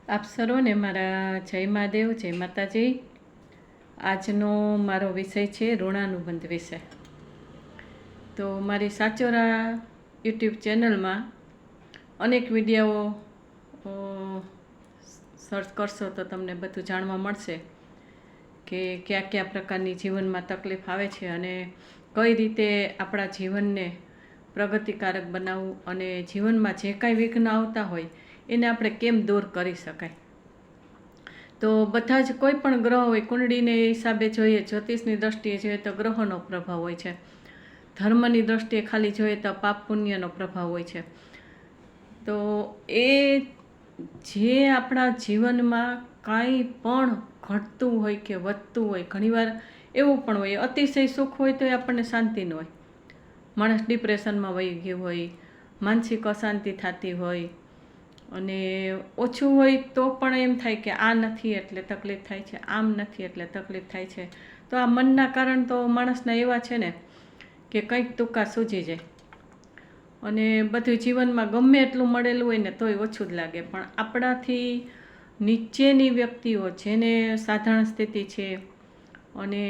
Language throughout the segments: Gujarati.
આપ સર્વને મારા જય મહાદેવ, જય માતાજી. આજનો મારો વિષય છે ઋણાનુબંધ વિશે. તો મારી સાચોરા યુટ્યુબ ચેનલમાં અનેક વિડીયો સર્ચ કરશો તો તમને બધું જાણવા મળશે કે કયા કયા પ્રકારની જીવનમાં તકલીફ આવે છે અને કઈ રીતે આપણા જીવનને પ્રગતિકારક બનાવવું અને જીવનમાં જે કાંઈ વિઘ્ન આવતા હોય એને આપણે કેમ દૂર કરી શકાય. તો બધા જ કોઈ પણ ગ્રહ હોય, કુંડળીને હિસાબે જોઈએ, જ્યોતિષની દ્રષ્ટિએ જોઈએ તો ગ્રહોનો પ્રભાવ હોય છે. ધર્મની દ્રષ્ટિએ ખાલી જોઈએ તો પાપ પુણ્યનો પ્રભાવ હોય છે. તો એ જે આપણા જીવનમાં કાંઈ પણ ઘટતું હોય કે વધતું હોય, ઘણીવાર એવું પણ હોય અતિશય સુખ હોય તો એ આપણને શાંતિ ન હોય. માણસ ડિપ્રેશનમાં વહી ગયું હોય, માનસિક અશાંતિ થતી હોય, અને ઓછું હોય તો પણ એમ થાય કે આ નથી એટલે તકલીફ થાય છે, આમ નથી એટલે તકલીફ થાય છે. તો આ મનના કારણ તો માણસના એવા છે ને કે કંઈક ટૂંકા સૂજી જાય અને બધું જીવનમાં ગમે એટલું મળેલું હોય ને તોય ઓછું જ લાગે. પણ આપણાથી નીચેની વ્યક્તિઓ જેને સાધારણ સ્થિતિ છે અને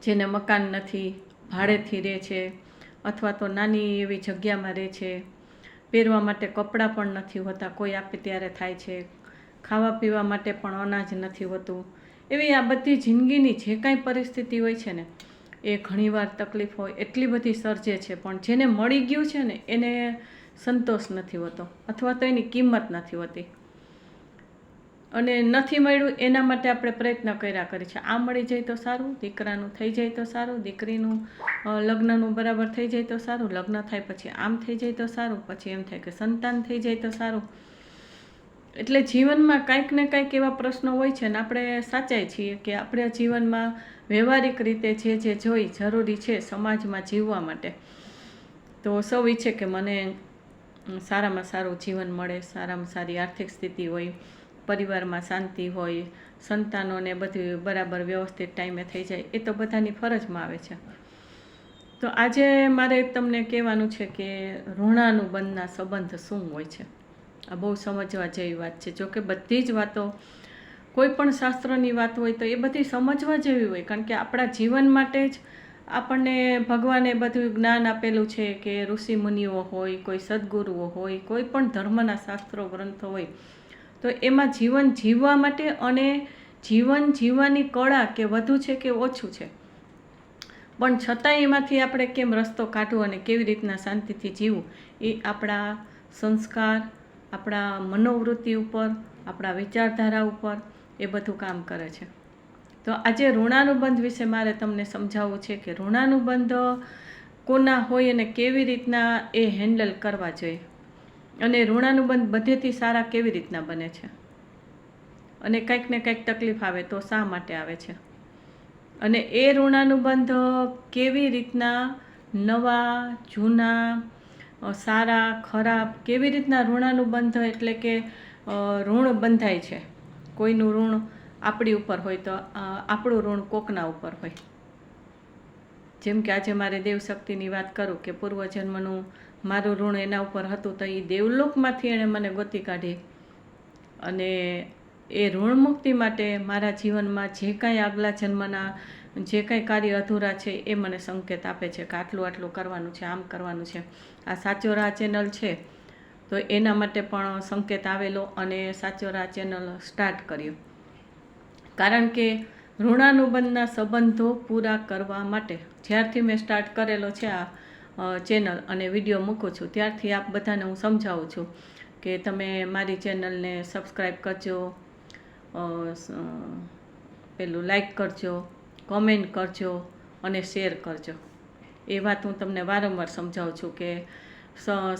જેને મકાન નથી, ભાડેથી રહે છે અથવા તો નાની એવી જગ્યામાં રહે છે, પહેરવા માટે કપડાં પણ નથી હોતા, કોઈ આપે ત્યારે થાય છે, ખાવા પીવા માટે પણ અનાજ નથી હોતું, એવી આ બધી જિંદગીની જે કાંઈ પરિસ્થિતિ હોય છે ને એ ઘણીવાર તકલીફ હોય એટલી બધી સર્જે છે. પણ જેને મળી ગયું છે ને એને સંતોષ નથી હોતો અથવા તો એની કિંમત નથી હોતી. અને નથી મળ્યું એના માટે આપણે પ્રયત્ન કર્યા કરીએ છીએ. આ મળી જાય તો સારું, દીકરાનું થઈ જાય તો સારું, દીકરીનું લગ્નનું બરાબર થઈ જાય તો સારું, લગ્ન થાય પછી આમ થઈ જાય તો સારું, પછી એમ થાય કે સંતાન થઈ જાય તો સારું. એટલે જીવનમાં કાંઈક ને કાંઈક એવા પ્રશ્નો હોય છે ને આપણે સાચાય છીએ કે આપણા જીવનમાં વ્યવહારિક રીતે જે જોઈ જરૂરી છે સમાજમાં જીવવા માટે. તો સૌ ઈચ્છે કે મને સારામાં સારું જીવન મળે, સારામાં સારી આર્થિક સ્થિતિ હોય, પરિવારમાં શાંતિ હોય, સંતાનોને બધું બરાબર વ્યવસ્થિત ટાઈમે થઈ જાય, એ તો બધાની ફરજમાં આવે છે. તો આજે મારે તમને કહેવાનું છે કે ઋણાનુબંધના સંબંધ શું હોય છે. આ બહુ સમજવા જેવી વાત છે. જોકે બધી જ વાતો કોઈ પણ શાસ્ત્રની વાત હોય તો એ બધી સમજવા જેવી હોય, કારણ કે આપણા જીવન માટે જ આપણને ભગવાને બધું જ્ઞાન આપેલું છે કે ઋષિ મુનિઓ હોય, કોઈ સદગુરુઓ હોય, કોઈ પણ ધર્મના શાસ્ત્રો ગ્રંથો હોય તો એમાં જીવન જીવવા માટે અને જીવન જીવવાની કળા કે વધુ છે કે ઓછું છે, પણ છતાંય એમાંથી આપણે કેમ રસ્તો કાઢવો અને કેવી રીતના શાંતિથી જીવવું એ આપણા સંસ્કાર, આપણા મનોવૃત્તિ ઉપર, આપણા વિચારધારા ઉપર એ બધું કામ કરે છે. તો આજે ઋણાનુબંધ વિશે મારે તમને સમજાવવું છે કે ઋણાનુબંધ કોના હોય અને કેવી રીતના એ હેન્ડલ કરવા જોઈએ, અને ઋણાનુબંધ બધેથી સારા કેવી રીતના બને છે, અને કંઈક ને કંઈક તકલીફ આવે તો શા માટે આવે છે, અને એ ઋણાનુબંધ કેવી રીતના નવા, જૂના, સારા, ખરાબ કેવી રીતના ઋણાનુબંધ એટલે કે ઋણ બંધાય છે. કોઈનું ઋણ આપણી ઉપર હોય તો આપણું ઋણ કોકના ઉપર હોય. જેમ કે આજે મારે દેવશક્તિની વાત કરું કે પૂર્વજન્મનું મારું ઋણ એના ઉપર હતું તો એ દેવલોકમાંથી એણે મને ગોતી કાઢી, અને એ ઋણ મુક્તિ માટે મારા જીવનમાં જે કાંઈ આગલા જન્મના જે કાંઈ કાર્ય અધૂરા છે એ મને સંકેત આપે છે કે આટલું આટલું કરવાનું છે, આમ કરવાનું છે. આ સાચો રાહ ચેનલ છે તો એના માટે પણ સંકેત આવેલો અને સાચો રાહ ચેનલ સ્ટાર્ટ કર્યું. કારણ કે ઋણાનુબંધના સંબંધો પૂરા કરવા માટે જ્યારથી મેં સ્ટાર્ટ કરેલો છે આ ચેનલ અને વિડીયો મૂકું છું ત્યારથી આપ બધાને હું સમજાવું છું કે તમે મારી ચેનલને સબસ્ક્રાઈબ કરજો, પેલું લાઈક કરજો, કોમેન્ટ કરજો અને શેર કરજો. એ વાત હું તમને વારંવાર સમજાવું છું કે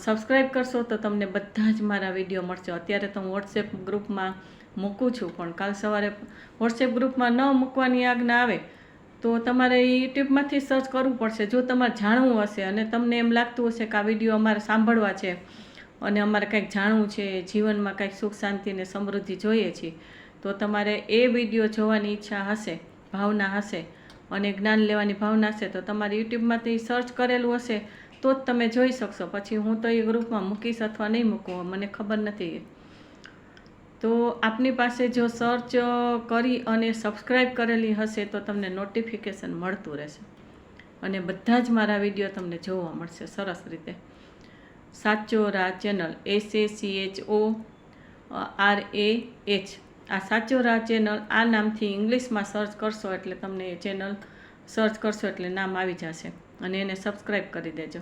સબસ્ક્રાઈબ કરશો તો તમને બધા જ મારા વિડીયો મળશે. અત્યારે તો હું વોટ્સએપ ગ્રુપમાં મૂકું છું, પણ કાલ સવારે વોટ્સએપ ગ્રુપમાં ન મૂકવાની આજ્ઞા આવે તો તમારે યુટ્યુબમાંથી સર્ચ કરવું પડશે. જો તમારે જાણવું હશે અને તમને એમ લાગતું હશે કે આ વિડીયો અમારે સાંભળવા છે અને અમારે કંઈક જાણવું છે, જીવનમાં કંઈક સુખ શાંતિ અને સમૃદ્ધિ જોઈએ છીએ, તો તમારે એ વિડીયો જોવાની ઈચ્છા હશે, ભાવના હશે અને જ્ઞાન લેવાની ભાવના હશે તો તમારે યુટ્યુબમાંથી સર્ચ કરેલું હશે તો જ તમે જોઈ શકશો. પછી હું તો એ ગ્રુપમાં મૂકીશ અથવા નહીં મૂકું મને ખબર નથી, તો આપની પાસે જો સર્ચ કરી અને સબસ્ક્રાઈબ કરેલી હશે તો તમને નોટિફિકેશન મળતું રહેશે અને બધા જ મારા વિડીયો તમને જોવા મળશે સરસ રીતે. સાચો રા ચેનલ SACHORAH, આ સાચો રા ચેનલ આ નામથી ઇંગ્લિશમાં સર્ચ કરશો એટલે તમને એ ચેનલ સર્ચ કરશો એટલે નામ આવી જશે અને એને સબસ્ક્રાઈબ કરી દેજો.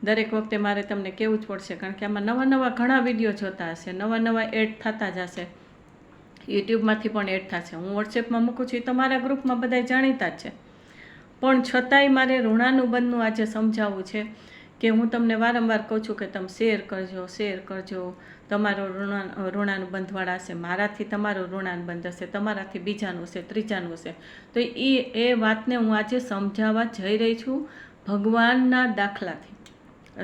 દરેક વખતે મારે તમને કહેવું જ પડશે કારણ કે આમાં નવા નવા ઘણા વિડીયો જોતા હશે, નવા નવા એડ થતા જ હશે, યુટ્યુબમાંથી પણ એડ થશે. હું વોટ્સએપમાં મૂકું છું તો મારા ગ્રુપમાં બધા જાણીતા જ છે, પણ છતાંય મારે ઋણાનુબંધનું આજે સમજાવવું છે કે હું તમને વારંવાર કહું છું કે તમે શેર કરજો. તમારો ઋણાનુબંધવાળા હશે, મારાથી તમારો ઋણાનુબંધ હશે, તમારાથી બીજાનું હશે, ત્રીજાનું હશે. તો એ વાતને હું આજે સમજાવવા જઈ રહી છું ભગવાનના દાખલાથી,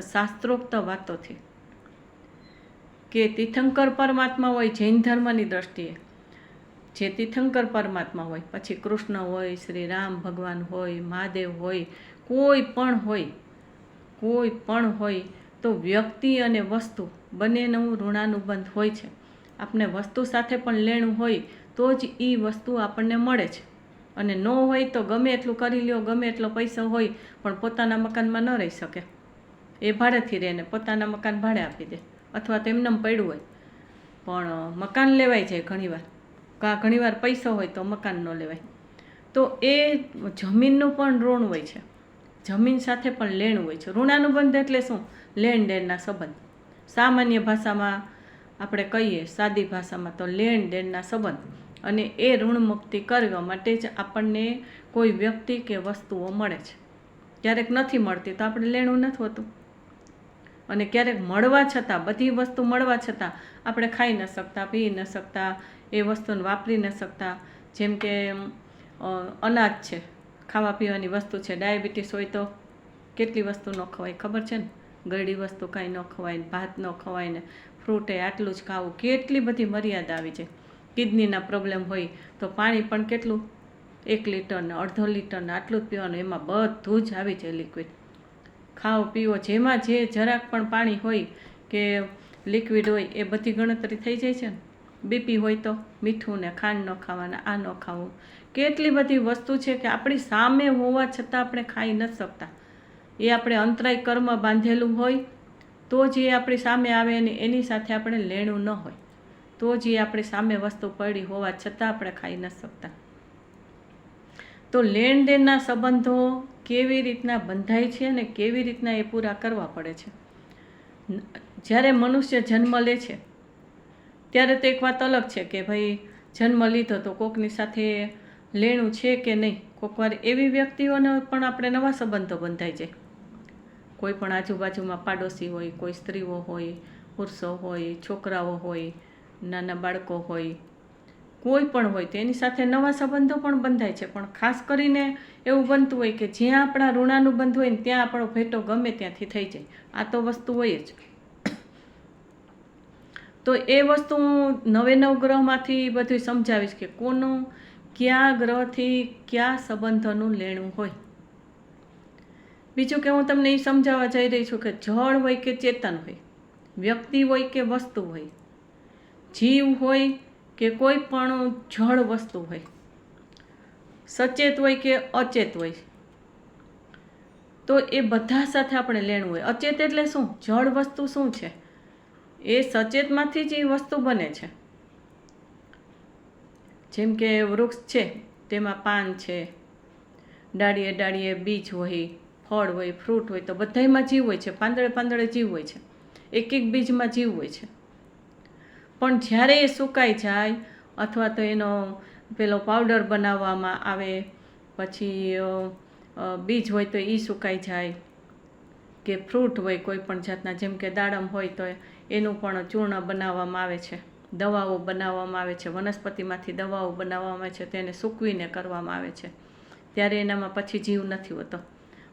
શાસ્ત્રોક્ત વાતોથી. કે તીર્થંકર પરમાત્મા હોય જૈન ધર્મની દ્રષ્ટિએ, જે તીર્થંકર પરમાત્મા હોય, પછી કૃષ્ણ હોય, શ્રી રામ ભગવાન હોય, મહાદેવ હોય, કોઈ પણ હોય તો વ્યક્તિ અને વસ્તુ બંનેનું ઋણાનુબંધ હોય છે. આપણે વસ્તુ સાથે પણ લેણું હોય તો જ એ વસ્તુ આપણને મળે છે, અને ન હોય તો ગમે એટલું કરી લ્યો, ગમે એટલો પૈસા હોય પણ પોતાના મકાનમાં ન રહી શકે. એ ભાડેથી રહે ને પોતાના મકાન ભાડે આપી દે, અથવા તો એમને પડ્યું હોય પણ મકાન લેવાઈ જાય ઘણીવાર પૈસા હોય તો મકાન ન લેવાય. તો એ જમીનનું પણ ઋણ હોય છે, જમીન સાથે પણ લેણ હોય છે. ઋણાનુબંધ એટલે શું? લેણ દેણના સંબંધ. સામાન્ય ભાષામાં આપણે કહીએ, સાદી ભાષામાં તો લેણ દેણના સંબંધ. અને એ ઋણ મુક્તિ કરવા માટે જ આપણને કોઈ વ્યક્તિ કે વસ્તુઓ મળે છે. ક્યારેક નથી મળતી તો આપણે લેણું નથી હોતું, અને ક્યારેક મળવા છતાં, બધી વસ્તુ મળવા છતાં આપણે ખાઈ ન શકતા, પી ન શકતા, એ વસ્તુને વાપરી ન શકતા. જેમ કે અનાજ છે, ખાવા પીવાની વસ્તુ છે. ડાયાબિટીસ હોય તો કેટલી વસ્તુ ન ખવાય ખબર છે ને? ગળી વસ્તુ કાંઈ ન ખવાય ને, ભાત ન ખવાય ને, ફ્રૂટ એ આટલું જ ખાવું, કેટલી બધી મર્યાદા આવી છે. કિડનીના પ્રોબ્લેમ હોય તો પાણી પણ કેટલું 1 લીટર ને 1.5 લીટર ને આટલું જ પીવાનું, એમાં બધું જ આવી જાય લિક્વિડ. ખાઓ પીવો જેમાં જે જરાક પણ પાણી હોય કે લિક્વિડ હોય એ બધી ગણતરી થઈ જાય છે ને. બીપી હોય તો મીઠું ને ખાંડ ન ખાવાના, આ ન ખાવું, કેટલી બધી વસ્તુ છે કે આપણી સામે હોવા છતાં આપણે ખાઈ નથી શકતા. એ આપણે અંતરાય કર્મ બાંધેલું હોય તો જ એ આપણી સામે આવે, અને એની સાથે આપણે લેણું ન હોય તો જ એ આપણી સામે વસ્તુ પડી હોવા છતાં આપણે ખાઈ નથી શકતા. તો લેણ દેણના સંબંધો કેવી રીતના બંધાય છે અને કેવી રીતના એ પૂરા કરવા પડે છે. જ્યારે મનુષ્ય જન્મ લે છે ત્યારે તો એક વાત અલગ છે કે ભાઈ જન્મ લીધો તો કોકની સાથે લેણું છે કે નહીં. કોકવાર એવી વ્યક્તિઓને પણ આપણે નવા સંબંધો બંધાઈ જાય. કોઈ પણ આજુબાજુમાં પાડોશી હોય, કોઈ સ્ત્રીઓ હોય, પુરુષો હોય, છોકરાઓ હોય, નાના બાળકો હોય, કોઈ પણ હોય તો એની સાથે નવા સંબંધો પણ બંધાય છે. પણ ખાસ કરીને એવું બનતું હોય કે જ્યાં આપણા ઋણાનુબંધ હોય ને ત્યાં આપણો ભેટો ગમે ત્યાંથી થઈ જાય. આ તો વસ્તુ હોય જ. તો એ વસ્તુ હું 9 ગ્રહમાંથી બધું સમજાવીશ કે કોનું કયા ગ્રહથી કયા સંબંધોનું લેણું હોય. બીજું કે હું તમને એ સમજાવવા જઈ રહી છું કે જળ હોય કે ચેતન હોય, વ્યક્તિ હોય કે વસ્તુ હોય, જીવ હોય કે કોઈ પણ જળ વસ્તુ હોય, સચેત હોય કે અચેત હોય, તો એ બધા સાથે આપણે લેણું હોય. અચેત એટલે શું? જળ વસ્તુ શું છે? એ સચેતમાંથી જ એ વસ્તુ બને છે. જેમ કે વૃક્ષ છે તેમાં પાન છે, ડાળીએ ડાળીએ બીજ હોય, ફળ હોય, ફ્રૂટ હોય, તો બધામાં જીવ હોય છે. પાંદડે પાંદડે જીવ હોય છે, એક એક બીજમાં જીવ હોય છે. પણ જ્યારે એ સુકાઈ જાય અથવા તો એનો પેલો પાવડર બનાવવામાં આવે, પછી બીજ હોય તો એ સુકાઈ જાય, કે ફ્રૂટ હોય કોઈ પણ જાતના, જેમ કે દાડમ હોય તો એનું પણ ચૂર્ણ બનાવવામાં આવે છે, દવાઓ બનાવવામાં આવે છે, વનસ્પતિમાંથી દવાઓ બનાવવામાં આવે છે, તેને સૂકવીને કરવામાં આવે છે. ત્યારે એનામાં પછી જીવ નથી હોતો.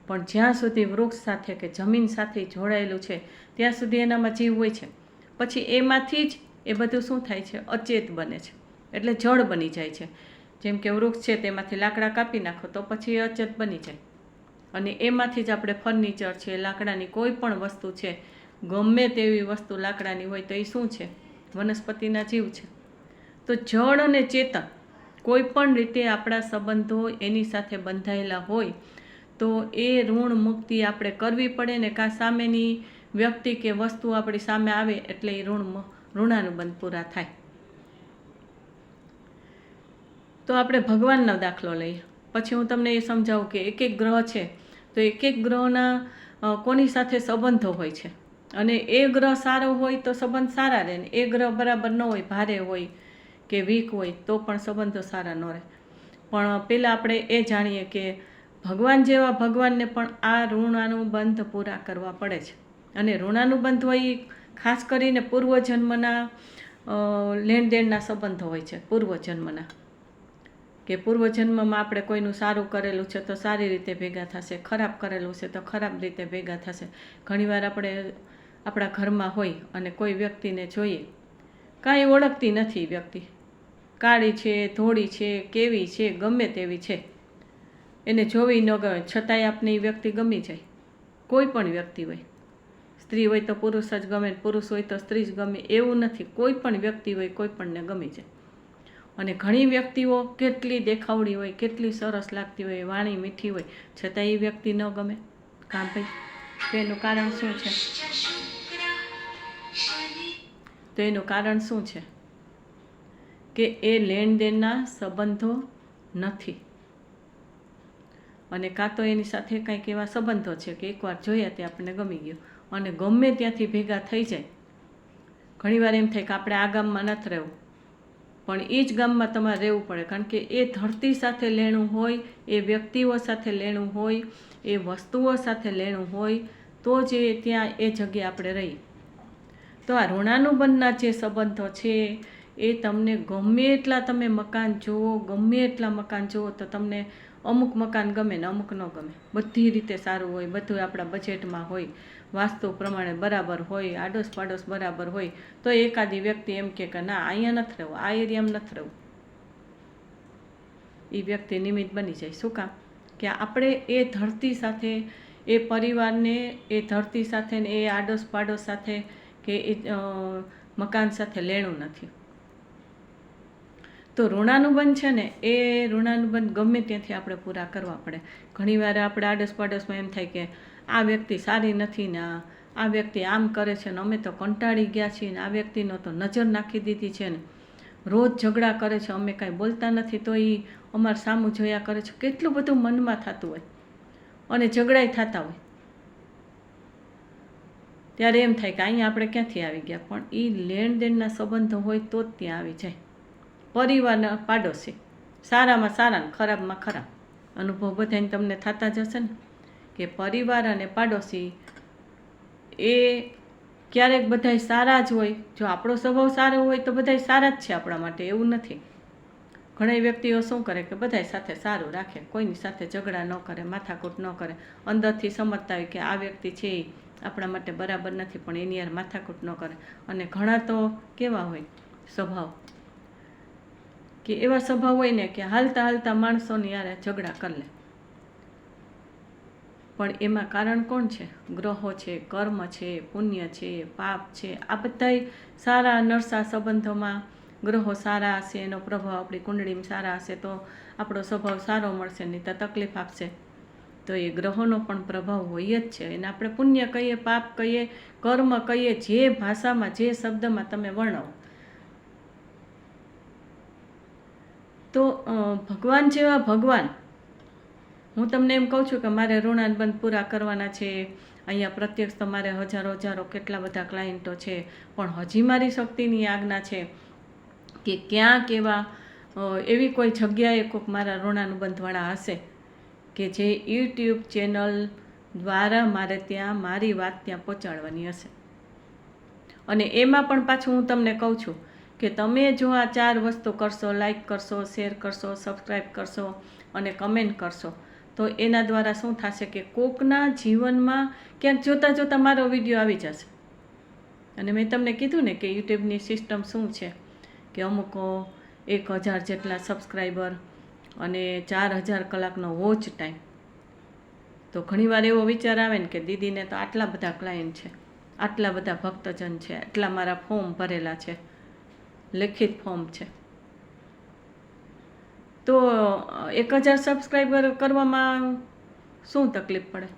પણ જ્યાં સુધી વૃક્ષ સાથે કે જમીન સાથે જોડાયેલું છે ત્યાં સુધી એનામાં જીવ હોય છે. પછી એમાંથી જ એ બધું શું થાય છે? અચેત બને છે, એટલે જળ બની જાય છે. જેમ કે વૃક્ષ છે તેમાંથી લાકડા કાપી નાખો તો પછી એ અચેત બની જાય, અને એમાંથી જ આપણે ફર્નિચર છે, લાકડાની કોઈ પણ વસ્તુ છે, ગમે તેવી વસ્તુ લાકડાની હોય તો એ શું છે? વનસ્પતિના જીવ છે. તો જળ અને ચેતન કોઈ પણ રીતે આપણા સંબંધો એની સાથે બંધાયેલા હોય તો એ ઋણ મુક્તિ આપણે કરવી પડે ને. કાં સામેની વ્યક્તિ કે વસ્તુ આપણી સામે આવે એટલે એ ઋણાનુબંધ પૂરા થાય. તો આપણે ભગવાનનો દાખલો લઈએ, પછી હું તમને એ સમજાવું કે એક એક ગ્રહ છે તો એક એક ગ્રહના કોની સાથે સંબંધો હોય છે. અને એ ગ્રહ સારો હોય તો સંબંધ સારા રહે, ને એ ગ્રહ બરાબર ન હોય, ભારે હોય કે વીક હોય તો પણ સંબંધો સારા ન રહે. પણ પહેલાં આપણે એ જાણીએ કે ભગવાન જેવા ભગવાનને પણ આ ઋણાનુબંધ પૂરા કરવા પડે છે. અને ઋણાનુબંધ હોય ખાસ કરીને પૂર્વજન્મના લેણદેણના સંબંધો હોય છે. પૂર્વજન્મના કે પૂર્વજન્મમાં આપણે કોઈનું સારું કરેલું છે તો સારી રીતે ભેગા થશે, ખરાબ કરેલું છે તો ખરાબ રીતે ભેગા થશે. ઘણીવાર આપણે આપણા ઘરમાં હોય અને કોઈ વ્યક્તિને જોઈએ, કાંઈ ઓળખતી નથી વ્યક્તિ, કાળી છે, ધોળી છે, કેવી છે, ગમે તેવી છે, એને જોવી ન ગમે છતાંય આપને એ વ્યક્તિ ગમી જાય. કોઈ પણ વ્યક્તિ હોય, સ્ત્રી હોય તો પુરુષ જ ગમે, પુરુષ હોય તો સ્ત્રી જ ગમે એવું નથી. કોઈ પણ વ્યક્તિ હોય કોઈ પણને ગમી જાય. અને ઘણી વ્યક્તિઓ કેટલી દેખાવડી હોય, કેટલી સરસ લાગતી હોય, વાણી મીઠી હોય, છતાં એ વ્યક્તિ ન ગમે. કાં ભાઈ? તો એનું કારણ શું છે? તો એનું કારણ શું છે કે એ લેણદેણના સંબંધો નથી. અને કાં તો એની સાથે કંઈક એવા સંબંધો છે કે એકવાર જોયા તે આપણને ગમી ગયો અને ગમે ત્યાંથી ભેગા થઈ જાય. ઘણીવાર એમ થાય કે આપણે આ ગામમાં નથી રહેવું, પણ એ જ ગામમાં તમારે રહેવું પડે, કારણ કે એ ધરતી સાથે લેણું હોય, એ વ્યક્તિઓ સાથે લેણું હોય, એ વસ્તુઓ સાથે લેણું હોય તો જ ત્યાં એ જગ્યાએ આપણે રહીએ. તો આ ઋણાનુબંધના જે સંબંધો છે એ તમને ગમે એટલા તમે મકાન જુઓ, ગમે એટલા મકાન જુઓ તો તમને અમુક મકાન ગમે ને અમુક ન ગમે. બધી રીતે સારું હોય, બધું આપણા બજેટમાં હોય, વાસ્તુ પ્રમાણે બરાબર હોય, આડોશ પાડોશ બરાબર હોય, તો એકાદી વ્યક્તિ એમ કે ના અહીંયા નથી રહેવું, આ એરિયામાં નથી રહેવું, એ વ્યક્તિ નિમિત્ત બની જાય. શું કામ? કે આપણે એ ધરતી સાથે, એ પરિવારને એ ધરતી સાથે ને એ આડોશ પાડોશ સાથે કે એ મકાન સાથે લેણું નથી. તો ઋણાનુબંધ છે ને એ ઋણાનુબંધ ગમે ત્યાંથી આપણે પૂરા કરવા પડે. ઘણીવાર આપણે આડોશ પાડોશમાં એમ થાય કે આ વ્યક્તિ સારી નથી ને આ વ્યક્તિ આમ કરે છે ને અમે તો કંટાળી ગયા છીએ ને આ વ્યક્તિનો તો નજર નાખી દીધી છે ને રોજ ઝઘડા કરે છે, અમે કાંઈ બોલતા નથી તો એ અમારે સામું જોયા કરે છે. કેટલું બધું મનમાં થતું હોય અને ઝઘડાઈ થતા હોય. ત્યારે એમ થાય કે અહીંયા આપણે ક્યાંથી આવી ગયા, પણ એ લેણદેણના સંબંધો હોય તો જ ત્યાં આવી જાય. પરિવારના પાડોશી સારામાં સારા ને ખરાબમાં ખરાબ. અનુભવ બધાને તમને થતા જ હશે ને કે પરિવાર અને પાડોશી એ ક્યારેક બધાય સારા જ હોય. જો આપણો સ્વભાવ સારો હોય તો બધાય સારા જ છે આપણા માટે, એવું નથી. ઘણી વ્યક્તિઓ શું કરે કે બધાય સાથે સારું રાખે, કોઈની સાથે ઝઘડા ન કરે, માથાકૂટ ન કરે, અંદરથી સમજતા હોય કે આ વ્યક્તિ છે એ આપણા માટે બરાબર નથી પણ એની યાર માથાકૂટ ન કરે. અને ઘણા તો કેવા હોય સ્વભાવ કે એવા સ્વભાવ હોય ને કે હાલતા હાલતા માણસોની યારે ઝઘડા કરી લે. પણ એમાં કારણ કોણ છે? ગ્રહો છે, કર્મ છે, પુણ્ય છે, પાપ છે. આ બધાય સારા નરસા સંબંધોમાં ગ્રહો સારા હશે, એનો પ્રભાવ આપણી કુંડળીમાં સારા હશે તો આપણો સ્વભાવ સારો મળશે, નહીં તો તકલીફ આપશે. તો એ ગ્રહોનો પણ પ્રભાવ હોય જ છે. એને આપણે પુણ્ય કહીએ, પાપ કહીએ, કર્મ કહીએ, જે ભાષામાં જે શબ્દમાં તમે વર્ણવો. તો ભગવાન જેવા ભગવાન, હું તમને એમ કહું છું કે મારે ઋણાનુબંધ પૂરા કરવાના છે, અહીંયા પ્રત્યક્ષ તમારે હજારો હજારો કેટલા બધા ક્લાયન્ટો છે, પણ હજી મારી શક્તિની આજ્ઞા છે કે ક્યાંક એવી કોઈ જગ્યાએ કોઈક મારા ઋણાનુબંધવાળા હશે કે જે યુટ્યુબ ચેનલ દ્વારા મારે ત્યાં મારી વાત ત્યાં પહોંચાડવાની હશે. અને એમાં પણ પાછું હું તમને કહું છું કે તમે જો આ 4 વસ્તુ કરશો, લાઈક કરશો, શેર કરશો, સબસ્ક્રાઈબ કરશો અને કમેન્ટ કરશો, તો એના દ્વારા શું થશે કે કોકના જીવનમાં ક્યાંક જોતાં જોતાં મારો વિડીયો આવી જશે. અને મેં તમને કીધું ને કે યુટ્યુબની સિસ્ટમ શું છે કે અમુક 1000 જેટલા સબસ્ક્રાઈબર અને 4000 કલાકનો વોચ ટાઈમ. તો ઘણીવાર એવો વિચાર આવે ને કે દીદીને તો આટલા બધા ક્લાયન્ટ છે, આટલા બધા ભક્તજન છે, આટલા મારા ફોર્મ ભરેલા છે, લેખિત ફોર્મ છે. તો 1000 સબસ્ક્રાઈબર કરવામાં શું તકલીફ પડે?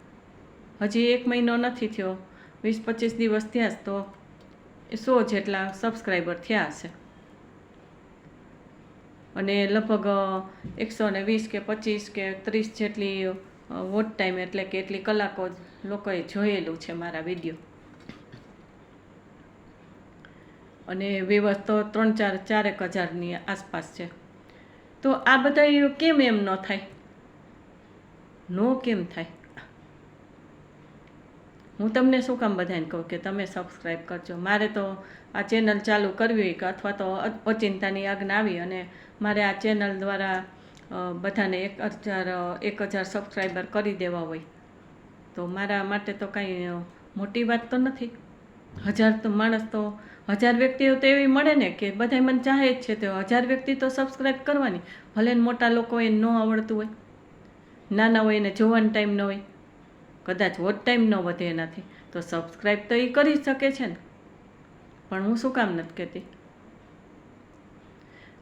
હજી 1 મહિનો નથી થયો, 20-25 દિવસ થયા તો 100 જેટલા સબસ્ક્રાઈબર થયા હશે અને લગભગ 120 કે 25 કે 30 જેટલી વોચ ટાઈમ એટલે કે એટલી કલાકો લોકોએ જોયેલું છે મારા વિડીયો. અને વ્યૂઅર્સ તો 3-4 હજારની આસપાસ છે. તો આ બધા કેમ એમ ન થાય? કેમ થાય? હું તમને શું કામ બધાને કહું કે તમે સબસ્ક્રાઈબ કરજો. મારે તો આ ચેનલ ચાલુ કરવી હોય કે અથવા તો ઓચિંતાની આજ્ઞા આવી અને મારે આ ચેનલ દ્વારા બધાને 1000 સબસ્ક્રાઈબર કરી દેવા હોય તો મારા માટે તો કાંઈ મોટી વાત તો નથી. 1000 તો માણસ તો 1000 વ્યક્તિઓ તો એવી મળે ને કે બધા મને ચાહે જ છે, તો 1000 વ્યક્તિ તો સબસ્ક્રાઈબ કરવાની. ભલે મોટા લોકો એને ન આવડતું હોય, નાના હોય એને જોવાનો ટાઈમ ન હોય, કદાચ વોચ ટાઈમ ન વધે એનાથી, તો સબસ્ક્રાઈબ તો એ કરી શકે છે ને. પણ હું શું કામ નથી કહેતી?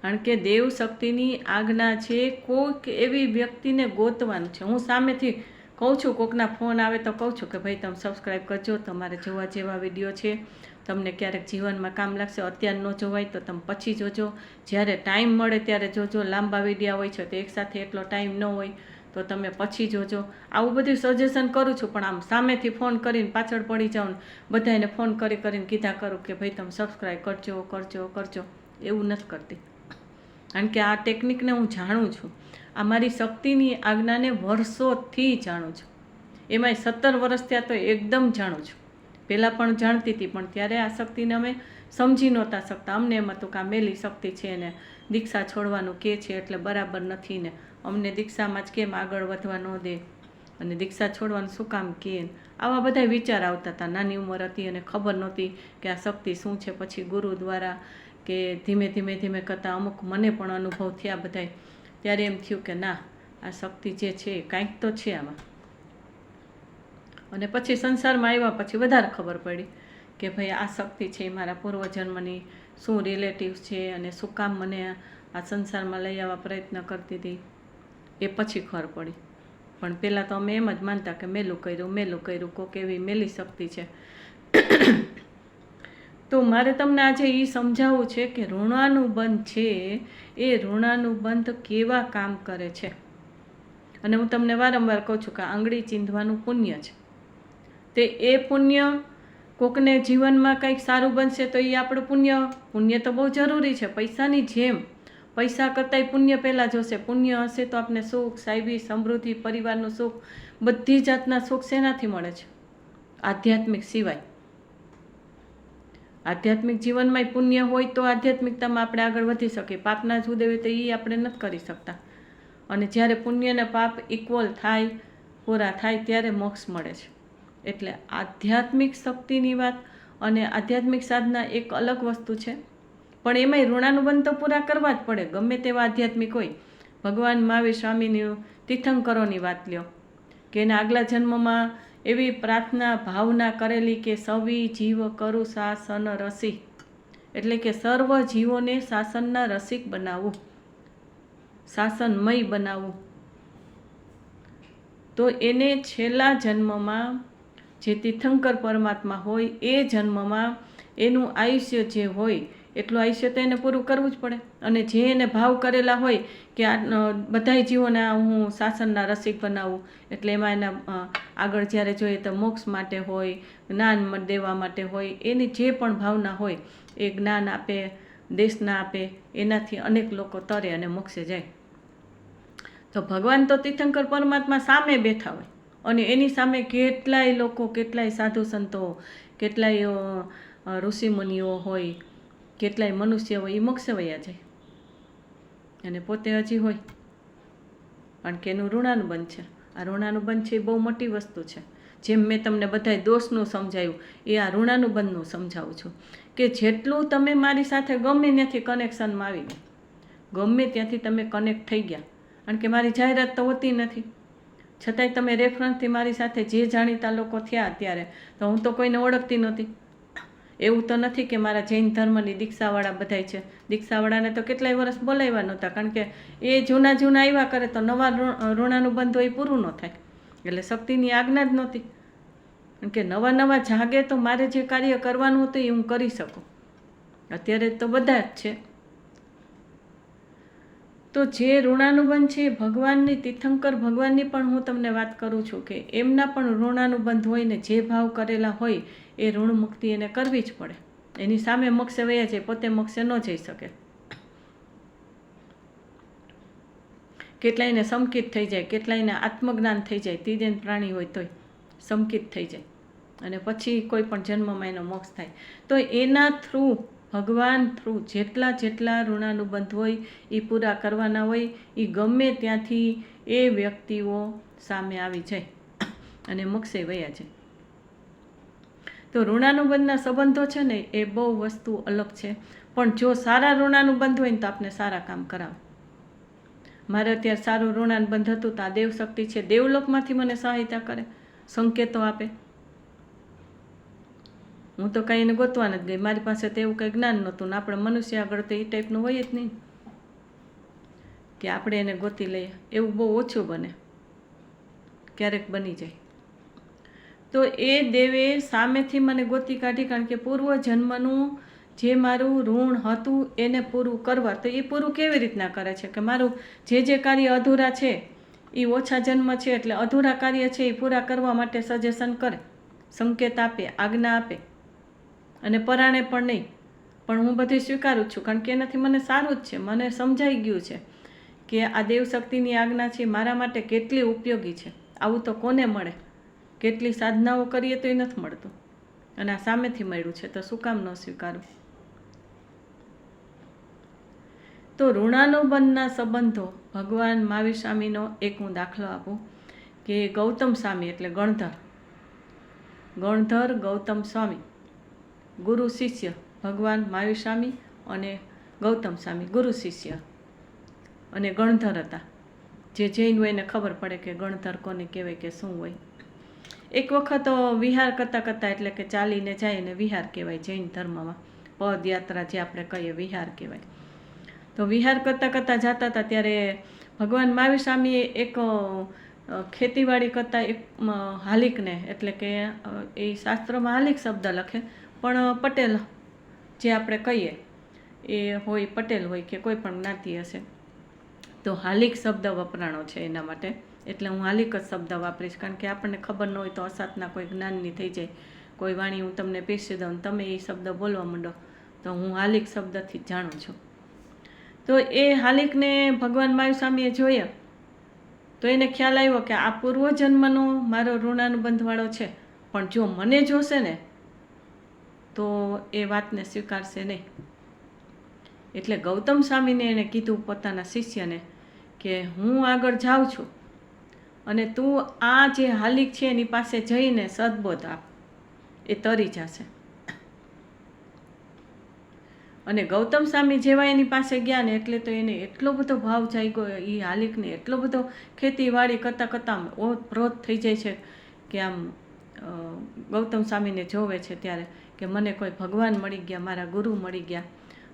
કારણ કે દેવ શક્તિની આજ્ઞા છે કોઈક એવી વ્યક્તિને ગોતવાનું છે. હું સામેથી કહું છું, કોકના ફોન આવે તો કહું છું કે ભાઈ તમે સબસ્ક્રાઈબ કરજો, તમારે જોવા જેવા વિડીયો છે, તમને ક્યારેક જીવનમાં કામ લાગશે. અત્યારે ન જોવાય તો તમે પછી જોજો, જ્યારે ટાઈમ મળે ત્યારે જોજો. લાંબા વિડીયા હોય છે તો એકસાથે એટલો ટાઈમ ન હોય તો તમે પછી જોજો. આવું બધું સજેશન કરું છું, પણ આમ સામેથી ફોન કરીને પાછળ પડી જાઉં, બધાને ફોન કરીને કીધા કરું કે ભાઈ તમે સબસ્ક્રાઈબ કરજો, એવું નથી કરતી. કારણ કે આ ટેકનિકને હું જાણું છું, આ મારી શક્તિની આજ્ઞાને વર્ષોથી જાણું છું. એમાંય 17 વર્ષ થયા તો એકદમ જાણું છું. પહેલાં પણ જાણતી હતી, પણ ત્યારે આ શક્તિને અમે સમજી નહોતા શકતા. અમને એમ હતું કે આ મેલી શક્તિ છે ને દીક્ષા છોડવાનું કે છે એટલે બરાબર નથી ને, અમને દીક્ષામાં જ કેમ આગળ વધવા ન દે અને દીક્ષા છોડવાનું શું કામ કે, આવા બધા વિચાર આવતા હતા. નાની ઉંમર હતી અને ખબર નહોતી કે આ શક્તિ શું છે. પછી ગુરુ દ્વારા કે ધીમે કરતાં અમુક મને પણ અનુભવ થયા બધાય, ત્યારે એમ થયું કે ના, આ શક્તિ જે છે કાંઈક તો છે આમાં. અને પછી સંસારમાં આવ્યા પછી વધારે ખબર પડી કે ભાઈ આ શક્તિ છે એ મારા પૂર્વજન્મની શું રિલેટિવ્સ છે અને શું કામ મને આ સંસારમાં લઈ આવવા પ્રયત્ન કરતી હતી, એ પછી ખબર પડી. પણ પહેલાં તો અમે એમ જ માનતા કે મેલું કર્યું, કોક એવી મેલી શક્તિ છે. તો મારે તમને આજે એ સમજાવવું છે કે ઋણાનુબંધ છે એ ઋણાનુબંધ કેવા કામ કરે છે. અને હું તમને વારંવાર કહું છું કે આંગળી ચીંધવાનું પુણ્ય છે, તે એ પુણ્ય કોકને જીવનમાં કંઈક સારું બનશે તો એ આપણું પુણ્ય તો બહુ જરૂરી છે. પૈસાની જેમ, પૈસા કરતાંય પુણ્ય પહેલાં જોશે. પુણ્ય હશે તો આપણે સુખ, સાહેબી, સમૃદ્ધિ, પરિવારનું સુખ, બધી જાતના સુખ શેનાથી મળે છે? આધ્યાત્મિક સિવાય. આધ્યાત્મિક જીવનમાં પુણ્ય હોય તો આધ્યાત્મિકતામાં આપણે આગળ વધી શકીએ. પાપના જુદે હોય તો એ આપણે નથી કરી શકતા. અને જ્યારે પુણ્ય અને પાપ ઇક્વલ થાય, પૂરા થાય, ત્યારે મોક્ષ મળે છે. એટલે આધ્યાત્મિક શક્તિની વાત અને આધ્યાત્મિક સાધના એક અલગ વસ્તુ છે. પણ એમાંય ઋણાનુબંધ તો પૂરા કરવા જ પડે, ગમે તેવા આધ્યાત્મિક હોય. ભગવાન મહાવીર સ્વામીની તીર્થંકરોની વાત લ્યો કે એના આગલા જન્મમાં એવી પ્રાર્થના ભાવના કરેલી કે સવી જીવ કરું શાસન રસી, એટલે કે સર્વ જીવોને શાસનના રસિક બનાવવું, શાસનમય બનાવવું. તો એને છેલ્લા જન્મમાં જે તીર્થંકર પરમાત્મા હોય એ જન્મમાં એનું આયુષ્ય જે હોય એટલું આયુષ્ય તો એને પૂરું કરવું જ પડે. અને જે એને ભાવ કરેલા હોય કે આ બધાય જીવોને હું શાસનના રસિક બનાવું, એટલે એમાં એના આગળ જ્યારે જોઈએ તો મોક્ષ માટે હોય, જ્ઞાન દેવા માટે હોય, એની જે પણ ભાવના હોય એ જ્ઞાન આપે, દેશના આપે, એનાથી અનેક લોકો તરે અને મોક્ષે જાય. તો ભગવાન તો તીર્થંકર પરમાત્મા સામે બેઠા હોય અને એની સામે કેટલાય લોકો, કેટલાય સાધુ સંતો, કેટલાય ઋષિમુનિઓ હોય, કેટલાય મનુષ્ય હોય, એ મોક્ષે વયા જાય અને પોતે હજી હોય. કારણ કે એનું ઋણાનુબંધ છે. આ ઋણાનુબંધ છે એ બહુ મોટી વસ્તુ છે. જેમ મેં તમને બધાય દોષનું સમજાવ્યું એ આ ઋણાનુબંધનું સમજાવું છું કે જેટલું તમે મારી સાથે ગમે ત્યાંથી કનેક્શનમાં આવી ગયા, ગમે ત્યાંથી તમે કનેક્ટ થઈ ગયા, કારણ કે મારી જાહેરાત તો હોતી નથી, છતાંય તમે રેફરન્સથી મારી સાથે જે જાણીતા લોકો થયા અત્યારે, તો હું તો કોઈને ઓળખતી નહોતી. એવું તો નથી કે મારા જૈન ધર્મની દીક્ષાવાળા બધાય છે. દીક્ષાવાળાને તો કેટલાય વર્ષ બોલાવ્યા નહોતા, કારણ કે એ જૂના આવ્યા કરે તો નવા ઋણાનું બંધ હોય પૂરું ન થાય. એટલે શક્તિની આજ્ઞા જ નહોતી, કારણ કે નવા જાગે તો મારે જે કાર્ય કરવાનું હતું એ હું કરી શકું. અત્યારે તો બધા જ છે. તો જે ઋણાનુબંધ છે ભગવાનની, તીર્થંકર ભગવાનની પણ હું તમને વાત કરું છું કે એમના પણ ઋણાનુબંધ હોય ને જે ભાવ કરેલા હોય એ ઋણ મુક્તિ એને કરવી જ પડે. એની સામે મોક્ષે વયા જાય, પોતે મોક્ષે ન જઈ શકે. કેટલાયને સંકિત થઈ જાય, કેટલાયને આત્મજ્ઞાન થઈ જાય, તીર્યન પ્રાણી હોય તોય સંકિત થઈ જાય અને પછી કોઈ પણ જન્મમાં એનો મોક્ષ થાય. તો એના થ્રુ, ભગવાન થ્રુ જેટલા ઋણાનુબંધ હોય એ પૂરા કરવાના હોય. એ ગમે ત્યાંથી એ વ્યક્તિઓ સામે આવી જાય અને મોક્ષે વયા જાય. તો ઋણાનુબંધના સંબંધો છે ને એ બહુ વસ્તુ અલગ છે, પણ જો સારા ઋણાનુબંધ હોય ને તો આપણે સારા કામ કરાવે. મારે અત્યારે સારું ઋણાનુબંધ હતું તો આ દેવશક્તિ છે, દેવલોકમાંથી મને સહાયતા કરે, સંકેતો આપે. હું તો કાંઈ એને ગોતવા નથી ગઈ, મારી પાસે તો એવું કંઈ જ્ઞાન નહોતું ને આપણે મનુષ્ય આગળ તો એ ટાઈપનું હોય જ નહીં કે આપણે એને ગોતી લઈએ. એવું બહુ ઓછું બને, ક્યારેક બની જાય. તો એ દેવે સામેથી મને ગોતી કાઢી, કારણ કે પૂર્વજન્મનું જે મારું ઋણ હતું એને પૂરું કરવા. તો એ પૂરું કેવી રીતના કરે છે કે મારું જે કાર્ય અધૂરા છે એ ઓછા જન્મ છે એટલે અધૂરા કાર્ય છે એ પૂરા કરવા માટે સજેશન કરે, સંકેત આપે, આજ્ઞા આપે. અને પરાણે પણ નહીં, પણ હું બધી સ્વીકારું છું, કારણ કે એનાથી મને સારું જ છે. મને સમજાઈ ગયું છે કે આ દેવશક્તિની આજ્ઞા છે મારા માટે કેટલી ઉપયોગી છે. આવું તો કોને મળે? કેટલી સાધનાઓ કરીએ તો એ નથી મળતું, અને આ સામેથી મળ્યું છે તો શું કામ ન સ્વીકારું? તો ઋણાનુબંધના સંબંધો, ભગવાન મહાવીર સ્વામીનો એક હું દાખલો આપું કે ગૌતમ સ્વામી એટલે ગણધર ગૌતમ સ્વામી, ગુરુ શિષ્ય, ભગવાન મહાવીર સ્વામી અને ગૌતમ સ્વામી ગુરુ શિષ્ય અને ગણધર હતા. જે જૈન હોય એને ખબર પડે કે ગણધર કોને કહેવાય કે શું હોય. એક વખત વિહાર કરતાં એટલે કે ચાલીને જાય ને વિહાર કહેવાય જૈન ધર્મમાં. પદયાત્રા જે આપણે કહીએ વિહાર કહેવાય. તો વિહાર કરતાં જતા હતા ત્યારે ભગવાન મહાવીર સ્વામીએ એક ખેતીવાડી કરતાં એક હાલિકને, એટલે કે એ શાસ્ત્રમાં હાલિક શબ્દ લખે પણ પટેલ જે આપણે કહીએ એ હોય, પટેલ હોય કે કોઈ પણ જ્ઞાતિ હશે તો હાલિક શબ્દ વપરાણો છે એના માટે. એટલે હું હાલિક જ શબ્દ વાપરીશ, કારણ કે આપણને ખબર ન હોય તો અસાતના કોઈ જ્ઞાનની થઈ જાય. કોઈ વાણી હું તમને પીરસી દઉં, તમે એ શબ્દ બોલવા માંડો તો હું હાલિક શબ્દથી જ જાણું છું. તો એ હાલિકને ભગવાન મહાવીર સ્વામીએ જોયા તો એને ખ્યાલ આવ્યો કે આ પૂર્વજન્મનો મારો ઋણાનુબંધવાળો છે, પણ જો મને જોશે ને તો એ વાતને સ્વીકારશે નહીં. એટલે ગૌતમ સ્વામીને એણે કીધું પોતાના શિષ્યને કે હું આગળ જાઉં છું અને તું આ જે હાલિક છે એની પાસે જઈને સદબોધ આપ, એ તરી જશે. અને ગૌતમ સ્વામી જેવા એની પાસે ગયા ને એટલે તો એને એટલો બધો ભાવ જાગ્યો, એ હાલિકને એટલો બધો ખેતીવાડી કરતાં ઓતપ્રોત થઈ જાય છે કે આમ ગૌતમ સ્વામીને જોવે છે ત્યારે કે મને કોઈ ભગવાન મળી ગયા, મારા ગુરુ મળી ગયા.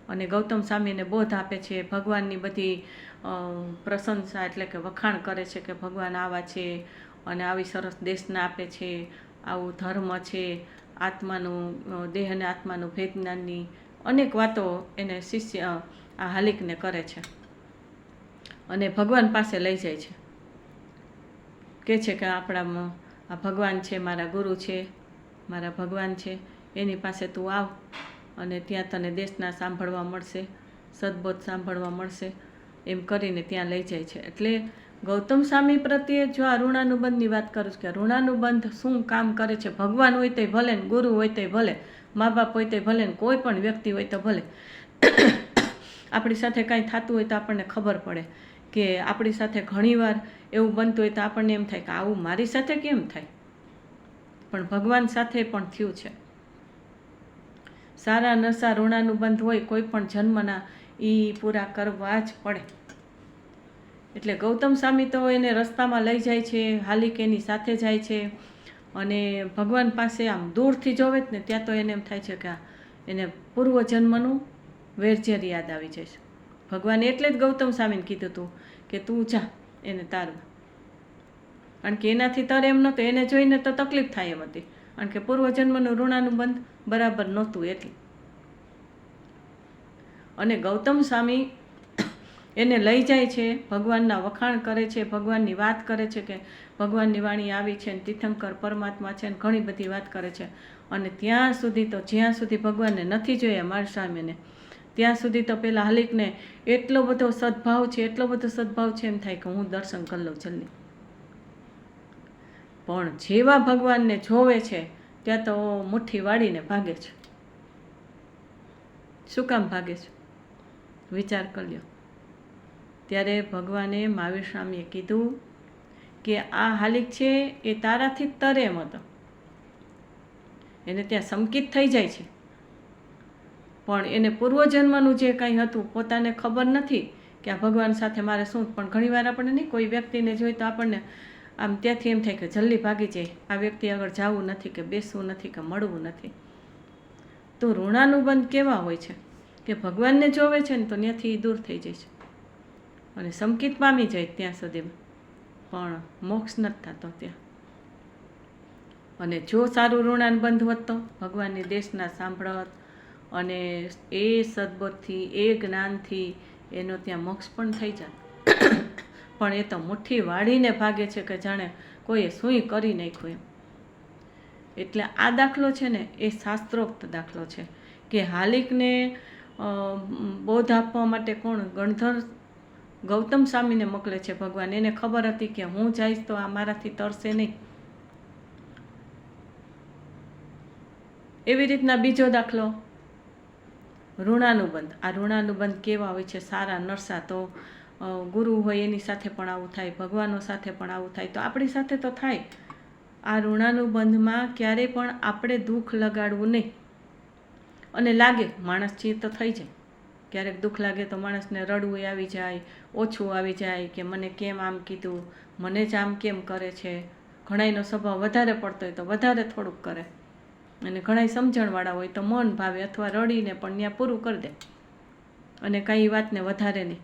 અને ગૌતમ સ્વામીને બોધ આપે છે, ભગવાનની બધી પ્રશંસા એટલે કે વખાણ કરે છે કે ભગવાન આવા છે અને આવી સરસ દેશના આપે છે, આવું ધર્મ છે, આત્માનું, દેહ અને આત્માનું ભેદ જ્ઞાનની અનેક વાતો એને શિષ્ય આ હાલિકને કરે છે અને ભગવાન પાસે લઈ જાય છે. કહે છે કે આપણામાં આ ભગવાન છે, મારા ગુરુ છે, મારા ભગવાન છે, એની પાસે તું આવ અને ત્યાં તને દેશના સાંભળવા મળશે, સદબોધ સાંભળવા મળશે, એમ કરીને ત્યાં લઈ જાય છે. એટલે ગૌતમ સ્વામી પ્રત્યે જો આ ઋણાનુબંધની વાત કરું છું કે ઋણાનુબંધ શું કામ કરે છે. ભગવાન હોય તો ભલે ને, ગુરુ હોય તો ભલે, મા બાપ હોય તો ભલે ને, કોઈ પણ વ્યક્તિ હોય તો ભલે. આપણી સાથે કાંઈ થતું હોય તો આપણને ખબર પડે કે આપણી સાથે ઘણીવાર એવું બનતું હોય તો આપણને એમ થાય કે આવું મારી સાથે કેમ થાય, પણ ભગવાન સાથે પણ થયું છે. સારા નરસા ઋણાનુબંધ હોય કોઈ પણ જન્મના, એ પૂરા કરવા જ પડે. એટલે ગૌતમ સ્વામી તો એને રસ્તામાં લઈ જાય છે, હાલિક એની સાથે જાય છે અને ભગવાન પાસે આમ દૂરથી જોવે જ ને ત્યાં તો એને એમ થાય છે કે એને પૂર્વજન્મનું વેરઝેર યાદ આવી જાય છે. ભગવાને એટલે જ ગૌતમ સ્વામીને કીધું હતું કે તું જા એને તારવા, કારણ કે એનાથી તર એમ નહોતું, એને જોઈને તો તકલીફ થાય એમ હતી, કારણ કે પૂર્વજન્મનું ઋણાનુબંધ બરાબર નહોતું એટલે. અને ગૌતમ સ્વામી એને લઈ જાય છે, ભગવાનના વખાણ કરે છે, ભગવાનની વાત કરે છે કે ભગવાનની વાણી આવી છે ને તીર્થંકર પરમાત્મા છે ને ઘણી બધી વાત કરે છે. અને ત્યાં સુધી તો જ્યાં સુધી ભગવાનને નથી જોયા મારા સ્વામીને, ત્યાં સુધી તો પેલા હાલિકને એટલો બધો સદભાવ છે, એટલો બધો સદભાવ છે, એમ થાય કે હું દર્શન કરી લઉં જલ્દી. પણ જેવા ભગવાનને જોવે છે ત્યાં તો મુઠ્ઠી વાળીને ભાગે છે. શું કામ ભાગે છે? વિચાર કરી લો. ત્યારે ભગવાને મહાવીર સ્વામીએ કીધું કે આ હાલિક છે એ તારાથી જ તરે એમ હતો, એને ત્યાં સંકિત થઈ જાય છે, પણ એને પૂર્વજન્મનું જે કંઈ હતું પોતાને ખબર નથી કે આ ભગવાન સાથે મારે શું. પણ ઘણીવાર આપણને નહીં, કોઈ વ્યક્તિને જોઈ તો આપણને આમ ત્યાંથી એમ થાય કે જલ્દી ભાગી જાય, આ વ્યક્તિ આગળ જવું નથી કે બેસવું નથી કે મળવું નથી. તો ઋણાનુબંધ કેવા હોય છે કે ભગવાનને જોવે છે ને તો ત્યાંથી દૂર થઈ જાય છે અને સંકિત પામી જાય ત્યાં સુધીમાં, પણ મોક્ષ નથી થતો ત્યાં. અને જો સારું ઋણાનુબંધ હોત તો ભગવાનની દેશના સાંભળત અને એ સદબોધથી એ જ્ઞાનથી એનો ત્યાં મોક્ષ પણ થઈ જાય. પણ એ તો મુઠ્ઠી વાળીને ભાગે છે કે જાણે કોઈએ સુઈ કરી નાખ્યું એમ. એટલે આ દાખલો છે ને એ શાસ્ત્રોક્ત દાખલો છે કે હાલિકને બોધ આપવા માટે કોણ? ગણધર ગૌતમ સ્વામીને મોકલે છે ભગવાન. એને ખબર હતી કે હું જઈશ તો આ મારાથી તરશે નહીં. એવી રીતના બીજો દાખલો ઋણાનુબંધ. આ ઋણાનુબંધ કેવા હોય છે? સારા નરસા. તો ગુરુ હોય એની સાથે પણ આવું થાય, ભગવાનો સાથે પણ આવું થાય, તો આપણી સાથે તો થાય. આ ઋણાનુબંધમાં ક્યારેય પણ આપણે દુઃખ લગાડવું નહીં. અને લાગે માણસ છીએ તો થઈ જાય, ક્યારેક દુઃખ લાગે તો માણસને રડવું આવી જાય, ઓછું આવી જાય કે મને કેમ આમ કીધું, મને જ આમ કેમ કરે છે. ઘણાયનો સ્વભાવ વધારે પડતો હોય તો વધારે થોડુંક કરે, અને ઘણાય સમજણવાળા હોય તો મન ભાવે અથવા રડીને પણ ત્યાં પૂરું કરી દે અને કાંઈ વાતને વધારે નહીં.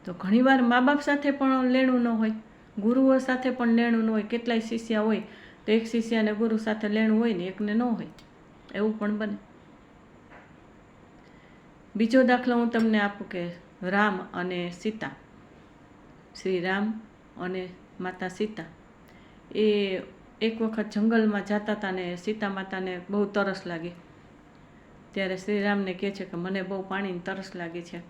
તો ઘણીવાર મા બાપ સાથે પણ લેણું ન હોય, ગુરુઓ સાથે પણ લેણું ન હોય. કેટલાય શિષ્ય હોય તો એક શિષ્યને ગુરુ સાથે લેણું હોય ને એકને ન હોય, એવું પણ બને. બીજો દાખલો હું તમને આપું કે રામ અને સીતા. શ્રી રામ અને માતા સીતા એ એક વખત જંગલમાં જતા હતા ને સીતા માતાને બહુ તરસ લાગી. ત્યારે શ્રીરામને કહે છે કે મને બહુ પાણીની તરસ લાગી છે.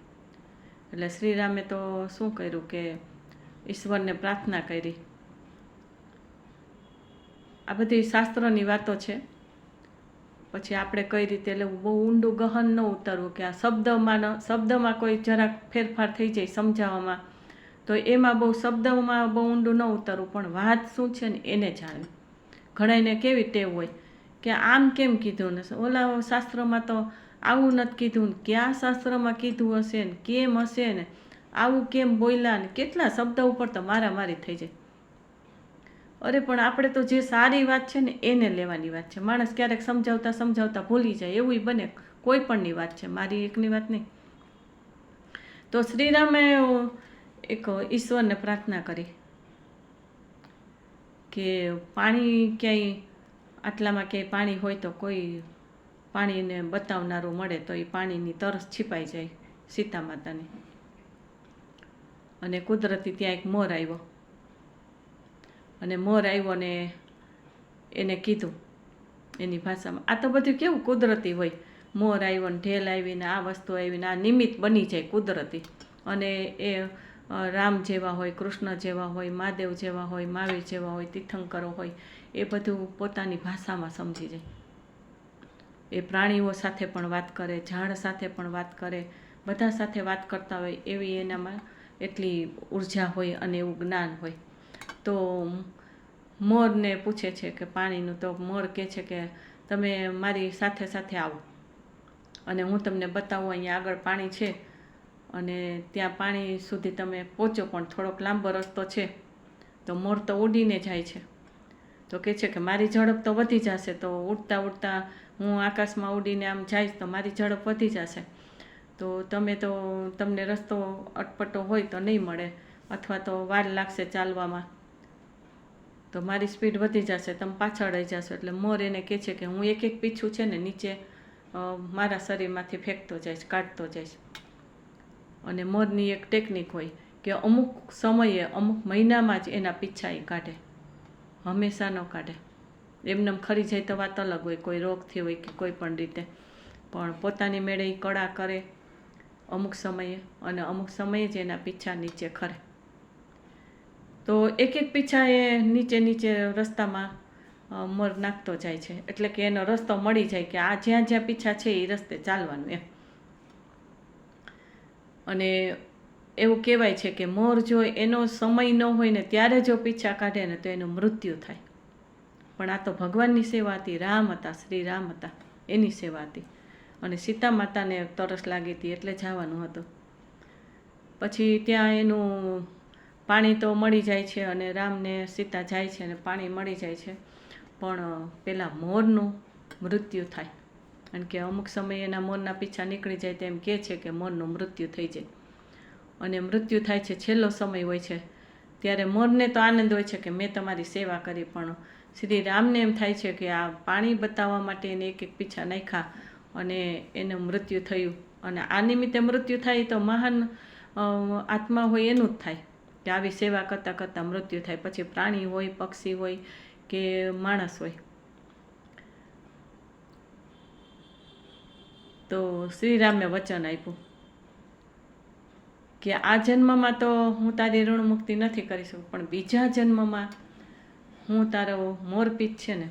એટલે શ્રીરામે તો શું કર્યું કે ઈશ્વરને પ્રાર્થના કરી. આ બધી શાસ્ત્રોની વાતો છે. પછી આપણે કઈ રીતે લેવું, બહુ ઊંડું ગહન ન ઉતરવું કે આ શબ્દમાં કોઈ જરાક ફેરફાર થઈ જાય સમજાવવામાં, તો એમાં બહુ શબ્દમાં બહુ ઊંડું ન ઉતરવું, પણ વાત શું છે ને એને જાણવી. ઘણાને કેવી ટેવ હોય કે આમ કેમ કીધું ને ઓલા શાસ્ત્રમાં તો આવું નથી કીધું ને, કયા શાસ્ત્રમાં કીધું હશે ને કેમ હશે ને આવું કેમ બોલ્યા ને, કેટલા શબ્દ ઉપર તો મારામારી થઈ જાય. અરે પણ આપણે તો જે સારી વાત છે ને એને લેવાની વાત છે. માણસ ક્યારેક સમજાવતા સમજાવતા ભૂલી જાય, એવું બને. કોઈ પણની વાત છે, મારી એકની વાત નહીં. તો શ્રીરામે એક ઈશ્વરને પ્રાર્થના કરી કે પાણી ક્યાંય આટલામાં ક્યાંય પાણી હોય તો કોઈ પાણીને બતાવનારું મળે તો એ પાણીની તરસ છીપાઈ જાય સીતા માતાની. અને કુદરતી ત્યાં એક મોર આવ્યો, અને મોર આવ્યો ને એને કીધું એની ભાષામાં. આ તો બધું કેવું કુદરતી હોય, મોર આવ્યો ને ઢેલ આવીને આ વસ્તુ આવીને આ નિમિત્ત બની જાય કુદરતી. અને એ રામ જેવા હોય, કૃષ્ણ જેવા હોય, મહાદેવ જેવા હોય, મહાવીર જેવા હોય, તીર્થંકરો હોય, એ બધું પોતાની ભાષામાં સમજી જાય. એ પ્રાણીઓ સાથે પણ વાત કરે, ઝાડ સાથે પણ વાત કરે, બધા સાથે વાત કરતા હોય એવી એનામાં એટલી ઉર્જા હોય અને એવું જ્ઞાન હોય. તો મોરને પૂછે છે કે પાણીનું, તો મોર કહે છે કે તમે મારી સાથે સાથે આવો અને હું તમને બતાવું અહીંયા આગળ પાણી છે અને ત્યાં પાણી સુધી તમે પહોંચો, પણ થોડોક લાંબો રસ્તો છે. તો મોર તો ઉડીને જાય છે. તો કહે છે કે મારી ઝડપ તો વધી જશે, તો ઉડતા ઉડતા હું આકાશમાં ઉડીને આમ જઈશ તો મારી ઝડપ વધી જશે, તો તમને રસ્તો અટપટો હોય તો નહીં મળે, અથવા તો વાર લાગશે ચાલવામાં, તો મારી સ્પીડ વધી જશે, તમે પાછળ રહી જશો. એટલે મોર એને કહે છે કે હું એક એક પીછું છે ને નીચે મારા શરીરમાંથી ફેંકતો જઈશ, કાઢતો જઈશ. અને મોરની એક ટેકનિક હોય કે અમુક સમયે, અમુક મહિનામાં જ એના પીછા એ કાઢે, હંમેશા ન કાઢે. એમને ખરી જાય તો વાત અલગ હોય, કોઈ રોગથી હોય કે કોઈ પણ રીતે, પણ પોતાની મેળે એ કળા કરે અમુક સમયે, અને અમુક સમયે જ એના પીછા નીચે ખરે. તો એક એક પીછા એ નીચે રસ્તામાં મોર નાખતો જાય છે, એટલે કે એનો રસ્તો મળી જાય કે આ જ્યાં જ્યાં પીછા છે એ રસ્તે ચાલવાનું એમ. અને એવું કહેવાય છે કે મોર જો એનો સમય ન હોય ને ત્યારે જો પીછા કાઢે ને તો એનું મૃત્યુ થાય. પણ આ તો ભગવાનની સેવા હતી, રામ હતા, શ્રી રામ હતા, એની સેવા હતી. અને સીતા માતાને તરસ લાગી હતી એટલે જવાનું હતું. પછી ત્યાં એનું પાણી તો મળી જાય છે, અને રામને સીતા જાય છે અને પાણી મળી જાય છે, પણ પેલા મોરનું મૃત્યુ થાય. કારણ કે અમુક સમયે એના મોરના પીછા નીકળી જાય તેમ કહે છે કે મોરનું મૃત્યુ થઈ જાય. અને મૃત્યુ થાય છે, છેલ્લો સમય હોય છે, ત્યારે મોરને તો આનંદ હોય છે કે મેં તમારી સેવા કરી, પણ શ્રી રામને એમ થાય છે કે આ પાણી બતાવવા માટે એને એક એક પીછા નાખ્યા અને એનું મૃત્યુ થયું. અને આ નિમિત્તે મૃત્યુ થાય તો મહાન આત્મા હોય એનું જ થાય કે આવી સેવા કરતાં કરતાં મૃત્યુ થાય. પછી પ્રાણી હોય, પક્ષી હોય કે માણસ હોય. તો શ્રીરામે વચન આપ્યું કે આ જન્મમાં તો હું તારી ઋણ મુક્તિ નથી કરી શકું, પણ બીજા જન્મમાં હું તારો મોરપીંછ છે ને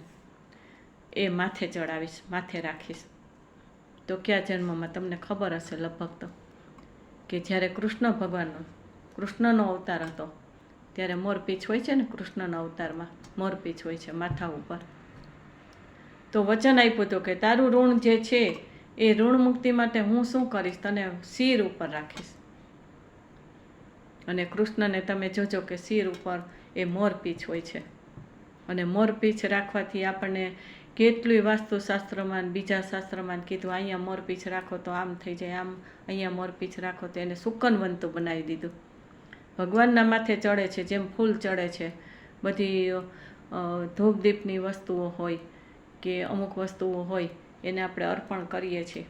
એ માથે ચડાવીશ, માથે રાખીશ. તો કયા જન્મમાં તમને ખબર હશે લગભગ તો, કે જ્યારે કૃષ્ણનો અવતાર હતો ત્યારે મોરપીંછ હોય છે ને, કૃષ્ણના અવતારમાં મોરપીંછ હોય છે માથા ઉપર. તો વચન આપ્યું હતું કે તારું ઋણ જે છે એ ઋણ મુક્તિ માટે હું શું કરીશ, તને શિર ઉપર રાખીશ. અને કૃષ્ણને તમે જોજો કે શિર ઉપર એ મોરપીંછ હોય છે. અને મોરપીંછ રાખવાથી આપણને કેટલું વાસ્તુશાસ્ત્રમાં, બીજા શાસ્ત્રમાં કીધું અહીંયા મોરપીંછ રાખો તો આમ થઈ જાય, આમ અહીંયા મોરપીંછ રાખો તો એને સુકનવંતું બનાવી દીધું. ભગવાનના માથે ચડે છે, જેમ ફૂલ ચડે છે, બધી ધૂપ દીપની વસ્તુઓ હોય કે અમુક વસ્તુઓ હોય એને આપણે અર્પણ કરીએ છીએ.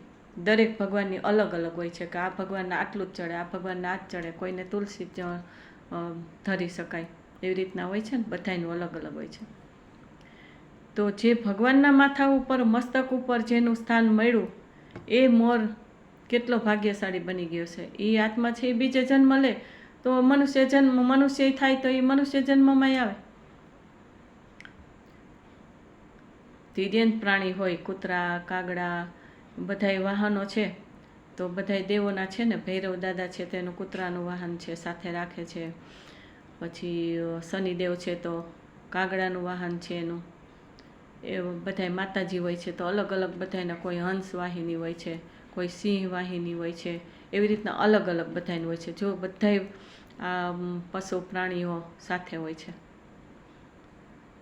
દરેક ભગવાનની અલગ અલગ હોય છે કે આ ભગવાનને આટલું જ ચડે, આ ભગવાનને આ જ ચડે, કોઈને તુલસી ધરી શકાય, એવી રીતના હોય છે ને, બધાયનું અલગ અલગ હોય છે. તો જે ભગવાનના માથા ઉપર, મસ્તક ઉપર જેનું સ્થાન મળ્યું એ મોર કેટલો ભાગ્યશાળી બની ગયો છે. એ આત્મા છે એ બીજે જન્મ લે તો મનુષ્ય થાય તો એ મનુષ્ય જન્મમાં આવે. તિર્યંત પ્રાણી હોય, કૂતરા, કાગડા, બધાય વાહનો છે, તો બધાય દેવોના છે ને, ભૈરવ દાદા છે તેનું કૂતરાનું વાહન છે, સાથે રાખે છે. પછી શનિદેવ છે તો કાગડાનું વાહન છે એનું. એ બધાય માતાજી હોય છે તો અલગ અલગ બધાયના, કોઈ હંસ વાહિની હોય છે, કોઈ સિંહ વાહિની હોય છે, એવી રીતના અલગ અલગ બધાયનું હોય છે. જો બધાય આ પશુ પ્રાણીઓ સાથે હોય છે.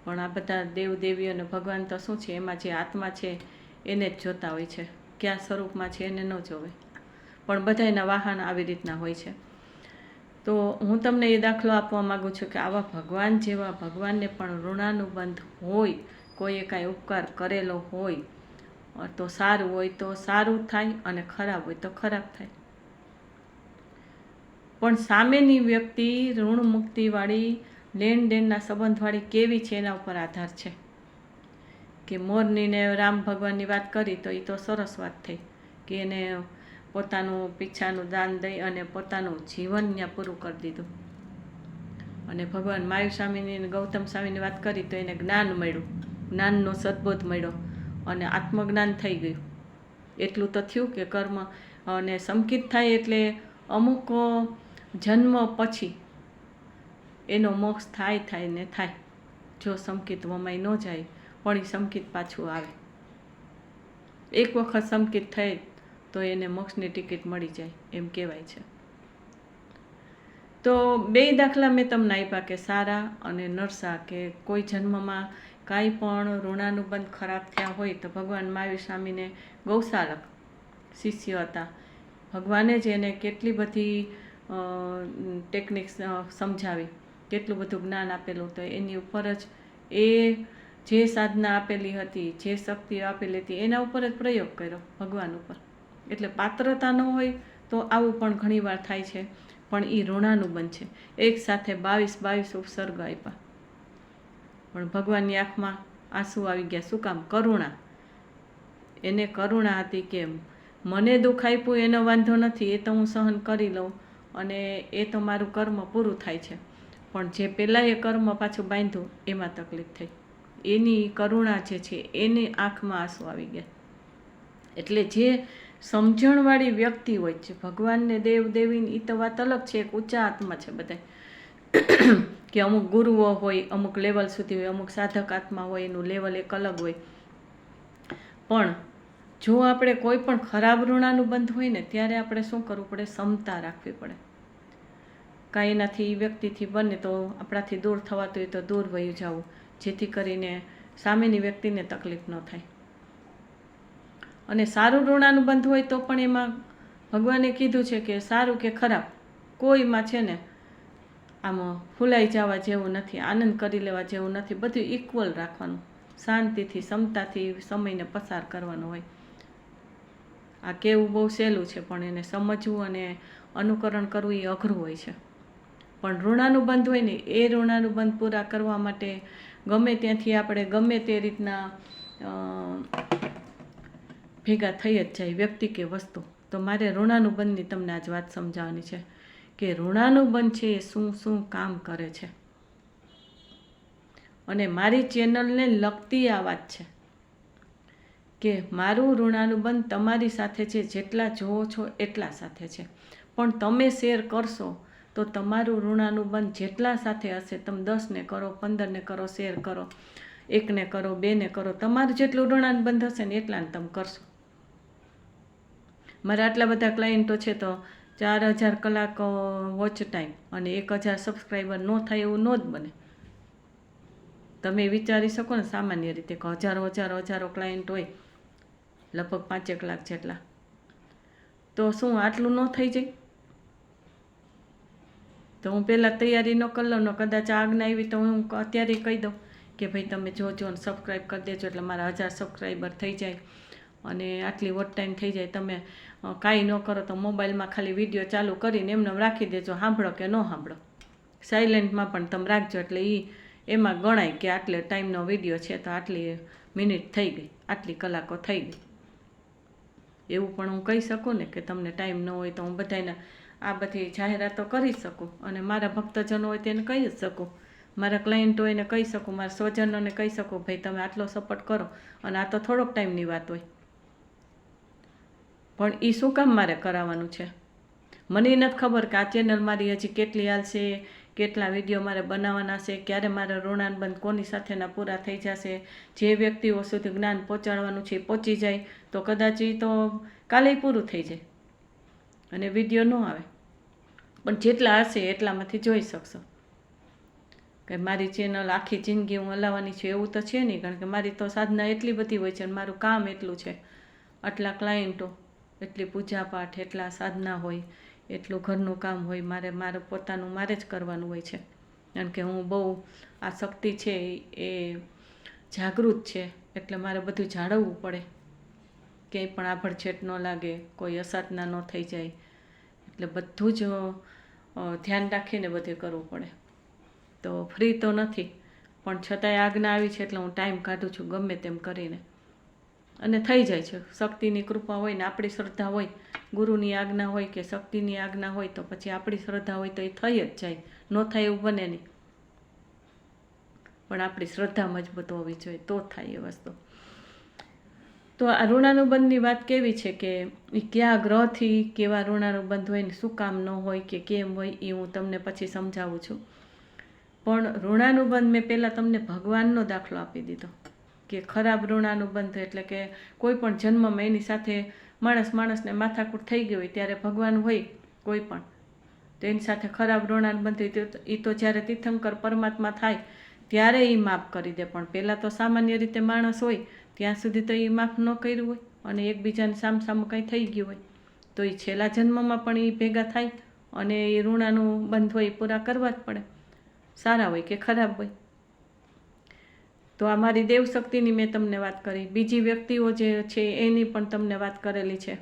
પણ આ બધા દેવદેવી અને ભગવાન તો શું છે, એમાં જે આત્મા છે એને જ જોતા હોય છે, કયા સ્વરૂપમાં છે એને ન જોવે. પણ બધાયના વાહન આવી રીતના હોય છે. તો હું તમને એ દાખલો આપવા માગું છું કે આવા ભગવાન જેવા ભગવાનને પણ ઋણાનુબંધ હોય, કોઈએ કાંઈ ઉપકાર કરેલો હોય તો સારું હોય તો સારું થાય, અને ખરાબ હોય તો ખરાબ થાય. પણ સામેની વ્યક્તિ ઋણ મુક્તિવાળી, લેણ દેણના સંબંધવાળી કેવી છે એના ઉપર આધાર છે. કે મોરનીને રામ ભગવાનની વાત કરી તો એ તો સરસ વાત થઈ કે એને પોતાનું પીછાનું દાન દઈ અને પોતાનું જીવન ત્યાં પૂરું કરી દીધું. અને ભગવાન મહાવીર સ્વામીની, ગૌતમ સ્વામીની વાત કરી તો એને જ્ઞાન મળ્યું, જ્ઞાનનો સદબોધ મળ્યો અને આત્મજ્ઞાન થઈ ગયું. એટલું તો થયું કે કર્મ અને સંકિત થાય એટલે અમુક જન્મ પછી એનો મોક્ષ થાય ને થાય. જો સંકિત વમાઈ ન જાય પણ એ સંકિત પાછું આવે. એક વખત સંકિત થાય તો એને મોક્ષની ટિકિટ મળી જાય એમ કહેવાય છે. તો બે દાખલા મેં તમને આપ્યા કે સારા અને નરસા, કે કોઈ જન્મમાં કાંઈ પણ ઋણાનુબંધ ખરાબ થયા હોય તો ભગવાન મહાવીર સ્વામીને ગૌશાલક શિષ્ય હતા. ભગવાને જ એને કેટલી બધી ટેકનિક સમજાવી, કેટલું બધું જ્ઞાન આપેલું, તો એની ઉપર જ એ જે સાધના આપેલી હતી, જે શક્તિ આપેલી હતી, એના ઉપર જ પ્રયોગ કર્યો, ભગવાન ઉપર. એટલે પાત્રતા ન હોય તો આવું પણ ઘણીવાર થાય છે, પણ એ ઋણાનુબંધ છે. એક સાથે 22 ઉપસર્ગ આપ્યા, પણ ભગવાનની આંખમાં આંસુ આવી ગયા. શું કામ? કરુણા. એને કરુણા હતી કે મને દુઃખ આપ્યું એનો વાંધો નથી, એ તો હું સહન કરી લઉં અને એ તો મારું કર્મ પૂરું થાય છે, પણ જે પહેલાં એ કર્મ પાછું બાંધ્યું એમાં તકલીફ થઈ. એની કરુણા જે છે એની આંખમાં આંસુ આવી ગયા. એટલે જે સમજણવાળી વ્યક્તિ હોય છે, ભગવાનને દેવ દેવીને એ તો વાત અલગ છે, એક ઊંચા આત્મા છે બધા, કે અમુક ગુરુઓ હોય, અમુક લેવલ સુધી હોય, અમુક સાધક આત્મા હોય, એનું લેવલ એક અલગ હોય. પણ જો આપણે કોઈ પણ ખરાબ ઋણાનુબંધ હોય ને, ત્યારે આપણે શું કરવું પડે? ક્ષમતા રાખવી પડે. કાંઈ એનાથી વ્યક્તિથી બને તો આપણાથી દૂર થવાતું હોય તો દૂર વયું જવું, જેથી કરીને સામેની વ્યક્તિને તકલીફ ન થાય. અને સારું ઋણાનુબંધ હોય તો પણ એમાં ભગવાને કીધું છે કે સારું કે ખરાબ કોઈમાં છે ને આમ ફૂલાઈ જવા જેવું નથી, આનંદ કરી લેવા જેવું નથી. બધું ઇક્વલ રાખવાનું, શાંતિથી ક્ષમતાથી સમયને પસાર કરવાનો હોય. આ કહેવું બહુ સહેલું છે, પણ એને સમજવું અને અનુકરણ કરવું એ અઘરું હોય છે. પણ ઋણાનુબંધ હોય ને, એ ઋણાનુબંધ પૂરા કરવા માટે ગમે ત્યાંથી આપણે ગમે તે રીતના ભેગા થઈ જ જાય, વ્યક્તિ કે વસ્તુ. તો મારે ઋણાનુબંધની તમને આજ વાત સમજાવવાની છે કે ઋણાનુબંધ છે એ શું શું કામ કરે છે. અને મારી ચેનલને લગતી આ વાત છે કે મારું ઋણાનુબંધ તમારી સાથે છે, જેટલા જોવો છો એટલા સાથે છે. પણ તમે શેર કરશો તો તમારું ઋણાનુબંધ જેટલા સાથે હશે, તમે 10 ને કરો, 15 ને કરો, શેર કરો, 1 ને કરો, 2 ને કરો, તમારું જેટલું ઋણાનુબંધ હશે ને એટલાને તમે કરશો. મારા આટલા બધા ક્લાયન્ટો છે તો 4000 કલાક વોચ ટાઈમ અને 1000 સબસ્ક્રાઈબર ન થાય એવું ન જ બને. તમે વિચારી શકો ને, સામાન્ય રીતે હજારો ક્લાયન્ટ હોય, લગભગ 5 લાખ જેટલા, તો શું આટલું ન થઈ જાય? તો હું પહેલાં તૈયારી ન કરી લઉં ને, કદાચ આજ્ઞા આવી તો હું અત્યારે કહી દઉં કે ભાઈ તમે જોજો ને સબસ્ક્રાઈબ કરી દેજો એટલે મારા 1000 સબસ્ક્રાઈબર થઈ જાય અને આટલી વોચ ટાઈમ થઈ જાય. તમે કાંઈ ન કરો તો મોબાઈલમાં ખાલી વિડીયો ચાલુ કરીને એમને રાખી દેજો, સાંભળો કે ન સાંભળો, સાયલેન્ટમાં પણ તમે રાખજો, એટલે એમાં ગણાય કે આટલે ટાઈમનો વિડીયો છે તો આટલી મિનિટ થઈ ગઈ, આટલી કલાકો થઈ ગઈ. એવું પણ હું કહી શકું ને કે તમને ટાઈમ ન હોય તો હું બધાને આ બધી જાહેરાતો કરી શકું, અને મારા ભક્તજનો હોય તેને કહી જ શકું, મારા ક્લાયન્ટ હોય એને કહી શકું, મારા સ્વજનોને કહી શકું, ભાઈ તમે આટલો સપોર્ટ કરો. અને આ તો થોડોક ટાઈમની વાત હોય, પણ એ શું કામ મારે કરાવવાનું છે? મને નથી ખબર કે આ ચેનલ મારી હજી કેટલી હાલશે, કેટલા વિડીયો મારે બનાવવાના છે, ક્યારે મારા ઋણાનુબંધ કોની સાથેના પૂરા થઈ જશે. જે વ્યક્તિઓ સુધી જ્ઞાન પહોંચાડવાનું છે એ પહોંચી જાય તો કદાચ એ તો કાલે પૂરું થઈ જાય અને વિડીયો ન આવે, પણ જેટલા હશે એટલામાંથી જોઈ શકશો. કે મારી ચેનલ આખી જિંદગી હું હલાવવાની છું એવું તો છે નહીં, કારણ કે મારી તો સાધના એટલી બધી હોય છે અને મારું કામ એટલું છે, આટલા ક્લાયન્ટો, એટલી પૂજાપાઠ, એટલા સાધના હોય, એટલું ઘરનું કામ હોય, મારું પોતાનું મારે જ કરવાનું હોય છે. કારણ કે હું બહુ આ શક્તિ છે એ જાગૃત છે, એટલે મારે બધું જાળવવું પડે, ક્યાંય પણ આભડછેટ ન લાગે, કોઈ અસાધના ન થઈ જાય, એટલે બધું જ ધ્યાન રાખીને બધે કરવું પડે. તો ફ્રી તો નથી, પણ છતાંય આજ્ઞા આવી છે એટલે હું ટાઈમ કાઢું છું ગમે તેમ કરીને, અને થઈ જાય છે. શક્તિની કૃપા હોય ને આપણી શ્રદ્ધા હોય, ગુરુની આજ્ઞા હોય કે શક્તિની આજ્ઞા હોય તો પછી આપણી શ્રદ્ધા હોય તો એ થઈ જ જાય, ન થાય એવું બને નહીં. પણ આપણી શ્રદ્ધા મજબૂત હોવી જોઈએ તો થાય એ વસ્તુ. તો આ ઋણાનુબંધની વાત કેવી છે કે એ કયા ગ્રહથી કેવા ઋણાનુબંધ હોય ને શું કામ ન હોય કે કેમ હોય એ હું તમને પછી સમજાવું છું. પણ ઋણાનુબંધ મેં પહેલાં તમને ભગવાનનો દાખલો આપી દીધો કે ખરાબ ઋણાનુબંધ એટલે કે કોઈ પણ જન્મમાં એની સાથે માણસને માથાકૂટ થઈ ગઈ હોય ત્યારે ભગવાન હોય કોઈ પણ તો એની સાથે ખરાબ ઋણાનુબંધ હોય એ તો જ્યારે તીર્થંકર પરમાત્મા થાય ત્યારે એ માફ કરી દે. પણ પહેલાં તો સામાન્ય રીતે માણસ હોય ત્યાં સુધી તો એ માફ ન કર્યું હોય અને એકબીજાને સામસામું કંઈ થઈ ગયું હોય તો એ છેલ્લા જન્મમાં પણ એ ભેગા થાય અને એ ઋણાનું બંધ હોય એ પૂરા કરવા જ પડે, સારા હોય કે ખરાબ હોય. તો આ મારી દેવશક્તિની મેં તમને વાત કરી. બીજી વ્યક્તિઓ જે છે એની પણ તમને વાત કરેલી છે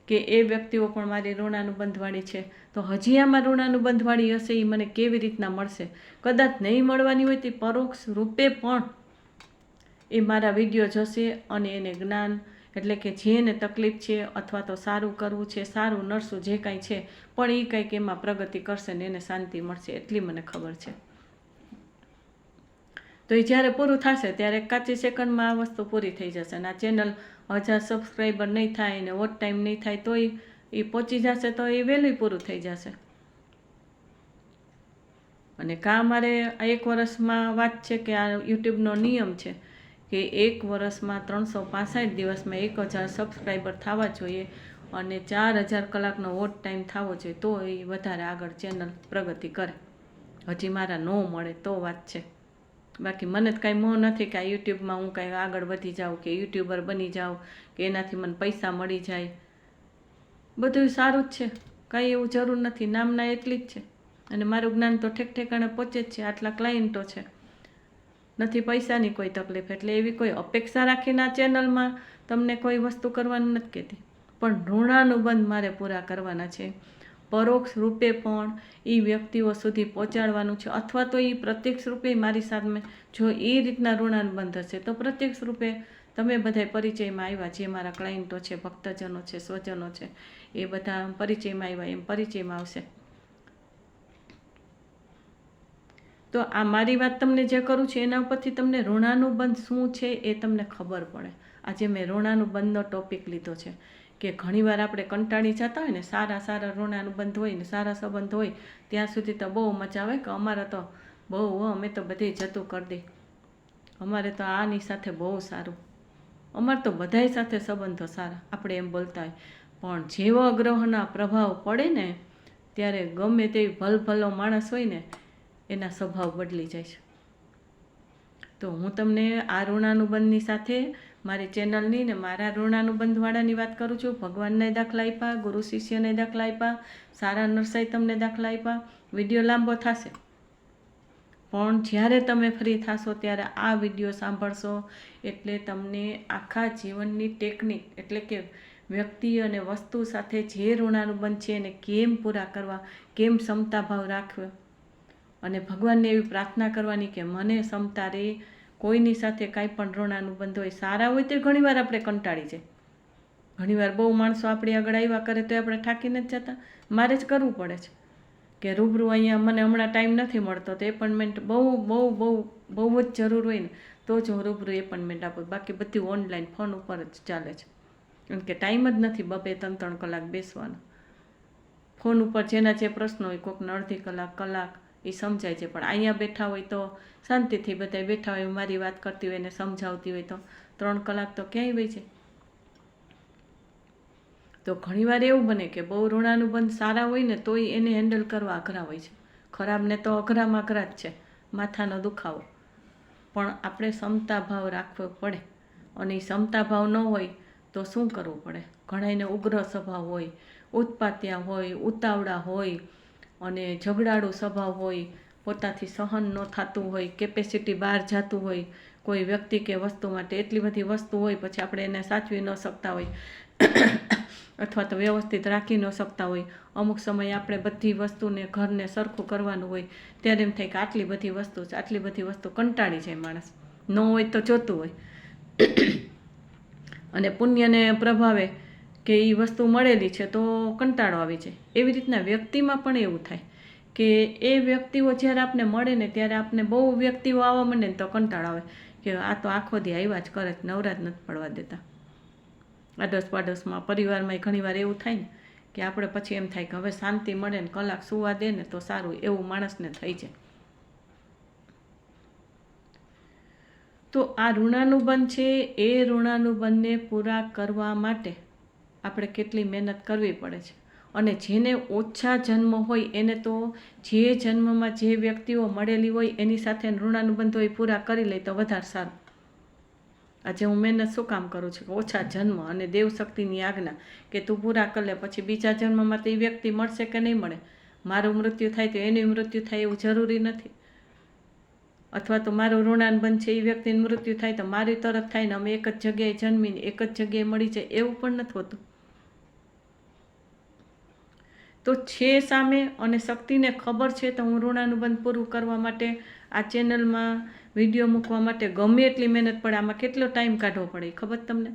કે એ વ્યક્તિઓ પણ મારી ઋણાનું બંધવાળી છે. તો હજી આમાં ઋણાનું બંધવાળી હશે એ મને કેવી રીતના મળશે? કદાચ નહીં મળવાની હોય તે પરોક્ષ રૂપે પણ એ મારા વિડીયો જોશે અને એને જ્ઞાન, એટલે કે જેને તકલીફ છે અથવા તો સારું કરવું છે, સારું નરસું જે કાંઈ છે, પણ એ કંઈક એમાં પ્રગતિ કરશે ને એને શાંતિ મળશે, એટલી મને ખબર છે. તો એ જ્યારે પૂરું થશે ત્યારે કાચી સેકન્ડમાં આ વસ્તુ પૂરી થઈ જશે અને આ ચેનલ 1000 સબસ્ક્રાઈબર નહીં થાય ને વોચ ટાઈમ નહીં થાય તો એ પહોંચી જશે તો એ વહેલું પૂરું થઈ જશે. અને કાં મારે આ 1 વર્ષમાં વાત છે કે આ યુટ્યુબનો નિયમ છે કે 1 વર્ષમાં 365 દિવસમાં 1000 સબસ્ક્રાઈબર થવા જોઈએ અને 4000 કલાકનો વોચ ટાઈમ થવો જોઈએ તો એ વધારે આગળ ચેનલ પ્રગતિ કરે. હજી મારા ન મળે તો વાત છે. બાકી મને જ કાંઈ મોહ નથી કે આ યુટ્યુબમાં હું કાંઈ આગળ વધી જાઉં કે યુટ્યુબર બની જાઉં કે એનાથી મને પૈસા મળી જાય. બધું સારું જ છે, કાંઈ એવું જરૂર નથી. નામના એટલી જ છે અને મારું જ્ઞાન તો ઠેક ઠેકાણે પહોંચે જ છે. આટલા ક્લાયન્ટો છે, નથી પૈસાની કોઈ તકલીફ. એટલે એવી કોઈ અપેક્ષા રાખીને આ ચેનલમાં તમને કોઈ વસ્તુ કરવાનું નથી કહેતી, પણ ઋણાનું બંધ મારે પૂરા કરવાના છે. પરોક્ષ રૂપે પણ એ વ્યક્તિઓ સુધી પહોંચાડવાનું છે અથવા તો એ પ્રત્યક્ષ રૂપે મારી સામે જો એ રીતના ઋણાનું બંધ હશે તો પ્રત્યક્ષ રૂપે તમે બધા પરિચયમાં આવ્યા, જે મારા ક્લાયન્ટો છે, ભક્તજનો છે, સ્વજનો છે, એ બધા પરિચયમાં આવ્યા એમ પરિચયમાં આવશે. તો આ મારી વાત તમને જે કરું છું એના ઉપરથી તમને ઋણાનું બંધ શું છે એ તમને ખબર પડે. આજે મેં ઋણાનું બંધનો ટોપિક લીધો છે કે ઘણીવાર આપણે કંટાળી જતા હોય ને, સારા ઋણાનું બંધ હોય ને સારા સંબંધ હોય ત્યાં સુધી તો બહુ મજા આવે કે અમારે તો બહુ, અમે તો બધે જતું કરી દઈ, અમારે તો આની સાથે બહુ સારું, અમારે તો બધાય સાથે સંબંધો સારા, આપણે એમ બોલતા હોય. પણ જેવો ગ્રહના પ્રભાવ પડે ને ત્યારે ગમે તેવી ભલભલો માણસ હોય ને એના સ્વભાવ બદલી જાય છે. તો હું તમને આ ઋણાનું બંધની સાથે મારી ચેનલની ને મારા ઋણાનું બંધવાળાની વાત કરું છું. ભગવાનને દાખલા આપ્યા, ગુરુ શિષ્યને દાખલા આપ્યા, સારા નરસાઈ તમને દાખલા આપ્યા. વિડીયો લાંબો થશે પણ જ્યારે તમે ફ્રી થશો ત્યારે આ વિડીયો સાંભળશો એટલે તમને આખા જીવનની ટેકનિક, એટલે કે વ્યક્તિ અને વસ્તુ સાથે જે ઋણાનું બંધ છે એને કેમ પૂરા કરવા, કેમ ક્ષમતા ભાવ રાખવો અને ભગવાનને એવી પ્રાર્થના કરવાની કે મને ક્ષમતા રહે. કોઈની સાથે કાંઈ પણ ઋણાનું બંધ હોય, સારા હોય તો ઘણીવાર આપણે કંટાળી જાય. ઘણીવાર બહુ માણસો આપણી આગળ આવ્યા કરે તો આપણે થાકીને જ જતા. મારે જ કરવું પડે છે કે રૂબરૂ અહીંયા મને હમણાં ટાઈમ નથી મળતો તો એપોઇન્ટમેન્ટ બહુ જ જરૂર હોય ને તો જ હું રૂબરૂ એપોઇન્ટમેન્ટ આપું. બાકી બધું ઓનલાઈન ફોન ઉપર જ ચાલે છે, કેમ કે ટાઈમ જ નથી 2-3 કલાક બેસવાનો. ફોન ઉપર જેના જે પ્રશ્નો હોય કોઈકને અડધી કલાક એ સમજાય છે, પણ અહીંયા બેઠા હોય તો શાંતિથી બધા બેઠા હોય, મારી વાત કરતી હોય ને સમજાવતી હોય તો 3 કલાક તો ક્યાંય હોય છે. તો ઘણીવાર એવું બને કે બહુ ઋણાનું બંધ સારા હોય ને તોય એને હેન્ડલ કરવા અઘરા હોય છે. ખરાબને તો અઘરામાં અઘરા જ છે, માથાનો દુખાવો. પણ આપણે ક્ષમતા ભાવ રાખવો પડે અને એ ક્ષમતા ભાવ ન હોય તો શું કરવું પડે? ઘણાને ઉગ્ર સ્વભાવ હોય, ઉત્પાત્યા હોય, ઉતાવળા હોય અને ઝઘડાળુ સ્વભાવ હોય, પોતાથી સહન ન થતું હોય, કેપેસિટી બહાર જતું હોય, કોઈ વ્યક્તિ કે વસ્તુ માટે એટલી બધી વસ્તુ હોય પછી આપણે એને સાચવી ન શકતા હોય અથવા તો વ્યવસ્થિત રાખી ન શકતા હોય. અમુક સમયે આપણે બધી વસ્તુને ઘરને સરખું કરવાનું હોય ત્યારે એમ થાય કે આટલી બધી વસ્તુ કંટાળી જાય માણસ. ન હોય તો જોતું હોય અને પુણ્યને પ્રભાવે કે એ વસ્તુ મળેલી છે તો કંટાળો આવી જાય. એવી રીતના વ્યક્તિમાં પણ એવું થાય કે એ વ્યક્તિઓ જ્યારે આપને મળે ને ત્યારે આપને બહુ વ્યક્તિઓ આવવા માંડે ને તો કંટાળો આવે કે આ તો આખો દી આવ્યા જ કરે, નવરા જ નથી પડવા દેતા. આડોશ પાડોશમાં પરિવારમાં ઘણીવાર એવું થાય ને કે આપણે પછી એમ થાય કે હવે શાંતિ મળે ને કલાક સુવા દે ને તો સારું, એવું માણસને થઈ જાય. તો આ ઋણાનું બંધ છે એ ઋણાનું બંધને પૂરા કરવા માટે આપણે કેટલી મહેનત કરવી પડે છે. અને જેને ઓછા જન્મ હોય એને તો જે જન્મમાં જે વ્યક્તિઓ મળેલી હોય એની સાથે ઋણાનુબંધો એ પૂરા કરી લે તો વધારે સારું. આજે હું મહેનત શું કામ કરું છું કે ઓછા જન્મ અને દેવશક્તિની આજ્ઞા કે તું પૂરા કરી લે, પછી બીજા જન્મમાં તો એ વ્યક્તિ મળશે કે નહીં મળે. મારું મૃત્યુ થાય તો એનું મૃત્યુ થાય એવું જરૂરી નથી, અથવા તો મારું ઋણાનુબંધ છે એ વ્યક્તિનું મૃત્યુ થાય તો મારી તરફ થાય ને અમે એક જ જગ્યાએ જન્મીને એક જ જગ્યાએ મળી જાય એવું પણ નથી હોતું. તો છે સામે અને શક્તિને ખબર છે તો હું ઋણાનુબંધ પૂરું કરવા માટે આ ચેનલમાં વિડીયો મૂકવા માટે ગમે એટલી મહેનત પડે. આમાં કેટલો ટાઈમ કાઢવો પડે ખબર તમને?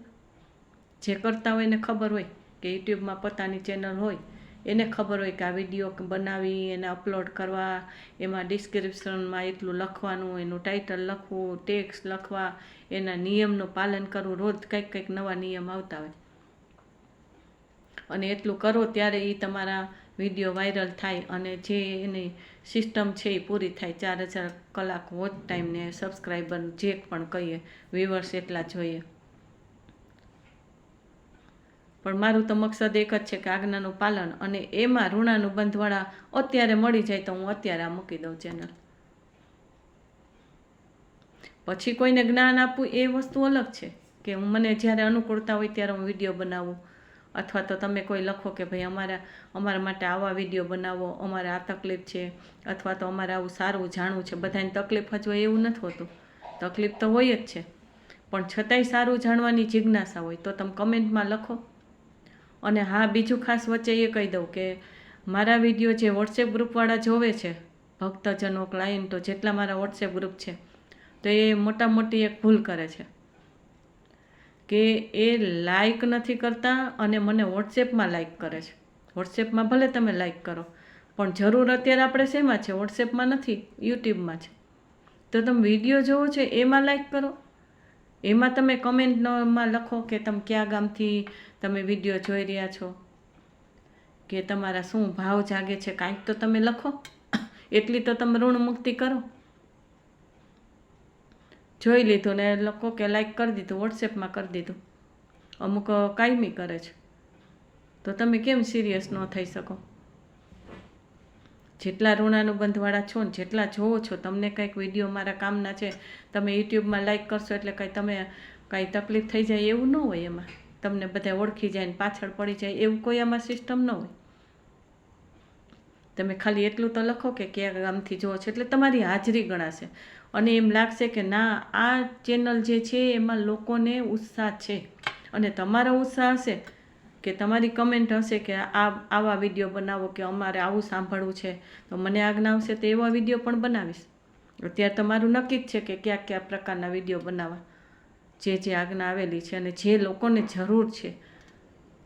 જે કરતા હોય એને ખબર હોય કે યુટ્યુબમાં પોતાની ચેનલ હોય એને ખબર હોય કે આ વિડીયો બનાવી એને અપલોડ કરવા, એમાં ડિસ્ક્રિપ્શનમાં એટલું લખવાનું, એનું ટાઇટલ લખવું, ટેક્સ્ટ લખવા, એના નિયમનું પાલન કરવું, રોજ કંઈક નવા નિયમ આવતા હોય અને એટલું કરો ત્યારે એ તમારા વિડીયો વાયરલ થાય અને જે એની સિસ્ટમ છે એ પૂરી થાય. 4000 કલાક વોચ ટાઈમ ને સબસ્ક્રાઈબર જે પણ કહીએ વ્યુઅર્સ એટલા જોઈએ. પણ મારું તો મકસદ એક જ છે કે આજ્ઞાનું પાલન, અને એમાં ઋણાનુબંધવાળા અત્યારે મળી જાય તો હું અત્યારે આ મૂકી દઉં ચેનલ. પછી કોઈને જ્ઞાન આપવું એ વસ્તુ અલગ છે કે મને જ્યારે અનુકૂળતા હોય ત્યારે હું વિડીયો બનાવું, અથવા તો તમે કોઈ લખો કે ભાઈ અમારા માટે આવા વિડીયો બનાવો, અમારે આ તકલીફ છે, અથવા તો અમારે આવું સારું જાણવું છે. બધાની તકલીફ જ હોય એવું નથી હોતું, તકલીફ તો હોય જ છે, પણ છતાંય સારું જાણવાની જિજ્ઞાસા હોય તો તમે કમેન્ટમાં લખો. અને હા, બીજું ખાસ વચ્ચે એ કહી દઉં કે મારા વિડીયો જે વોટ્સએપ ગ્રુપવાળા જોવે છે, ભક્તજનો, ક્લાયન્ટો જેટલા મારા વોટ્સએપ ગ્રુપ છે, તો એ મોટી એક ભૂલ કરે છે કે એ લાઈક નથી કરતા અને મને વોટ્સએપમાં લાઈક કરે છે. વોટ્સએપમાં ભલે તમે લાઈક કરો, પણ જરૂર અત્યારે આપણે શેમાં છે? વોટ્સએપમાં નથી, યુટ્યુબમાં છે. તો તમે વિડીયો જોવો છો એમાં લાઈક કરો, એમાં તમે કમેન્ટમાં લખો કે તમે કયા ગામથી તમે વિડીયો જોઈ રહ્યા છો, કે તમારા શું ભાવ જાગે છે, કાંઈક તો તમે લખો. એટલી તો તમે ઋણ મુક્તિ કરો. જોઈ લીધું ને લોકો કે લાઈક કરી દીધું, વોટ્સએપમાં કરી દીધું, અમુક કાયમી કરે છે, તો તમે કેમ સિરિયસ ન થઈ શકો? જેટલા ઋણાનુબંધવાળા છો ને જેટલા જોવો છો, તમને કંઈક વિડીયો મારા કામના છે, તમે યુટ્યુબમાં લાઈક કરશો એટલે કાંઈ તકલીફ થઈ જાય એવું ન હોય. એમાં તમને બધા ઓળખી જાય ને પાછળ પડી જાય એવું કોઈ આમાં સિસ્ટમ ન હોય. તમે ખાલી એટલું તો લખો કે કયા ગામથી જોવો છો એટલે તમારી હાજરી ગણાશે અને એમ લાગશે કે ના, આ ચેનલ જે છે એમાં લોકોને ઉત્સાહ છે. અને તમારો ઉત્સાહ હશે કે તમારી કમેન્ટ હશે કે આવા વિડીયો બનાવો, કે અમારે આવું સાંભળવું છે, તો મને આજ્ઞા આવશે તો એવા વિડીયો પણ બનાવીશ. અત્યારે તમારું નક્કી જ છે કે કયા પ્રકારના વિડીયો બનાવવા, જે આજ્ઞા આવેલી છે અને જે લોકોને જરૂર છે,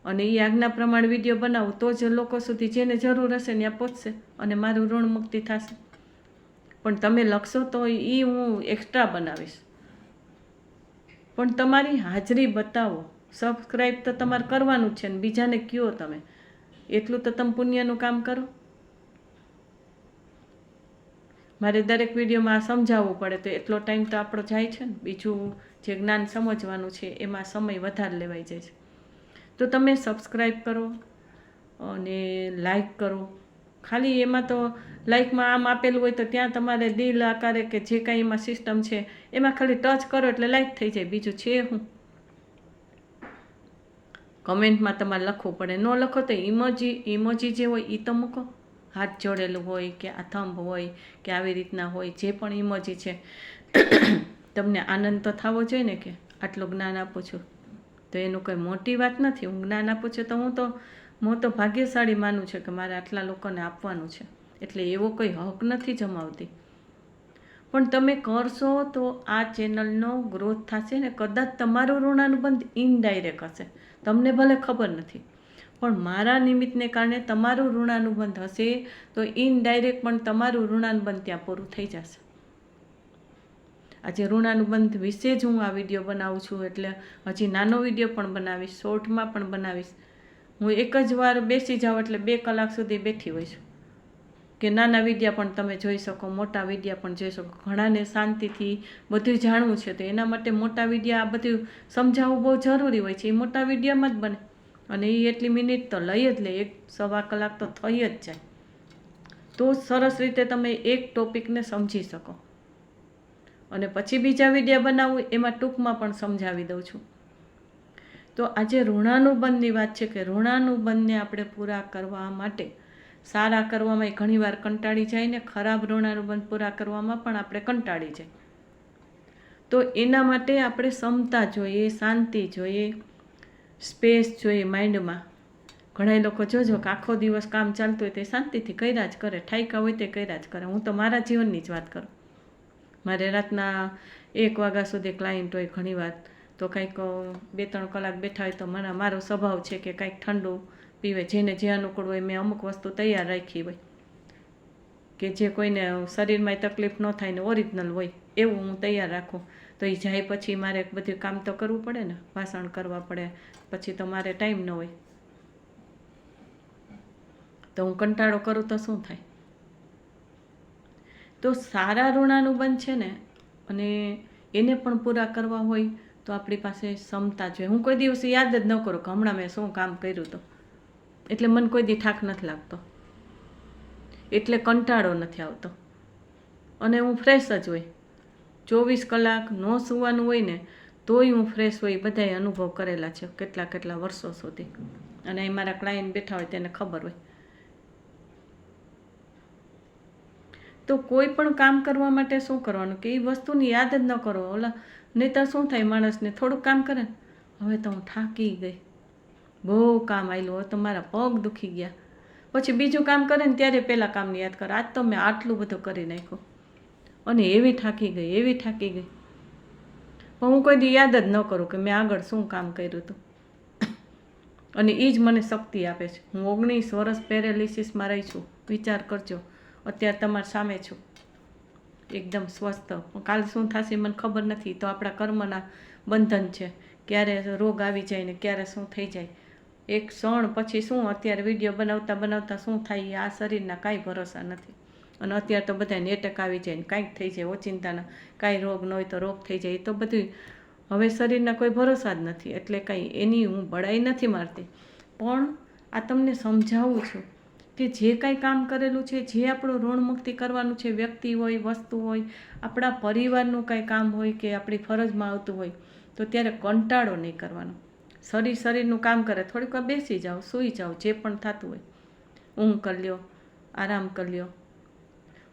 અને એ આજ્ઞા પ્રમાણે વિડીયો બનાવું તો જ લોકો સુધી જેને જરૂર હશે ત્યાં પહોંચશે અને મારું ઋણ મુક્તિ થશે. પણ તમે લખશો તો એ હું એક્સ્ટ્રા બનાવીશ, પણ તમારી હાજરી બતાવો. સબસ્ક્રાઈબ તો તમારે કરવાનું જ છે ને બીજાને કહો તમે, એટલું તો તમે પુણ્યનું કામ કરો. મારે દરેક વિડીયોમાં સમજાવવું પડે તો એટલો ટાઈમ તો આપણો જાય છે ને. બીજું જે જ્ઞાન સમજવાનું છે એમાં સમય વધારે લેવાઈ જાય છે. તો તમે સબસ્ક્રાઈબ કરો અને લાઈક કરો. ખાલી એમાં તો લાઈકમાં આમ આપેલું હોય તો ત્યાં તમારે દિલ આકારે કે જે કાંઈ એમાં સિસ્ટમ છે એમાં ખાલી ટચ કરો એટલે લાઈક થઈ જાય. બીજું છે હું કમેન્ટમાં તમારે લખવું પડે. ન લખો તો ઇમોજી જે હોય એ તો મૂકો, હાથ જોડેલું હોય કે આ થંભ હોય કે આવી રીતના હોય, જે પણ ઇમોજી છે. તમને આનંદ તો થવો જોઈએ ને કે આટલું જ્ઞાન આપું છું તો એનું કંઈ મોટી વાત નથી. હું જ્ઞાન આપું છું તો હું તો ભાગ્યશાળી માનું છું કે મારે આટલા લોકોને આપવાનું છે, એટલે એવો કોઈ હક નથી જમાવતી. પણ તમે કરશો તો આ ચેનલનો ગ્રોથ થશે ને કદાચ તમારું ઋણાનુબંધ ઇનડાયરેક્ટ હશે, તમને ભલે ખબર નથી, પણ મારા નિમિત્તને કારણે તમારું ઋણાનુબંધ હશે તો ઇનડાયરેક્ટ પણ તમારું ઋણાનુબંધ ત્યાં પૂરું થઈ જશે. આજે ઋણાનુબંધ વિશે જ હું આ વિડીયો બનાવું છું, એટલે હજી નાનો વિડીયો પણ બનાવીશ, શોર્ટમાં પણ બનાવીશ. હું એક જ વાર બેસી જાઉં એટલે 2 કલાક સુધી બેઠી હોય છું કે નાના વિડીયા પણ તમે જોઈ શકો, મોટા વિડીયા પણ જોઈ શકો. ઘણાને શાંતિથી બધું જાણવું છે તો એના માટે મોટા વિડીયા આ બધું સમજાવવું બહુ જરૂરી હોય છે, એ મોટા વિડીયામાં જ બને. અને એ એટલી મિનિટ તો લઈ જ લે, 1-1.25 કલાક તો થઈ જ જાય. તો સરસ રીતે તમે એક ટોપિકને સમજી શકો. અને પછી બીજા વિડીયો બનાવું એમાં ટૂંકમાં પણ સમજાવી દઉં છું. તો આજે ઋણાનુબંધની વાત છે કે ઋણાનુબંધને આપણે પૂરા કરવા માટે, સારા કરવામાં ઘણીવાર કંટાળી જાય ને ખરાબ ઋણાનુબંધ પૂરા કરવામાં પણ આપણે કંટાળી જાય. તો એના માટે આપણે ક્ષમતા જોઈએ, શાંતિ જોઈએ, સ્પેસ જોઈએ માઇન્ડમાં. ઘણા લોકો જોજો કે આખો દિવસ કામ ચાલતું હોય તે શાંતિથી કર્યા જ કરે, ઠાયકા હોય તે કર્યા જ કરે. હું તો મારા જીવનની જ વાત કરું. મારે રાતના 1 વાગ્યા સુધી ક્લાયન્ટ હોય ઘણીવાર, તો કંઈક 2-3 કલાક બેઠા હોય તો મારો સ્વભાવ છે કે કંઈક ઠંડુ પીવે. જેને જે અનુકૂળ હોય, મેં અમુક વસ્તુ તૈયાર રાખી હોય કે જે કોઈને શરીરમાં તકલીફ ન થાય ને ઓરિજિનલ હોય એવું હું તૈયાર રાખું. તો એ જાય પછી મારે બધું કામ તો કરવું પડે ને, વાસણ કરવા પડે, પછી તો મારે ટાઈમ ન હોય. તો હું કંટાળો કરું તો શું થાય? તો સારા ઋણાનુબંધ છે ને, અને એને પણ પૂરા કરવા હોય તો આપણી પાસે ક્ષમતા જોઈએ. હું કોઈ દિવસ યાદ જ ન કરું કે હમણાં મેં શું કામ કર્યું હતું, એટલે મને કોઈ દી થાક નથી લાગતો, એટલે કંટાળો નથી આવતો, અને હું ફ્રેશ જ હોય. 24 કલાક ન સૂવાનું હોય ને તોય હું ફ્રેશ હોય. બધાએ અનુભવ કરેલા છે કેટલા વર્ષો સુધી, અને એ મારા ક્લાયન્ટ બેઠા હોય તેને ખબર હોય. તો કોઈ પણ કામ કરવા માટે શું કરવાનું કે એ વસ્તુની યાદ જ ન કરો. નહીં તો શું થાય, માણસને થોડુંક કામ કરે ને, હવે તો હું થાકી ગઈ, બહુ કામ આવેલું, હવે તો મારા પગ દુખી ગયા. પછી બીજું કામ કરે ને ત્યારે પહેલાં કામને યાદ કરે, આજ તો મેં આટલું બધું કરી નાખ્યું અને એવી થાકી ગઈ. પણ હું કોઈ દી યાદ જ ન કરું કે મેં આગળ શું કામ કર્યું હતું. અને એ જ મને શક્તિ આપે છે. હું 19 વર્ષ પેરેલિસિસમાં રહી છું. વિચાર કરજો, અત્યારે તમારી સામે છું એકદમ સ્વસ્થ. કાલ શું થશે મને ખબર નથી. તો આપણા કર્મના બંધન છે, ક્યારે રોગ આવી જાય ને ક્યારે શું થઈ જાય. એક ક્ષણ પછી શું, અત્યારે વિડીયો બનાવતા શું થાય આ શરીરના કાંઈ ભરોસા નથી. અને અત્યારે તો બધાને એટેક આવી જાય ને કાંઈક થઈ જાય, ઓચિંતાના કાંઈ રોગ ન હોય તો રોગ થઈ જાય. એ તો બધું હવે શરીરના કોઈ ભરોસા જ નથી. એટલે કાંઈ એની હું બડાઈ નથી મારતી, પણ આ તમને સમજાવું છું કે જે કાંઈ કામ કરેલું છે, જે આપણું ઋણમુક્તિ કરવાનું છે, વ્યક્તિ હોય, વસ્તુ હોય, આપણા પરિવારનું કાંઈ કામ હોય કે આપણી ફરજમાં આવતું હોય, તો ત્યારે કંટાળો નહીં કરવાનો. શરીરનું કામ કરે, થોડીક વાર બેસી જાઓ, સૂઈ જાઓ, જે પણ થતું હોય, ઊંઘ કરી લ્યો, આરામ કરી લ્યો.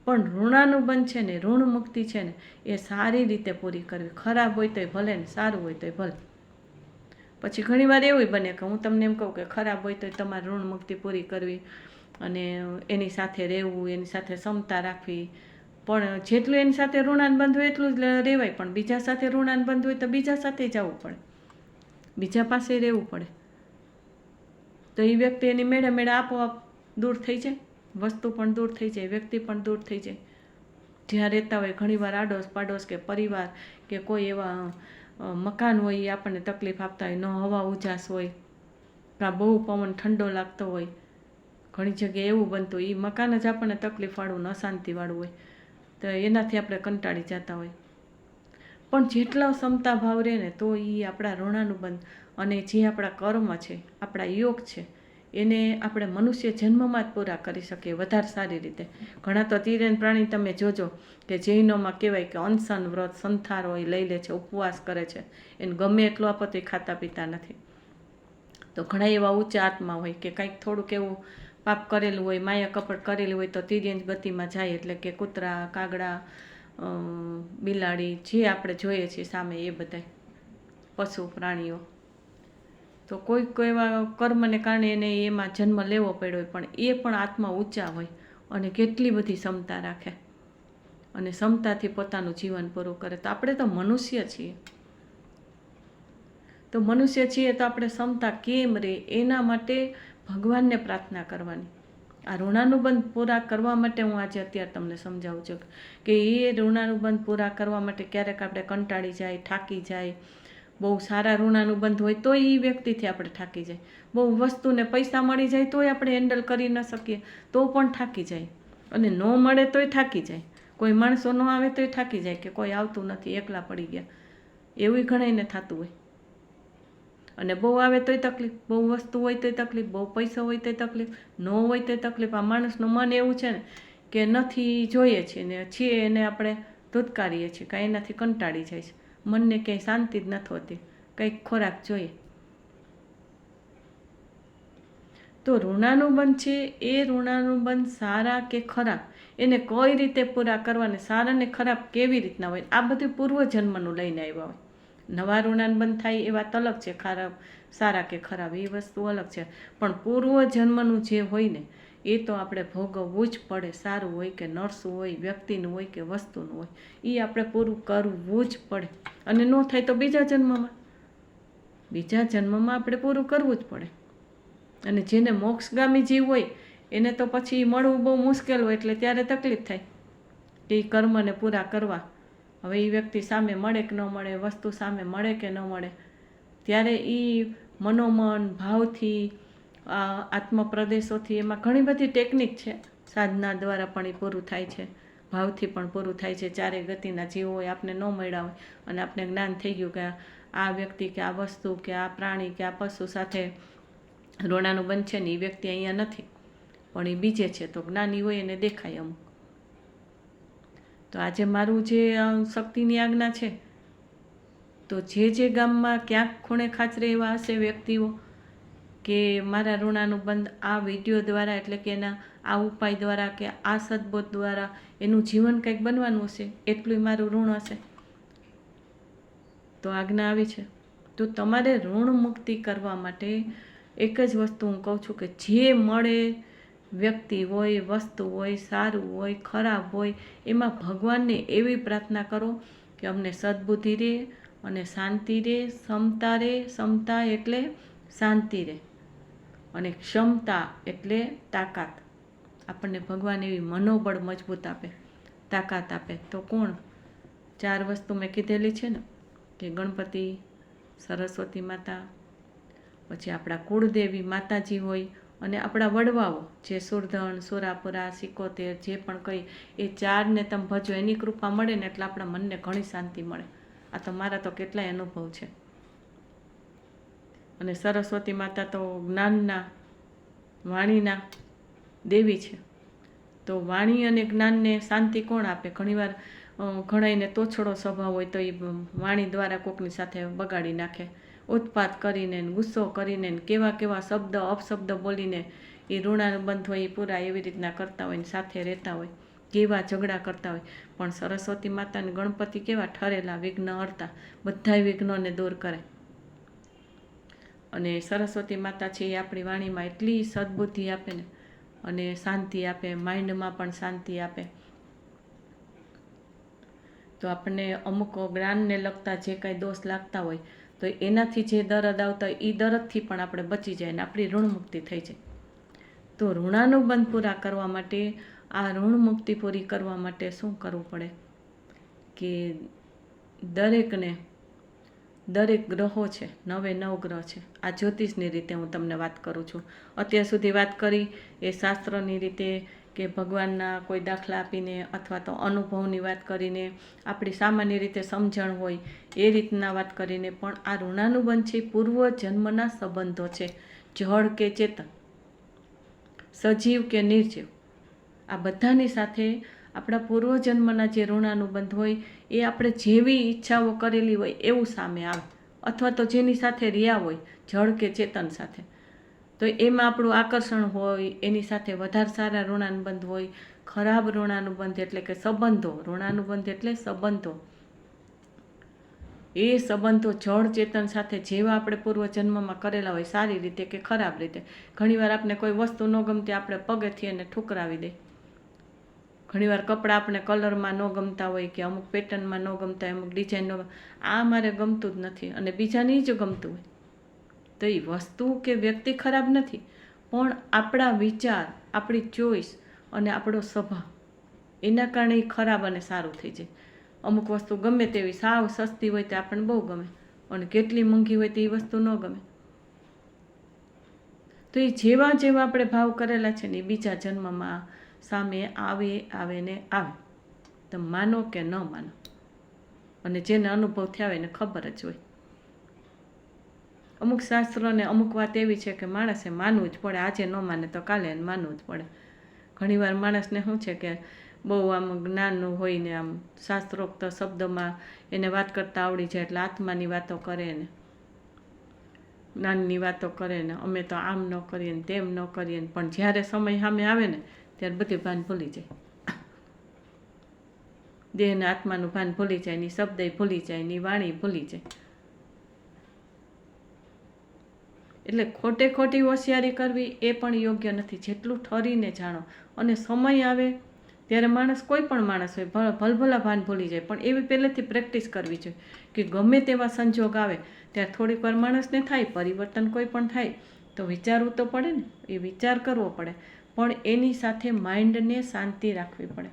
પણ ઋણાનુબંધ છે ને, ઋણમુક્તિ છે ને, એ સારી રીતે પૂરી કરવી. ખરાબ હોય તોય ભલે ને સારું હોય તોય ભલે. પછી ઘણીવાર એવું બને કે હું તમને એમ કહું કે ખરાબ હોય તોય તમારે ઋણમુક્તિ પૂરી કરવી અને એની સાથે રહેવું, એની સાથે ક્ષમતા રાખવી. પણ જેટલું એની સાથે ઋણાનુબંધ હોય એટલું જ રહેવાય. પણ બીજા સાથે ઋણાનુબંધ હોય તો બીજા સાથે જવું પડે, બીજા પાસે રહેવું પડે. તો એ વ્યક્તિ એની મેળે આપોઆપ દૂર થઈ જાય, વસ્તુ પણ દૂર થઈ જાય, વ્યક્તિ પણ દૂર થઈ જાય. જ્યાં રહેતા હોય ઘણીવાર આડોશ પાડોશ કે પરિવાર કે કોઈ એવા મકાન હોય એ આપણને તકલીફ આપતા હોય, ન હવા ઉજાસ હોય, કાં બહુ પવન ઠંડો લાગતો હોય. ઘણી જગ્યાએ એવું બનતું, એ મકાન જ આપણને તકલીફવાળું, અશાંતિવાળું હોય, તો એનાથી આપણે કંટાળી જતા હોય. પણ જેટલા ક્ષમતા ભાવ રહે ને તો એ આપણા ઋણાનુબંધ અને જે આપણા કર્મ છે, આપણા યોગ છે, એને આપણે મનુષ્ય જન્મમાં જ પૂરા કરી શકીએ વધારે સારી રીતે. ઘણા તો તિર્યન પ્રાણી તમે જોજો કે જૈનોમાં કહેવાય કે અનશન વ્રત સંથારો એ લઈ લે છે, ઉપવાસ કરે છે, એને ગમે એટલું આપો તો એ ખાતા પીતા નથી. તો ઘણા એવા ઊંચા આત્મા હોય કે કંઈક થોડુંક એવું પાપ કરેલું હોય, માયા કપટ કરેલું હોય, તો તિર્યન ગતિમાં જાય. એટલે કે કૂતરા, કાગડા, બિલાડી, જે આપણે જોઈએ છીએ સામે એ બધાય પશુ પ્રાણીઓ. તો કોઈક એવા કર્મને કારણે એને એમાં જન્મ લેવો પડ્યો હોય, પણ એ પણ આત્મા ઊંચા હોય અને કેટલી બધી ક્ષમતા રાખે અને ક્ષમતાથી પોતાનું જીવન પૂરું કરે. તો આપણે તો મનુષ્ય છીએ, તો આપણે ક્ષમતા કેમ રહે એના માટે ભગવાનને પ્રાર્થના કરવાની. આ ઋણાનુબંધ પૂરા કરવા માટે હું આજે અત્યારે તમને સમજાવું છું કે એ ઋણાનુબંધ પૂરા કરવા માટે ક્યારેક આપણે કંટાળી જાય, થાકી જાય. બહુ સારા ઋણાનુબંધ હોય તો એ વ્યક્તિથી આપણે થાકી જાય. બહુ વસ્તુને પૈસા મળી જાય તોય આપણે હેન્ડલ કરી ન શકીએ તો પણ થાકી જાય, અને ન મળે તોય થાકી જાય. કોઈ માણસો ન આવે તોય થાકી જાય કે કોઈ આવતું નથી, એકલા પડી ગયા, એવું ઘણાઈને થતું હોય. અને બહુ આવે તોય તકલીફ, બહુ વસ્તુ હોય તોય તકલીફ, બહુ પૈસા હોય તોય તકલીફ, ન હોય તોય તકલીફ. આ માણસનું મન એવું છે ને કે નથી જોઈએ છે ને છીએ એને આપણે ધૂતકારીએ છીએ, કાંઈ એનાથી કંટાળી જાય છે. મનને ક્યાંય શાંતિ જ નથી હોતી, કંઈક ખોરાક જોઈએ. તો ઋણાનુબંધ છે એ ઋણાનુબંધ સારા કે ખરાબ એને કઈ રીતે પૂરા કરવાને, સારા ને ખરાબ કેવી રીતના હોય, આ બધું પૂર્વજન્મનું લઈને આવ્યા હોય. નવા ઋણાનુબંધ થાય એ વાત અલગ છે, ખરાબ સારા કે ખરાબ એ વસ્તુ અલગ છે, પણ પૂર્વજન્મનું જે હોય ને એ તો આપણે ભોગવવું જ પડે. સારું હોય કે નરસું હોય, વ્યક્તિનું હોય કે વસ્તુનું હોય, એ આપણે પૂરું કરવું જ પડે. અને ન થાય તો બીજા જન્મમાં આપણે પૂરું કરવું જ પડે. અને જેને મોક્ષગામી જીવ હોય એને તો પછી મળવું બહુ મુશ્કેલ હોય, એટલે ત્યારે તકલીફ થાય કે એ કર્મને પૂરા કરવા. હવે એ વ્યક્તિ સામે મળે કે ન મળે, વસ્તુ સામે મળે કે ન મળે, ત્યારે એ મનોમન ભાવથી, આત્મપ્રદેશોથી, એમાં ઘણી બધી ટેકનિક છે. સાધના દ્વારા પણ એ પૂરું થાય છે, ભાવથી પણ પૂરું થાય છે. ચારે ગતિના જીવો હોય, આપણે ન મળ્યા હોય અને આપણે જ્ઞાન થઈ ગયું કે આ વ્યક્તિ કે આ વસ્તુ કે આ પ્રાણી કે આ પશુ સાથે ઋણાનુબંધ છે ને એ વ્યક્તિ અહીંયા નથી પણ એ બીજે છે, તો જ્ઞાની હોય એને દેખાય અમુક. તો આજે મારું જે શક્તિની આજ્ઞા છે, તો જે ગામમાં ક્યાંક ખૂણે ખાચરે એવા હશે વ્યક્તિઓ કે મારા ઋણાનુબંધ આ વિડીયો દ્વારા, એટલે કે એના આ ઉપાય દ્વારા કે આ સદબોધ દ્વારા એનું જીવન કંઈક બનવાનું હશે, એટલું મારું ઋણ હશે, તો આજ્ઞા આવી છે. તો તમારે ઋણ મુક્તિ કરવા માટે એક જ વસ્તુ હું કહું છું કે જે મળે વ્યક્તિ હોય, વસ્તુ હોય, સારું હોય, ખરાબ હોય, એમાં ભગવાનને એવી પ્રાર્થના કરો કે અમને સદબુદ્ધિ રહે અને શાંતિ રહે, સમતા રહે. સમતા એટલે શાંતિ રહે અને ક્ષમતા એટલે તાકાત. આપણને ભગવાન એવી મનોબળ મજબૂત આપે, તાકાત આપે. તો કોણ? 4 વસ્તુ મેં કીધેલી છે ને કે ગણપતિ, સરસ્વતી માતા, પછી આપણા કુળદેવી માતાજી હોય, અને આપણા વડવાઓ જે સુરધન, સુરાપુરા, સિકોતેર, જે પણ કંઈ એ 4ને તમે ભજો, એની કૃપા મળે ને એટલે આપણા મનને ઘણી શાંતિ મળે. આ તો મારા તો કેટલાય અનુભવ છે. અને સરસ્વતી માતા તો જ્ઞાનના, વાણીના દેવી છે. તો વાણી અને જ્ઞાનને શાંતિ કોણ આપે? ઘણીવાર ઘણાઈને તોછડો સ્વભાવ હોય તો એ વાણી દ્વારા કોકની સાથે બગાડી નાખે, ઉત્પાત કરીને, ગુસ્સો કરીને, કેવા કેવા શબ્દ અપશબ્દ બોલીને એ ઋણાનુબંધ હોય એ પૂરા એવી રીતના કરતા હોય ને સાથે રહેતા હોય, કેવા ઝઘડા કરતા હોય. પણ સરસ્વતી માતા અને ગણપતિ કેવા ઠરેલા વિઘ્ન હરતા, બધાય વિઘ્નોને દૂર કરે. અને સરસ્વતી માતા છે એ આપણી વાણીમાં એટલી સદબુદ્ધિ આપે ને, અને શાંતિ આપે, માઇન્ડમાં પણ શાંતિ આપે. તો આપણને અમુક જ્ઞાનને લગતા જે કાંઈ દોષ લાગતા હોય તો એનાથી જે દરદ આવતા હોય એ દરદથી પણ આપણે બચી જાય અને આપણી ઋણમુક્તિ થઈ જાય. તો ઋણાનુબંધ પૂરા કરવા માટે, આ ઋણમુક્તિ પૂરી કરવા માટે શું કરવું પડે કે દરેકને, દરેક ગ્રહો છે, 9 ગ્રહ છે. આ જ્યોતિષની રીતે હું તમને વાત કરું છું. અત્યાર સુધી વાત કરી એ શાસ્ત્રની રીતે કે ભગવાનના કોઈ દાખલા આપીને અથવા તો અનુભવની વાત કરીને, આપણી સામાન્ય રીતે સમજણ હોય એ રીતના વાત કરીને. પણ આ ઋણાનુબંધ છે પૂર્વ જન્મના સંબંધો છે, જળ કે ચેતન, સજીવ કે નિર્જીવ, આ બધાની સાથે આપણા પૂર્વજન્મના જે ઋણાનુબંધ હોય એ આપણે જેવી ઈચ્છાઓ કરેલી હોય એવું સામે આવે, અથવા તો જેની સાથે રહ્યા હોય જળ કે ચેતન સાથે, તો એમાં આપણું આકર્ષણ હોય, એની સાથે વધારે સારા ઋણાનુબંધ હોય. ખરાબ ઋણાનુબંધ એટલે કે સંબંધો, ઋણાનુબંધ એટલે સંબંધો, એ સંબંધો જળ ચેતન સાથે જેવા આપણે પૂર્વજન્મમાં કરેલા હોય, સારી રીતે કે ખરાબ રીતે. ઘણીવાર આપણે કોઈ વસ્તુ ન ગમતી આપણે પગેથી એને ઠુકરાવી દે. ઘણીવાર કપડાં આપણે કલરમાં ન ગમતા હોય કે અમુક પેટર્નમાં ન ગમતા હોય, અમુક ડિઝાઇન ન, આ મારે ગમતું જ નથી અને બીજાને જ ગમતું હોય, તો એ વસ્તુ કે વ્યક્તિ ખરાબ નથી, પણ આપણા વિચાર, આપણી ચોઈસ અને આપણો સ્વભાવ, એના કારણે એ ખરાબ અને સારું થઈ જાય. અમુક વસ્તુ ગમે તેવી સાવ સસ્તી હોય તો આપણને બહુ ગમે, અને કેટલી મોંઘી હોય તો એ વસ્તુ ન ગમે. તો એ જેવા જેવા આપણે ભાવ કરેલા છે ને એ બીજા જન્મમાં સામે આવે ને આવે. તમે માનો કે ન માનો, અને જેને અનુભવ થયા હોય એને ખબર જ હોય. અમુક શાસ્ત્રોને અમુક વાત એવી છે કે માણસે માનવું જ પડે, આજે ન માને તો કાલે એને માનવું જ પડે. ઘણીવાર માણસને શું છે કે બહુ આમ જ્ઞાનનું હોય ને આમ શાસ્ત્રોક્ત શબ્દોમાં એને વાત કરતાં આવડી જાય એટલે આત્માની વાતો કરે ને જ્ઞાનની વાતો કરે ને અમે તો આમ ન કરીએ ને તેમ ન કરીએ ને, પણ જ્યારે સમય સામે આવે ને ત્યારે બધું ભાન ભૂલી જાય. દેહને આત્માનું ભાન ભૂલી જાય, ની શબ્દ ભૂલી જાય, ની વાણી ભૂલી જાય. એટલે ખોટે ખોટી હોશિયારી કરવી એ પણ યોગ્ય નથી. જેટલું ઠરીને જાણો, અને સમય આવે ત્યારે માણસ, કોઈ પણ માણસ હોય, ભલભલા ભાન ભૂલી જાય, પણ એવી પહેલેથી પ્રેક્ટિસ કરવી જોઈએ કે ગમે તેવા સંજોગ આવે ત્યારે થોડીક વાર માણસને થાય પરિવર્તન, કોઈ પણ થાય તો વિચારવું તો પડે ને, એ વિચાર કરવો પડે, પણ એની સાથે માઇન્ડને શાંતિ રાખવી પડે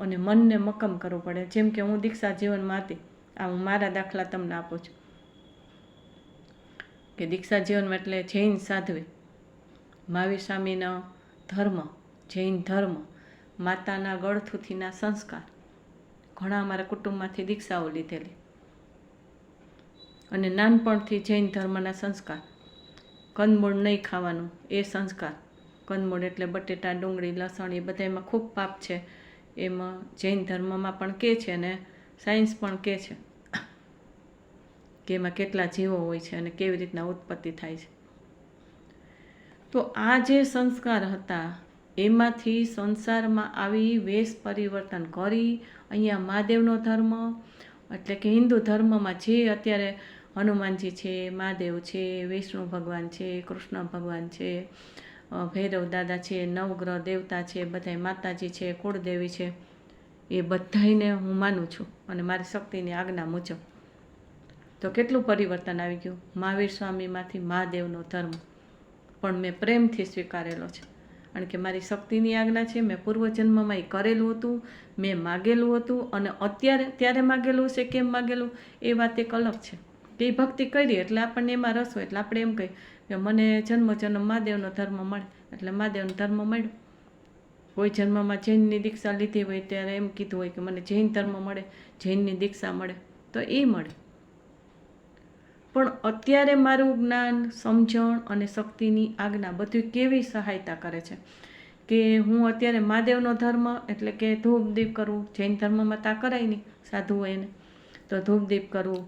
અને મનને મક્કમ કરવું પડે. જેમ કે હું દીક્ષા જીવનમાં હતી, આ હું મારા દાખલા તમને આપું છું કે દીક્ષા જીવનમાં એટલે જૈન સાધ્વી, મહાવીર સ્વામીનો ધર્મ, જૈન ધર્મ, માતાના ગળથુથીના સંસ્કાર, ઘણા અમારા કુટુંબમાંથી દીક્ષાઓ લીધેલી, અને નાનપણથી જૈન ધર્મના સંસ્કાર, કંદમૂળ નહીં ખાવાનું એ સંસ્કાર. કંદમૂળ એટલે બટેટા, ડુંગળી, લસણ એ બધા એમાં ખૂબ પાપ છે, એમાં જૈન ધર્મમાં પણ કહે છે અને સાયન્સ પણ કહે છે કે એમાં કેટલા જીવો હોય છે અને કેવી રીતના ઉત્પત્તિ થાય છે. તો આ જે સંસ્કાર હતા એમાંથી સંસારમાં આવી વેશ પરિવર્તન કરી અહીંયા મહાદેવનો ધર્મ એટલે કે હિન્દુ ધર્મમાં જે અત્યારે હનુમાનજી છે, મહાદેવ છે, વિષ્ણુ ભગવાન છે, કૃષ્ણ ભગવાન છે, ભૈરવ દાદા છે, નવગ્રહ દેવતા છે, બધાય માતાજી છે, કુળદેવી છે, એ બધાયને હું માનું છું અને મારી શક્તિની આજ્ઞા મુજબ. તો કેટલું પરિવર્તન આવી ગયું. મહાવીર સ્વામીમાંથી મહાદેવનો ધર્મ પણ મેં પ્રેમથી સ્વીકારેલો છે, કારણ કે મારી શક્તિની આજ્ઞા છે, મેં પૂર્વજન્મમાં એ કરેલું હતું, મેં માગેલું હતું, અને અત્યારે ત્યારે માગેલું છે, કેમ માગેલું એ વાત એક અલગ છે. એ ભક્તિ કરી એટલે આપણને એમાં રસ હોય એટલે આપણે એમ કહીએ કે મને જન્મ મહાદેવનો ધર્મ મળે એટલે મહાદેવનો ધર્મ મળ્યો. કોઈ જન્મમાં જૈનની દીક્ષા લીધી હોય ત્યારે એમ કીધું હોય કે મને જૈન ધર્મ મળે, જૈનની દીક્ષા મળે, તો એ મળે. પણ અત્યારે મારું જ્ઞાન, સમજણ અને શક્તિની આજ્ઞા બધું કેવી સહાયતા કરે છે કે હું અત્યારે મહાદેવનો ધર્મ એટલે કે ધૂપ દીપ કરવું, જૈન ધર્મમાં તા કરાય નહીં, સાધુ હોય એને તો ધૂપ દીપ કરવું,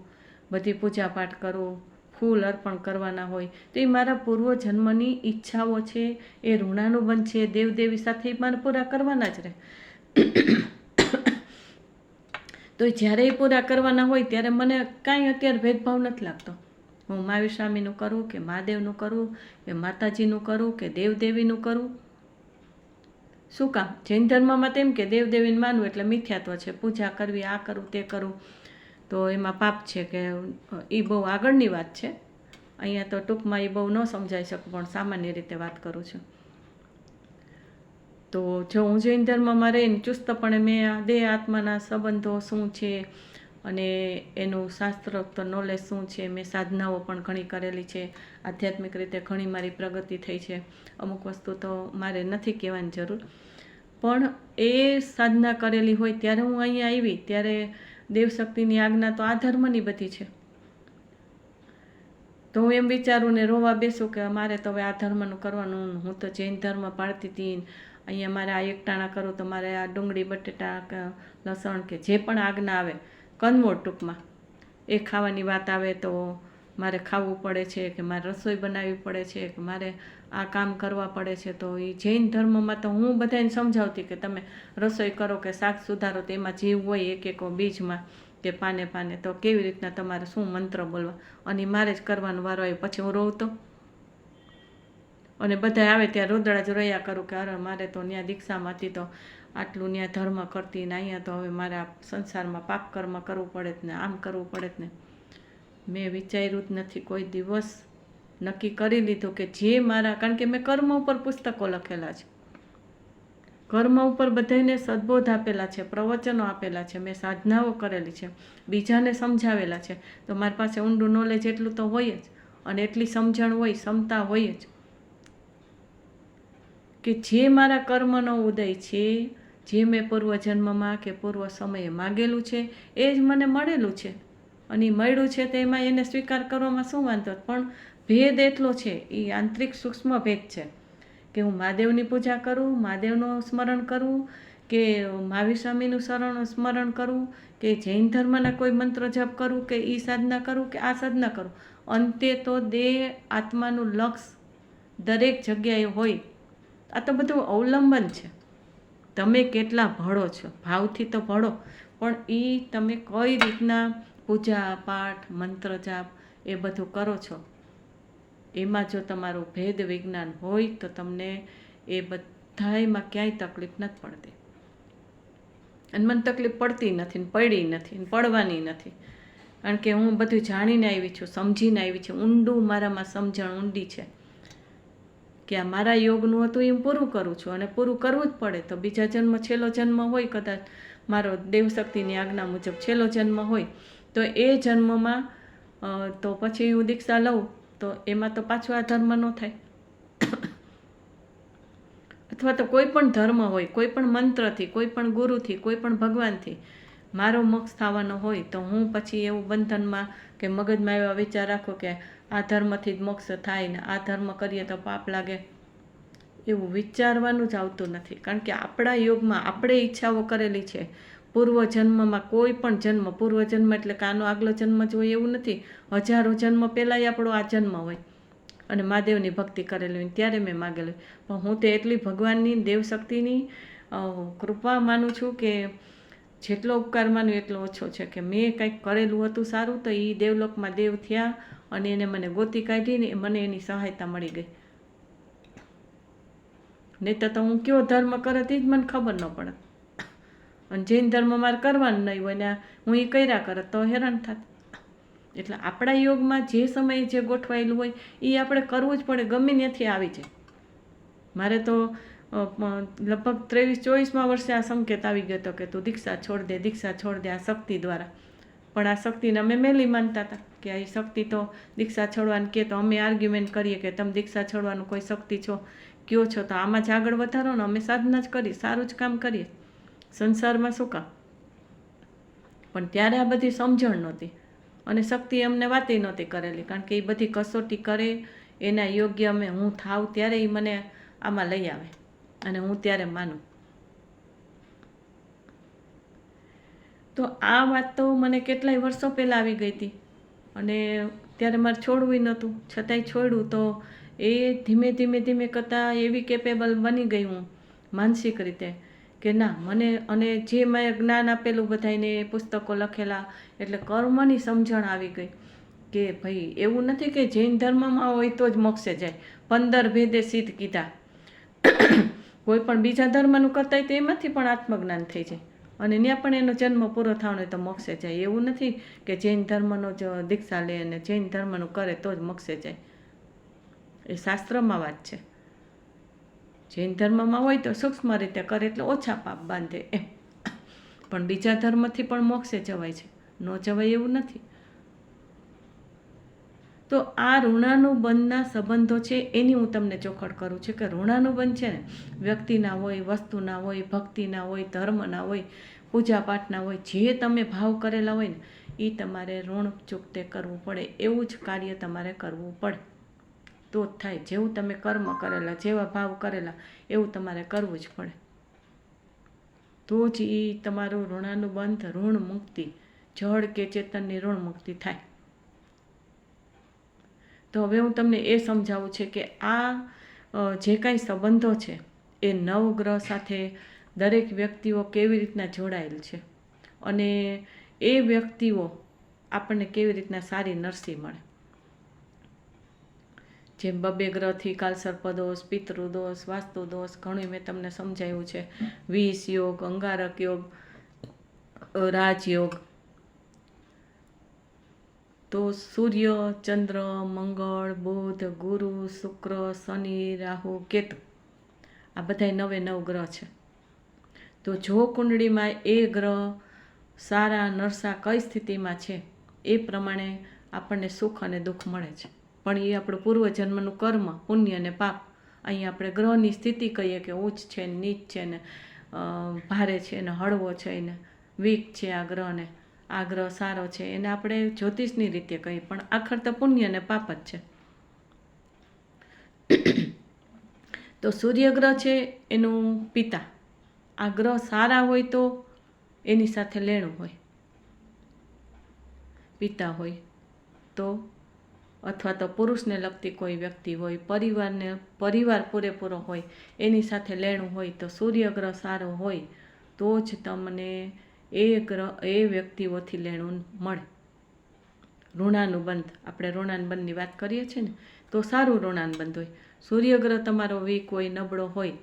બધી પૂજાપાઠ કરવું, ફૂલ અર્પણ કરવાના હોય, તો એ મારા પૂર્વજન્મની ઈચ્છાઓ છે, એ ઋણાનુબંધ છે, દેવદેવી સાથે મારે પૂરા કરવાના જ રહે. તો જ્યારે એ પૂરા કરવાના હોય ત્યારે મને કાંઈ અત્યારે ભેદભાવ નથી લાગતો. હું મહાવીર સ્વામીનું કરું કે મહાદેવનું કરું કે માતાજીનું કરું કે દેવદેવીનું કરું. શું કામ? જૈન ધર્મમાં તેમ કે દેવદેવીને માનવું એટલે મિથ્યાત્વ છે, પૂજા કરવી, આ કરવું, તે કરવું, તો એમાં પાપ છે કે એ બહુ આગળની વાત છે. અહીંયા તો ટૂંકમાં એ બહુ ન સમજાઈ શકું, પણ સામાન્ય રીતે વાત કરું છું. તો જો હું જૈન ધર્મમાં રહીને ચુસ્તપણે મેં દેહ આત્માના સંબંધો શું છે અને એનું શાસ્ત્રોક્ત નોલેજ શું છે, મેં સાધનાઓ પણ ઘણી કરેલી છે, આધ્યાત્મિક રીતે ઘણી મારી પ્રગતિ થઈ છે. અમુક વસ્તુ તો મારે નથી કહેવાની જરૂર, પણ એ સાધના કરેલી હોય ત્યારે હું અહીંયા આવી ત્યારે દેવશક્તિની આજ્ઞા તો આ ધર્મની બધી છે. તો હું એમ વિચારું ને રોવા બેસું કે મારે તો હવે આ ધર્મનું કરવાનું, હું તો જૈન ધર્મ પાળતી હતી, અહીંયા મારે આ એકટાણા કરું તો મારે આ ડુંગળી, બટેટા, લસણ કે જે પણ આજ્ઞા આવે, કંદમૂળ ટૂંકમાં એ ખાવાની વાત આવે તો મારે ખાવું પડે છે કે મારે રસોઈ બનાવવી પડે છે કે મારે આ કામ કરવા પડે છે. તો એ જૈન ધર્મમાં તો હું બધાને સમજાવતી કે તમે રસોઈ કરો કે શાક સુધારો તો એમાં જીવ હોય એક એક બીજમાં કે પાને પાને, તો કેવી રીતના તમારે શું મંત્ર બોલવા, અને મારે જ કરવાનો વારો આવ્યો. પછી હું રોઉં તો, અને બધા આવે ત્યાં રોદડા જ રોયા કરું કે અરે મારે તો ત્યાં દીક્ષામાં હતી તો આટલું ત્યાં ધર્મ કરતી ને અહીંયા તો હવે મારે આ સંસારમાં પાપ કર્મ કરવું પડે જ ને, આમ કરવું પડે જ ને. મેં વિચાર્યું જ નથી કોઈ દિવસ. નક્કી કરી લીધું કે જે મારા, કારણ કે મેં કર્મ ઉપર પુસ્તકો લખેલા છે, કર્મ ઉપર બધાને સદબોધ આપેલા છે, પ્રવચનો આપેલા છે, મેં સાધનાઓ કરેલી છે, બીજાને સમજાવેલા છે. તો મારી પાસે ઊંડું નોલેજ એટલું તો હોય જ, અને એટલી સમજણ હોય, ક્ષમતા હોય જ કે જે મારા કર્મનો ઉદય છે, જે મેં પૂર્વજન્મમાં કે પૂર્વ સમયે માગેલું છે એ જ મને મળેલું છે. અને એ મળ્યું છે તો એમાં એને સ્વીકાર કરવામાં શું વાંધો, પણ ભેદ એટલો છે, એ આંતરિક સૂક્ષ્મ ભેદ છે કે હું મહાદેવની પૂજા કરું, મહાદેવનું સ્મરણ કરું, કે મહાવીર સ્વામીનું સ્મરણ કરું, કે જૈન ધર્મના કોઈ મંત્ર જપ કરું, કે એ સાધના કરું, કે આ સાધના કરું, અંતે તો દેહ આત્માનું લક્ષ દરેક જગ્યાએ હોય. આ તો બધું અવલંબન છે. તમે કેટલા ભળો છો, ભાવથી તો ભળો, પણ એ તમે કઈ રીતના પૂજા પાઠ મંત્ર જાપ એ બધું કરો છો, એમાં જો તમારું ભેદ વિજ્ઞાન હોય તો તમને એ બધામાં ક્યાંય તકલીફ નથી પડતી. અને મને તકલીફ પડતી નથી, પડી નથી, પડવાની નથી, કારણ કે હું બધું જાણીને આવી છું, સમજીને આવી છું. ઊંડું મારામાં સમજણ ઊંડી છે કે આ મારા યોગનું હતું એ હું પૂરું કરું છું, અને પૂરું કરવું જ પડે. તો બીજા જન્મ, છેલ્લો જન્મ હોય, કદાચ મારો દેવશક્તિની આજ્ઞા મુજબ છેલ્લો જન્મ હોય, તો એ જન્મમાં તો પછી હું દીક્ષા લઉં તો એમાં તો પાછું આ ધર્મ ન થાય. અથવા તો કોઈ પણ ધર્મ હોય, કોઈ પણ મંત્રથી, કોઈ પણ ગુરુથી, કોઈ પણ ભગવાનથી મારો મોક્ષ થવાનો હોય, તો હું પછી એવું બંધનમાં કે મગજમાં એવા વિચાર રાખો કે આ ધર્મથી જ મોક્ષ થાય ને આ ધર્મ કરીએ તો પાપ લાગે, એવું વિચારવાનું જ આવતું નથી. કારણ કે આપણા યોગમાં આપણે ઈચ્છાઓ કરેલી છે. પૂર્વજન્મમાં કોઈ પણ જન્મ, પૂર્વજન્મ એટલે કે આનો આગલો જન્મ જ હોય એવું નથી. હજારો જન્મ પહેલાંય આપણો આ જન્મ હોય અને મહાદેવની ભક્તિ કરેલી હોય ત્યારે મેં માગેલું. પણ હું તો એટલી ભગવાનની, દેવશક્તિની કૃપા માનું છું કે જેટલો ઉપકાર માનું એટલો ઓછો છે, કે મેં કંઈક કરેલું હતું સારું તો એ દેવલોકમાં દેવ થયા અને એને મને ગોતી કાઢીને મને એની સહાયતા મળી ગઈ. નહીં તો હું કયો ધર્મ કરે તે જ મને ખબર ન પડે. અને જૈન ધર્મ મારે કરવાનું નહીં હોય ને હું એ કર્યા કરત તો હેરાન થાત. એટલે આપણા યોગમાં જે સમયે જે ગોઠવાયેલું હોય એ આપણે કરવું જ પડે, ગમે ત્યાંથી આવી જાય. મારે તો લગભગ 23-24મા વર્ષે આ સંકેત આવી ગયો હતો કે તું દીક્ષા છોડ દે, દીક્ષા છોડ દે, આ શક્તિ દ્વારા. પણ આ શક્તિને અમે મેલી માનતા હતા કે આ શક્તિ તો દીક્ષા છોડવાનું કે, તો અમે આર્ગ્યુમેન્ટ કરીએ કે તમે દીક્ષા છોડવાનું કોઈ શક્તિ છો કયો છો તો આમાં જ આગળ વધારો ને, અમે સાધના જ કરીએ, સારું જ કામ કરીએ, સંસારમાં શું કામ. પણ ત્યારે આ બધી સમજણ નહોતી અને શક્તિ અમને વાતે નહોતી કરેલી, કારણ કે એ બધી કસોટી કરે એના યોગ્ય અમે હું થાવ ત્યારે એ મને આમાં લઈ આવે અને હું ત્યારે માનું. તો આ વાત તો મને કેટલાય વર્ષો પહેલાં આવી ગઈ હતી અને ત્યારે મારે છોડવું નહોતું, છતાંય છોડ્યું. તો એ ધીમે ધીમે ધીમે કરતાં એવી કેપેબલ બની ગઈ હું માનસિક રીતે કે ના મને, અને જે મેં જ્ઞાન આપેલું બધાને, પુસ્તકો લખેલા, એટલે કર્મની સમજણ આવી ગઈ કે ભાઈ એવું નથી કે જૈન ધર્મમાં હોય તો જ મોક્ષે જાય. 15 ભેદે સિદ્ધ કીધા. કોઈ પણ બીજા ધર્મનું કરતા હોય તો એમાંથી પણ આત્મજ્ઞાન થઈ જાય અને ત્યાં પણ એનો જન્મ પૂરો થવાનો હોય તો મોક્ષે જાય. એવું નથી કે જૈન ધર્મનો જ દીક્ષા લે અને જૈન ધર્મનું કરે તો જ મોક્ષે જાય. એ શાસ્ત્રમાં વાત છે. જૈન ધર્મમાં હોય તો સૂક્ષ્મ રીતે કરે એટલે ઓછા પાપ બાંધે એમ, પણ બીજા ધર્મથી પણ મોક્ષે જવાય છે, ન જવાય એવું નથી. તો આ ઋણાનુબંધના સંબંધો છે એની હું તમને ચોખડ કરું છું કે ઋણાનુબંધ છે ને વ્યક્તિના હોય, વસ્તુના હોય, ભક્તિના હોય, ધર્મના હોય, પૂજા પાઠના હોય, જે તમે ભાવ કરેલા હોય ને એ તમારે ઋણ ચૂકતે કરવું પડે. એવું જ કાર્ય તમારે કરવું પડે તો જ થાય. જેવું તમે કર્મ કરેલા, જેવા ભાવ કરેલા એવું તમારે કરવું જ પડે, તો જ એ તમારું ઋણાનુબંધ, ઋણ મુક્તિ, જળ કે ચેતનની ઋણ મુક્તિ થાય. તો હવે હું તમને એ સમજાવું છે કે આ જે કાંઈ સંબંધો છે એ નવગ્રહ સાથે દરેક વ્યક્તિઓ કેવી રીતના જોડાયેલ છે અને એ વ્યક્તિઓ આપણને કેવી રીતના સારી નરસી મળે. જેમ 2 ગ્રહથી કાલસર્પદોષ, પિતૃદોષ, વાસ્તુદોષ ઘણું મેં તમને સમજાવ્યું છે. વિષ યોગ, અંગારક યોગ, રાજયોગ. તો સૂર્ય, ચંદ્ર, મંગળ, બુધ, ગુરુ, શુક્ર, શનિ, રાહુ, કેતુ આ બધા 9 ગ્રહ છે. તો જો કુંડળીમાં એ ગ્રહ સારા નરસા કઈ સ્થિતિમાં છે એ પ્રમાણે આપણને સુખ અને દુઃખ મળે છે. પણ એ આપણું પૂર્વજન્મનું કર્મ, પુણ્ય અને પાપ. અહીં આપણે ગ્રહની સ્થિતિ કહીએ કે ઉચ્ચ છે ને નીચ છે ને ભારે છે ને હળવો છે ને વીક છે આ ગ્રહને, આ ગ્રહ સારો છે એને આપણે જ્યોતિષની રીતે કહીએ, પણ આખર તો પુણ્ય અને પાપ જ છે. તો સૂર્ય ગ્રહ છે એનું પિતા, આ ગ્રહ સારા હોય તો એની સાથે લેણું હોય, પિતા હોય તો, અથવા તો પુરુષને લગતી કોઈ વ્યક્તિ હોય, પરિવાર પૂરેપૂરો હોય એની સાથે લેણું હોય, તો સૂર્ય ગ્રહ સારો હોય તો જ તમને એ વ્યક્તિઓથી લેણું મળે. ઋણાનુબંધ, આપણે ઋણાનુબંધની વાત કરીએ છીએ ને, તો સારું ઋણાનુબંધ હોય. સૂર્ય ગ્રહ તમારો વીક હોય, નબળો હોય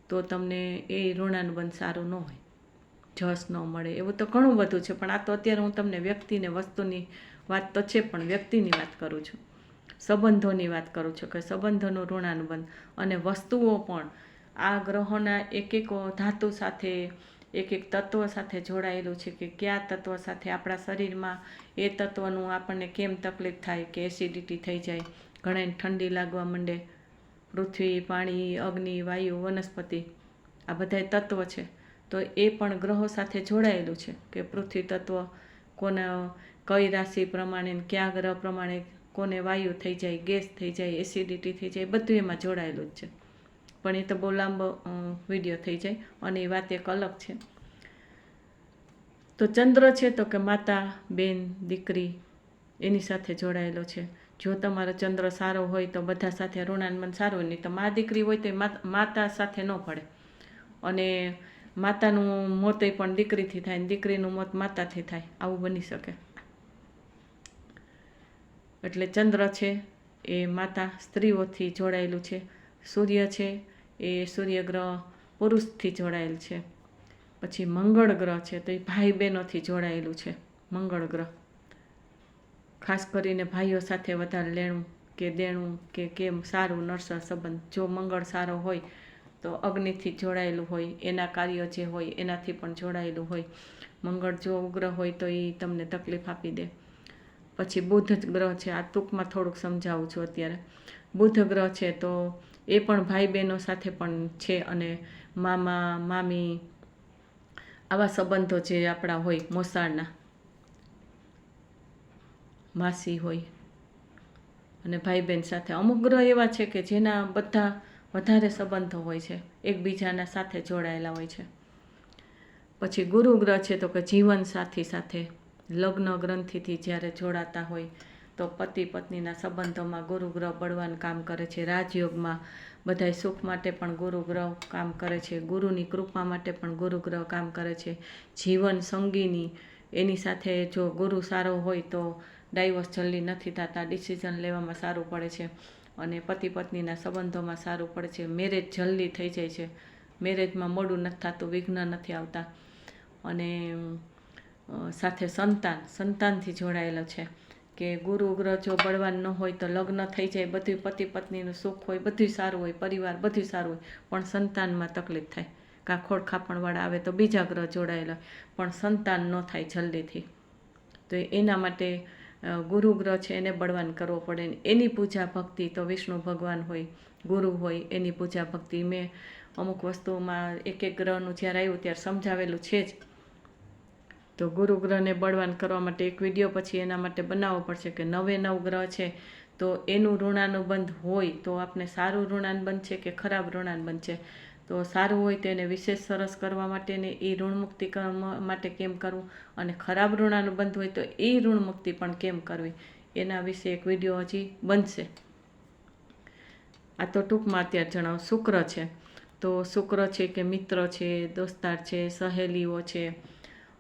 તો તમને એ ઋણાનુબંધ સારું ન હોય, જસ ન મળે. એવું તો ઘણું બધું છે, પણ આ તો અત્યારે હું તમને વ્યક્તિને વસ્તુની વાત તો છે, પણ વ્યક્તિની વાત કરું છું, સંબંધોની વાત કરું છું કે સંબંધોનું ઋણાનુબંધ. અને વસ્તુઓ પણ આ ગ્રહોના એક ધાતુ સાથે, એક તત્વ સાથે જોડાયેલું છે કે કયા તત્વ સાથે આપણા શરીરમાં એ તત્વનું આપણને કેમ તકલીફ થાય, કે એસિડિટી થઈ જાય, ઘણાને ઠંડી લાગવા માંડે, પૃથ્વી, પાણી, અગ્નિ, વાયુ, વનસ્પતિ આ બધા તત્વ છે, તો એ પણ ગ્રહો સાથે જોડાયેલું છે કે પૃથ્વી તત્વ કોના કઈ રાશિ પ્રમાણે, કયા ગ્રહ પ્રમાણે કોને વાયુ થઈ જાય, ગેસ થઈ જાય, એસિડિટી થઈ જાય, બધું એમાં જોડાયેલું જ છે. પણ એ તો બહુ લાંબો વિડીયો થઈ જાય અને એ વાત એક અલગ છે. તો ચંદ્ર છે તો કે માતા, બેન, દીકરી એની સાથે જોડાયેલો છે. જો તમારો ચંદ્ર સારો હોય તો બધા સાથે ઋણાનુબંધ સારું હોય, નહીં તો મા દીકરી હોય તો માતા સાથે ન પડે. અને માતાનું મોત પણ દીકરીથી થાય, અને દીકરીનું મોત માતાથી થાય, આવું બની શકે. એટલે ચંદ્ર છે એ માતા, સ્ત્રીઓથી જોડાયેલું છે. સૂર્ય છે એ સૂર્ય ગ્રહ પુરુષથી જોડાયેલ છે. પછી મંગળ ગ્રહ છે તો એ ભાઈ બહેનોથી જોડાયેલું છે. મંગળ ગ્રહ ખાસ કરીને ભાઈઓ સાથે વધારે લેણું કે દેણું કે કેમ સારું નરસા સંબંધ. જો મંગળ સારો હોય તો અગ્નિથી જોડાયેલું હોય, એના કાર્ય જે હોય એનાથી પણ જોડાયેલું હોય. મંગળ જો ઉગ્ર હોય તો એ તમને તકલીફ આપી દે. પછી બુધ ગ્રહ છે, આ ટૂંકમાં થોડુંક સમજાવું છું અત્યારે. બુધ ગ્રહ છે તો એ પણ ભાઈ બહેનો સાથે પણ છે, અને મામા, મામી આવા સંબંધો જે આપણા હોય, મોસાળના માસી હોય, અને ભાઈ બહેન સાથે. અમુક ગ્રહ એવા છે કે જેના બધા વધારે સંબંધો હોય છે, એકબીજાના સાથે જોડાયેલા હોય છે. પછી ગુરુ ગ્રહ છે તો કે જીવન સાથી સાથે લગ્ન ગ્રંથિથી જ્યારે જોડાતા હોય તો પતિ પત્નીના સંબંધોમાં ગુરુ ગ્રહ બળવાન કામ કરે છે. રાજયોગમાં બધાય સુખ માટે પણ ગુરુ ગ્રહ કામ કરે છે. ગુરુની કૃપા માટે પણ ગુરુ ગ્રહ કામ કરે છે. જીવન સંગીની એની સાથે જો ગુરુ સારો હોય તો ડાયવોર્સ જલ્દી નથી થતા, ડિસિઝન લેવામાં સારું પડે છે, અને પતિ પત્નીના સંબંધોમાં સારું પડે છે. મેરેજ જલ્દી થઈ જાય છે, મેરેજમાં મોડું નથી થતું, વિઘ્ન નથી આવતા. અને સાથે સંતાનથી જોડાયેલો છે કે ગુરુ ગ્રહ જો બળવાન ન હોય તો લગ્ન થઈ જાય, બધું પતિ પત્નીનું સુખ હોય, બધું સારું હોય, પરિવાર બધું સારું હોય, પણ સંતાનમાં તકલીફ થાય. કાં ખોડખાપણવાળા આવે તો બીજા ગ્રહ જોડાયેલા, પણ સંતાન ન થાય જલ્દીથી. તો એના માટે ગુરુ ગ્રહ છે એને બળવાન કરવો પડે. એની પૂજા ભક્તિ તો વિષ્ણુ ભગવાન હોય, ગુરુ હોય, એની પૂજા ભક્તિ મેં અમુક વસ્તુમાં એક ગ્રહનું જ્યારે આવ્યું ત્યારે સમજાવેલું છે જ. તો ગુરુ ગ્રહને બળવાન કરવા માટે એક વિડીયો પછી એના માટે બનાવવો પડશે કે 9 ગ્રહ છે તો એનું ઋણાનુબંધ હોય તો આપણે સારું ઋણાનુબંધ છે કે ખરાબ ઋણાનુબંધ છે. તો સારું હોય તો એને વિશેષ સરસ કરવા માટેને એ ઋણમુક્તિ માટે કેમ કરવું, અને ખરાબ ઋણાનુબંધ હોય તો એ ઋણમુક્તિ પણ કેમ કરવી, એના વિશે એક વિડીયો હજી બનશે. આ તો ટૂંકમાં અત્યારે જણાવો. શુક્ર છે તો શુક્ર છે કે મિત્ર છે, દોસ્તાર છે, સહેલીઓ છે,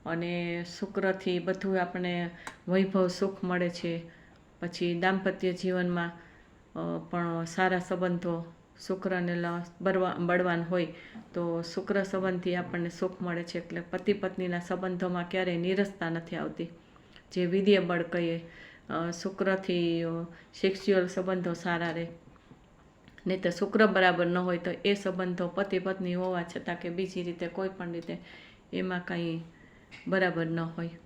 અને શુક્રથી બધું આપણે વૈભવ સુખ મળે છે. પછી દાંપત્ય જીવનમાં પણ સારા સંબંધો શુક્રને બળવાન હોય તો શુક્ર સંબંધથી આપણને સુખ મળે છે. એટલે પતિ પત્નીના સંબંધોમાં ક્યારેય નીરસતા નથી આવતી, જે વિદ્ય બળ કહીએ. શુક્રથી સેક્સ્યુઅલ સંબંધો સારા રહે. નહીં તો શુક્ર બરાબર ન હોય તો એ સંબંધો પતિ પત્ની હોવા છતાં કે બીજી રીતે કોઈ પણ રીતે એમાં કંઈ બરાબર ન હોય.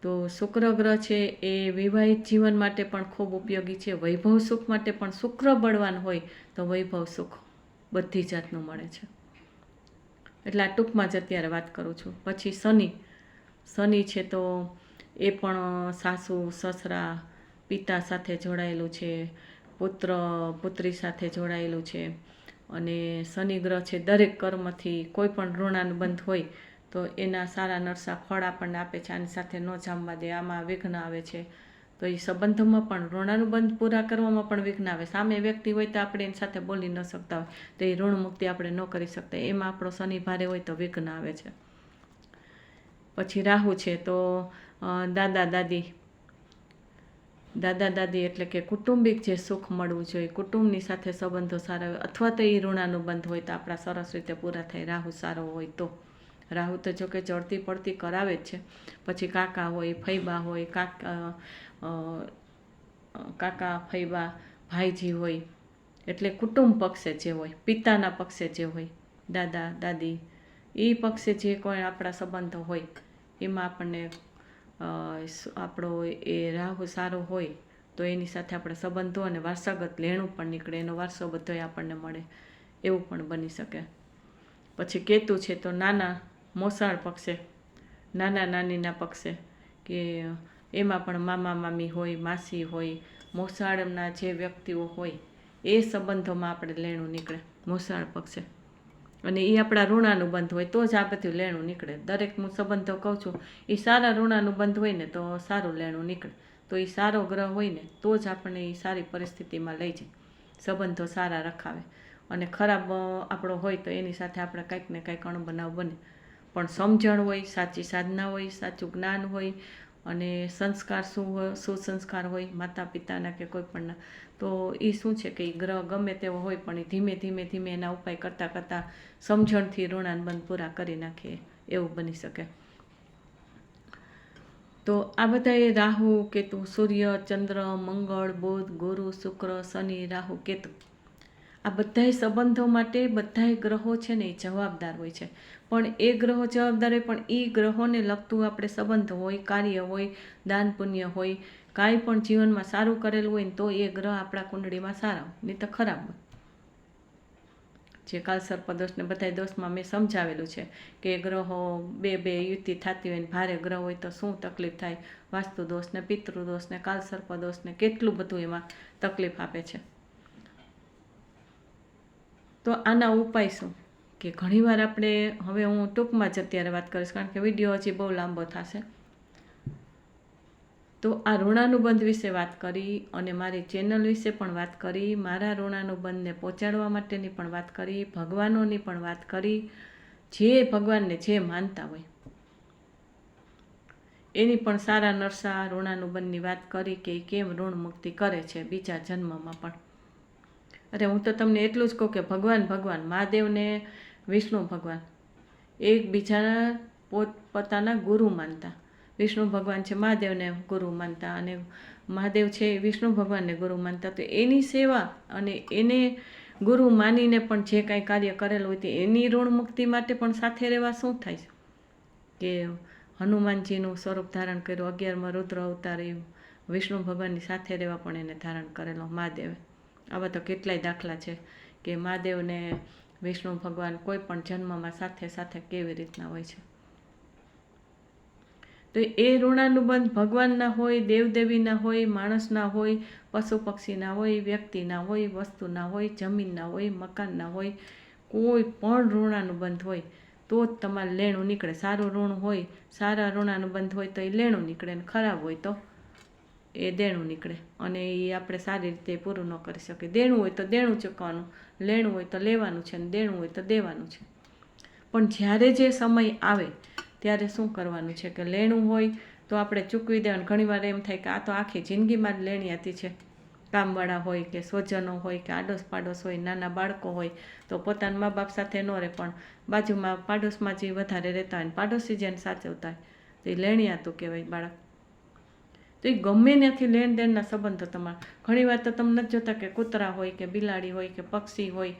તો શુક્ર ગ્રહ છે એ વિવાહિત જીવન માટે પણ ખૂબ ઉપયોગી છે. વૈભવ સુખ માટે પણ શુક્ર બળવાન હોય તો વૈભવ સુખ બધી જાતનું મળે છે. એટલે આ ટૂંકમાં જ અત્યારે વાત કરું છું. પછી શનિ શનિ છે તો એ પણ સાસુ સસરા પિતા સાથે જોડાયેલું છે, પુત્ર પુત્રી સાથે જોડાયેલું છે. અને શનિ ગ્રહ છે દરેક કર્મથી કોઈ પણ ઋણાનુબંધ હોય તો એના સારા નરસા ફળ આપણને આપે છે. આની સાથે ન જામવા દે, આમાં વિઘ્ન આવે છે. તો એ સંબંધોમાં પણ ઋણાનુબંધ પૂરા કરવામાં પણ વિઘ્ન આવે. સામે વ્યક્તિ હોય તો આપણે એની સાથે બોલી ન શકતા હોય તો એ ઋણ મુક્તિ આપણે ન કરી શકતા, એમાં આપણો શનિ ભારે હોય તો વિઘ્ન આવે છે. પછી રાહુ છે તો દાદા દાદી એટલે કે કુટુંબિક જે સુખ મળવું જોઈએ, કુટુંબની સાથે સંબંધો સારા હોય, અથવા તો એ ઋણાનુબંધ હોય તો આપણા સરસ રીતે પૂરા થાય. રાહુ સારો હોય તો, રાહુ તો જો કે ચડતી પડતી કરાવે જ છે. પછી કાકા હોય, ફૈબા હોય, કાકા ફૈબા ભાઈજી હોય, એટલે કુટુંબ પક્ષે જે હોય, પિતાના પક્ષે જે હોય, દાદા દાદી, એ પક્ષે જે કોઈ આપણા સંબંધો હોય એમાં આપણને આપણો એ રાહુ સારો હોય તો એની સાથે આપણે સંબંધો અને વારસાગત લેણું પણ નીકળે, એનો વારસો બધો આપણને મળે, એવું પણ બની શકે. પછી કેતુ છે તો નાના મોસાળ પક્ષે, નાના નાનીના પક્ષે, કે એમાં પણ મામા મામી હોય, માસી હોય, મોસાળના જે વ્યક્તિઓ હોય એ સંબંધોમાં આપણે લેણું નીકળે મોસાળ પક્ષે. અને એ આપણા ઋણાનુબંધ હોય તો જ આ બધું લેણું નીકળે. દરેક હું સંબંધો કહું છું એ સારા ઋણાનુબંધ હોય ને તો સારું લેણું નીકળે. તો એ સારો ગ્રહ હોય ને તો જ આપણને એ સારી પરિસ્થિતિમાં લઈ જાય, સંબંધો સારા રખાવે. અને ખરાબ આપણો હોય તો એની સાથે આપણે કંઈક ને કંઈક અણબનાવ બને. પણ સમજણ હોય, સાચી સાધના હોય, સાચું જ્ઞાન હોય અને સંસ્કાર સુસંસ્કાર હોય માતા પિતાના કે કોઈ પણના, તો એ શું છે કે એ ગ્રહ ગમે તેવો હોય પણ એ ધીમે ધીમે એના ઉપાય કરતાં સમજણથી ઋણાનુબંધ પૂરા કરી નાખે, એવું બની શકે. તો આ બધા રાહુ કેતુ, સૂર્ય ચંદ્ર મંગળ બુધ ગુરુ શુક્ર શનિ રાહુ કેતુ, આ બધાય સંબંધો માટે બધાય ગ્રહો છે ને એ જવાબદાર હોય છે. પણ એ ગ્રહો જવાબદાર હોય પણ એ ગ્રહોને લગતું આપણે સંબંધ હોય, કાર્ય હોય, દાન પુણ્ય હોય, કાંઈ પણ જીવનમાં સારું કરેલું હોય ને તો એ ગ્રહ આપણા કુંડળીમાં સારા હોય, નહીં તો ખરાબ હોય. જે કાલસર્પ દોષ ને બધા દોષમાં મેં સમજાવેલું છે કે ગ્રહો બે યુતિ થતી હોય ને ભારે ગ્રહ હોય તો શું તકલીફ થાય, વાસ્તુ દોષ ને પિતૃ દોષ ને કાલસર્પ દોષ ને કેટલું બધું એમાં તકલીફ આપે છે. તો આના ઉપાય શું કે ઘણીવાર આપણે, હવે હું ટૂંકમાં જ અત્યારે વાત કરીશ કારણ કે વિડીયો હજી બહુ લાંબો થશે. તો આ ઋણાનુબંધ વિશે વાત કરી અને મારી ચેનલ વિશે પણ વાત કરી, મારા ઋણાનુબંધને પહોંચાડવા માટેની પણ વાત કરી, ભગવાનોની પણ વાત કરી, જે ભગવાનને જે માનતા હોય એની પણ સારા નરસા ઋણાનુબંધની વાત કરી કે કેમ ઋણ મુક્તિ કરે છે બીજા જન્મમાં પણ. અરે હું તો તમને એટલું જ કહું કે ભગવાન મહાદેવને વિષ્ણુ ભગવાન એકબીજાના પોતપોતાના ગુરુ માનતા. વિષ્ણુ ભગવાન છે મહાદેવને ગુરુ માનતા અને મહાદેવ છે વિષ્ણુ ભગવાનને ગુરુ માનતા. તો એની સેવા અને એને ગુરુ માનીને પણ જે કાંઈ કાર્ય કરેલું હોય તે એની ઋણ મુક્તિ માટે પણ સાથે રહેવા શું થાય છે કે હનુમાનજીનું સ્વરૂપ ધારણ કર્યું, 11માં રુદ્ર અવતાર એ વિષ્ણુ ભગવાનની સાથે રહેવા પણ એને ધારણ કરેલો મહાદેવે. આવા તો કેટલાય દાખલા છે કે મહાદેવને વિષ્ણુ ભગવાન કોઈ પણ જન્મમાં સાથે કેવી રીતના હોય છે. તો એ ઋણાનુબંધ ભગવાનના હોય, દેવદેવીના હોય, માણસના હોય, પશુ પક્ષીના હોય, વ્યક્તિના હોય, વસ્તુના હોય, જમીનના હોય, મકાનના હોય, કોઈ પણ ઋણાનુબંધ હોય તો જ તમારે લેણું નીકળે. સારું ઋણ હોય, સારા ઋણાનુબંધ હોય તો એ લેણું નીકળે અને ખરાબ હોય તો એ દેણું નીકળે અને એ આપણે સારી રીતે પૂરું ન કરી શકીએ. દેણું હોય તો દેણું ચૂકવવાનું, લેણું હોય તો લેવાનું છે અને દેણું હોય તો દેવાનું છે. પણ જ્યારે જે સમય આવે ત્યારે શું કરવાનું છે કે લેણું હોય તો આપણે ચૂકવી દેવાનું. ઘણીવાર એમ થાય કે આ તો આખી જિંદગીમાં જ લેણિયાતી છે. કામવાળા હોય કે સ્વજનો હોય કે આડોશ પાડોશ હોય, નાના બાળકો હોય તો પોતાના મા બાપ સાથે ન રહે પણ બાજુમાં પાડોશમાં જે વધારે રહેતા હોય ને પાડોશી જેને સાચવતા હોય તો એ લેણિયાતું કહેવાય બાળક. તો એ ગમે ત્યાંથી લેણ દેણના સંબંધો તમારા. ઘણીવાર તો તમે નથી જોતા કે કૂતરા હોય કે બિલાડી હોય કે પક્ષી હોય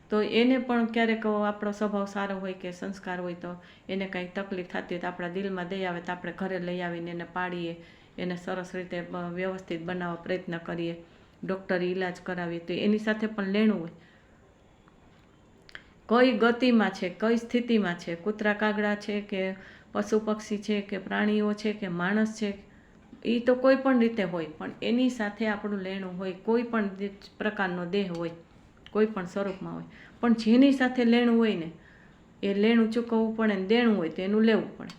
તો એને પણ ક્યારેક આપણો સ્વભાવ સારો હોય કે સંસ્કાર હોય તો એને કાંઈ તકલીફ થતી હોય તો આપણા દિલમાં દયા આવે તો આપણે ઘરે લઈ આવીને એને પાડીએ, એને સરસ રીતે વ્યવસ્થિત બનાવવા પ્રયત્ન કરીએ, ડૉક્ટરી ઈલાજ કરાવીએ તો એની સાથે પણ લેણું હોય. કઈ ગતિમાં છે, કઈ સ્થિતિમાં છે, કૂતરા કાગડા છે કે પશુ પક્ષી છે કે પ્રાણીઓ છે કે માણસ છે, એ તો કોઈ પણ રીતે હોય, પણ એની સાથે આપણું લેણું હોય, કોઈ પણ પ્રકારનો દેહ હોય, કોઈ પણ સ્વરૂપમાં હોય, પણ જેની સાથે લેણું હોય ને એ લેણું ચૂકવવું પડે ને દેણું હોય તો એનું લેવું પડે.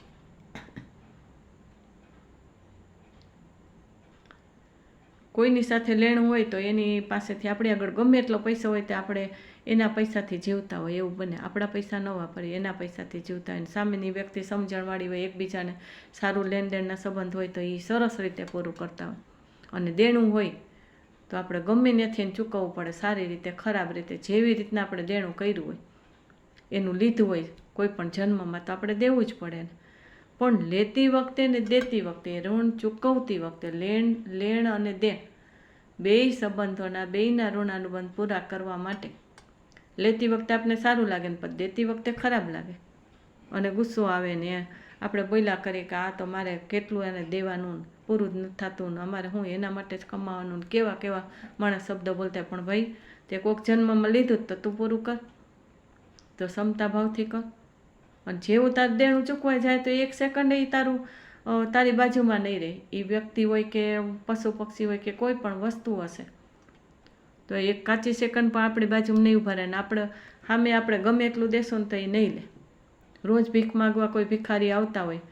કોઈની સાથે લેણું હોય તો એની પાસેથી આપણે આગળ ગમે એટલો પૈસા હોય તો આપણે એના પૈસાથી જીવતા હોય એવું બને. આપણા પૈસા ન વાપરીએ, એના પૈસાથી જીવતા હોય. સામેની વ્યક્તિ સમજણવાળી હોય, એકબીજાને સારું લેણદેણના સંબંધ હોય તો એ સરસ રીતે પૂરું કરતા હોય. અને દેણું હોય તો આપણે ગમે ત્યાંથી એને ચૂકવવું પડે, સારી રીતે ખરાબ રીતે, જેવી રીતના આપણે દેણું કર્યું હોય, એનું લીધું હોય કોઈ પણ જન્મમાં તો આપણે દેવું જ પડે ને. પણ લેતી વખતે ને દેતી વખતે, ઋણ ચૂકવતી વખતે, લેણ અને દેણ બેય સંબંધોના, બેયના ઋણાનુબંધ પૂરા કરવા માટે લેતી વખતે આપણે સારું લાગે ને પણ દેતી વખતે ખરાબ લાગે અને ગુસ્સો આવે ને આપણે બોલ્યા કરીએ કે આ તો મારે કેટલું એને દેવાનું, પૂરું જ નથી થતું ને અમારે હું એના માટે જ કમાવાનું, કેવા કેવા માણસ શબ્દ બોલતા. પણ ભાઈ તે કોઈક જન્મમાં લીધું તો તું પૂરું કર, તો ક્ષમતા ભાવથી કર. અને જેવું તારું દેણું ચૂકવાઈ જાય તો એક સેકન્ડ એ તારી બાજુમાં નહીં રહે. એ વ્યક્તિ હોય કે પશુ પક્ષી હોય કે કોઈ પણ વસ્તુ હશે તો એક કાચી સેકન્ડ પણ આપણી બાજુમાં નહીં ઊભા રહે ને સામે આપણે ગમે એટલું દેશું ને તો એ નહીં લે. રોજ ભીખ માગવા કોઈ ભિખારી આવતા હોય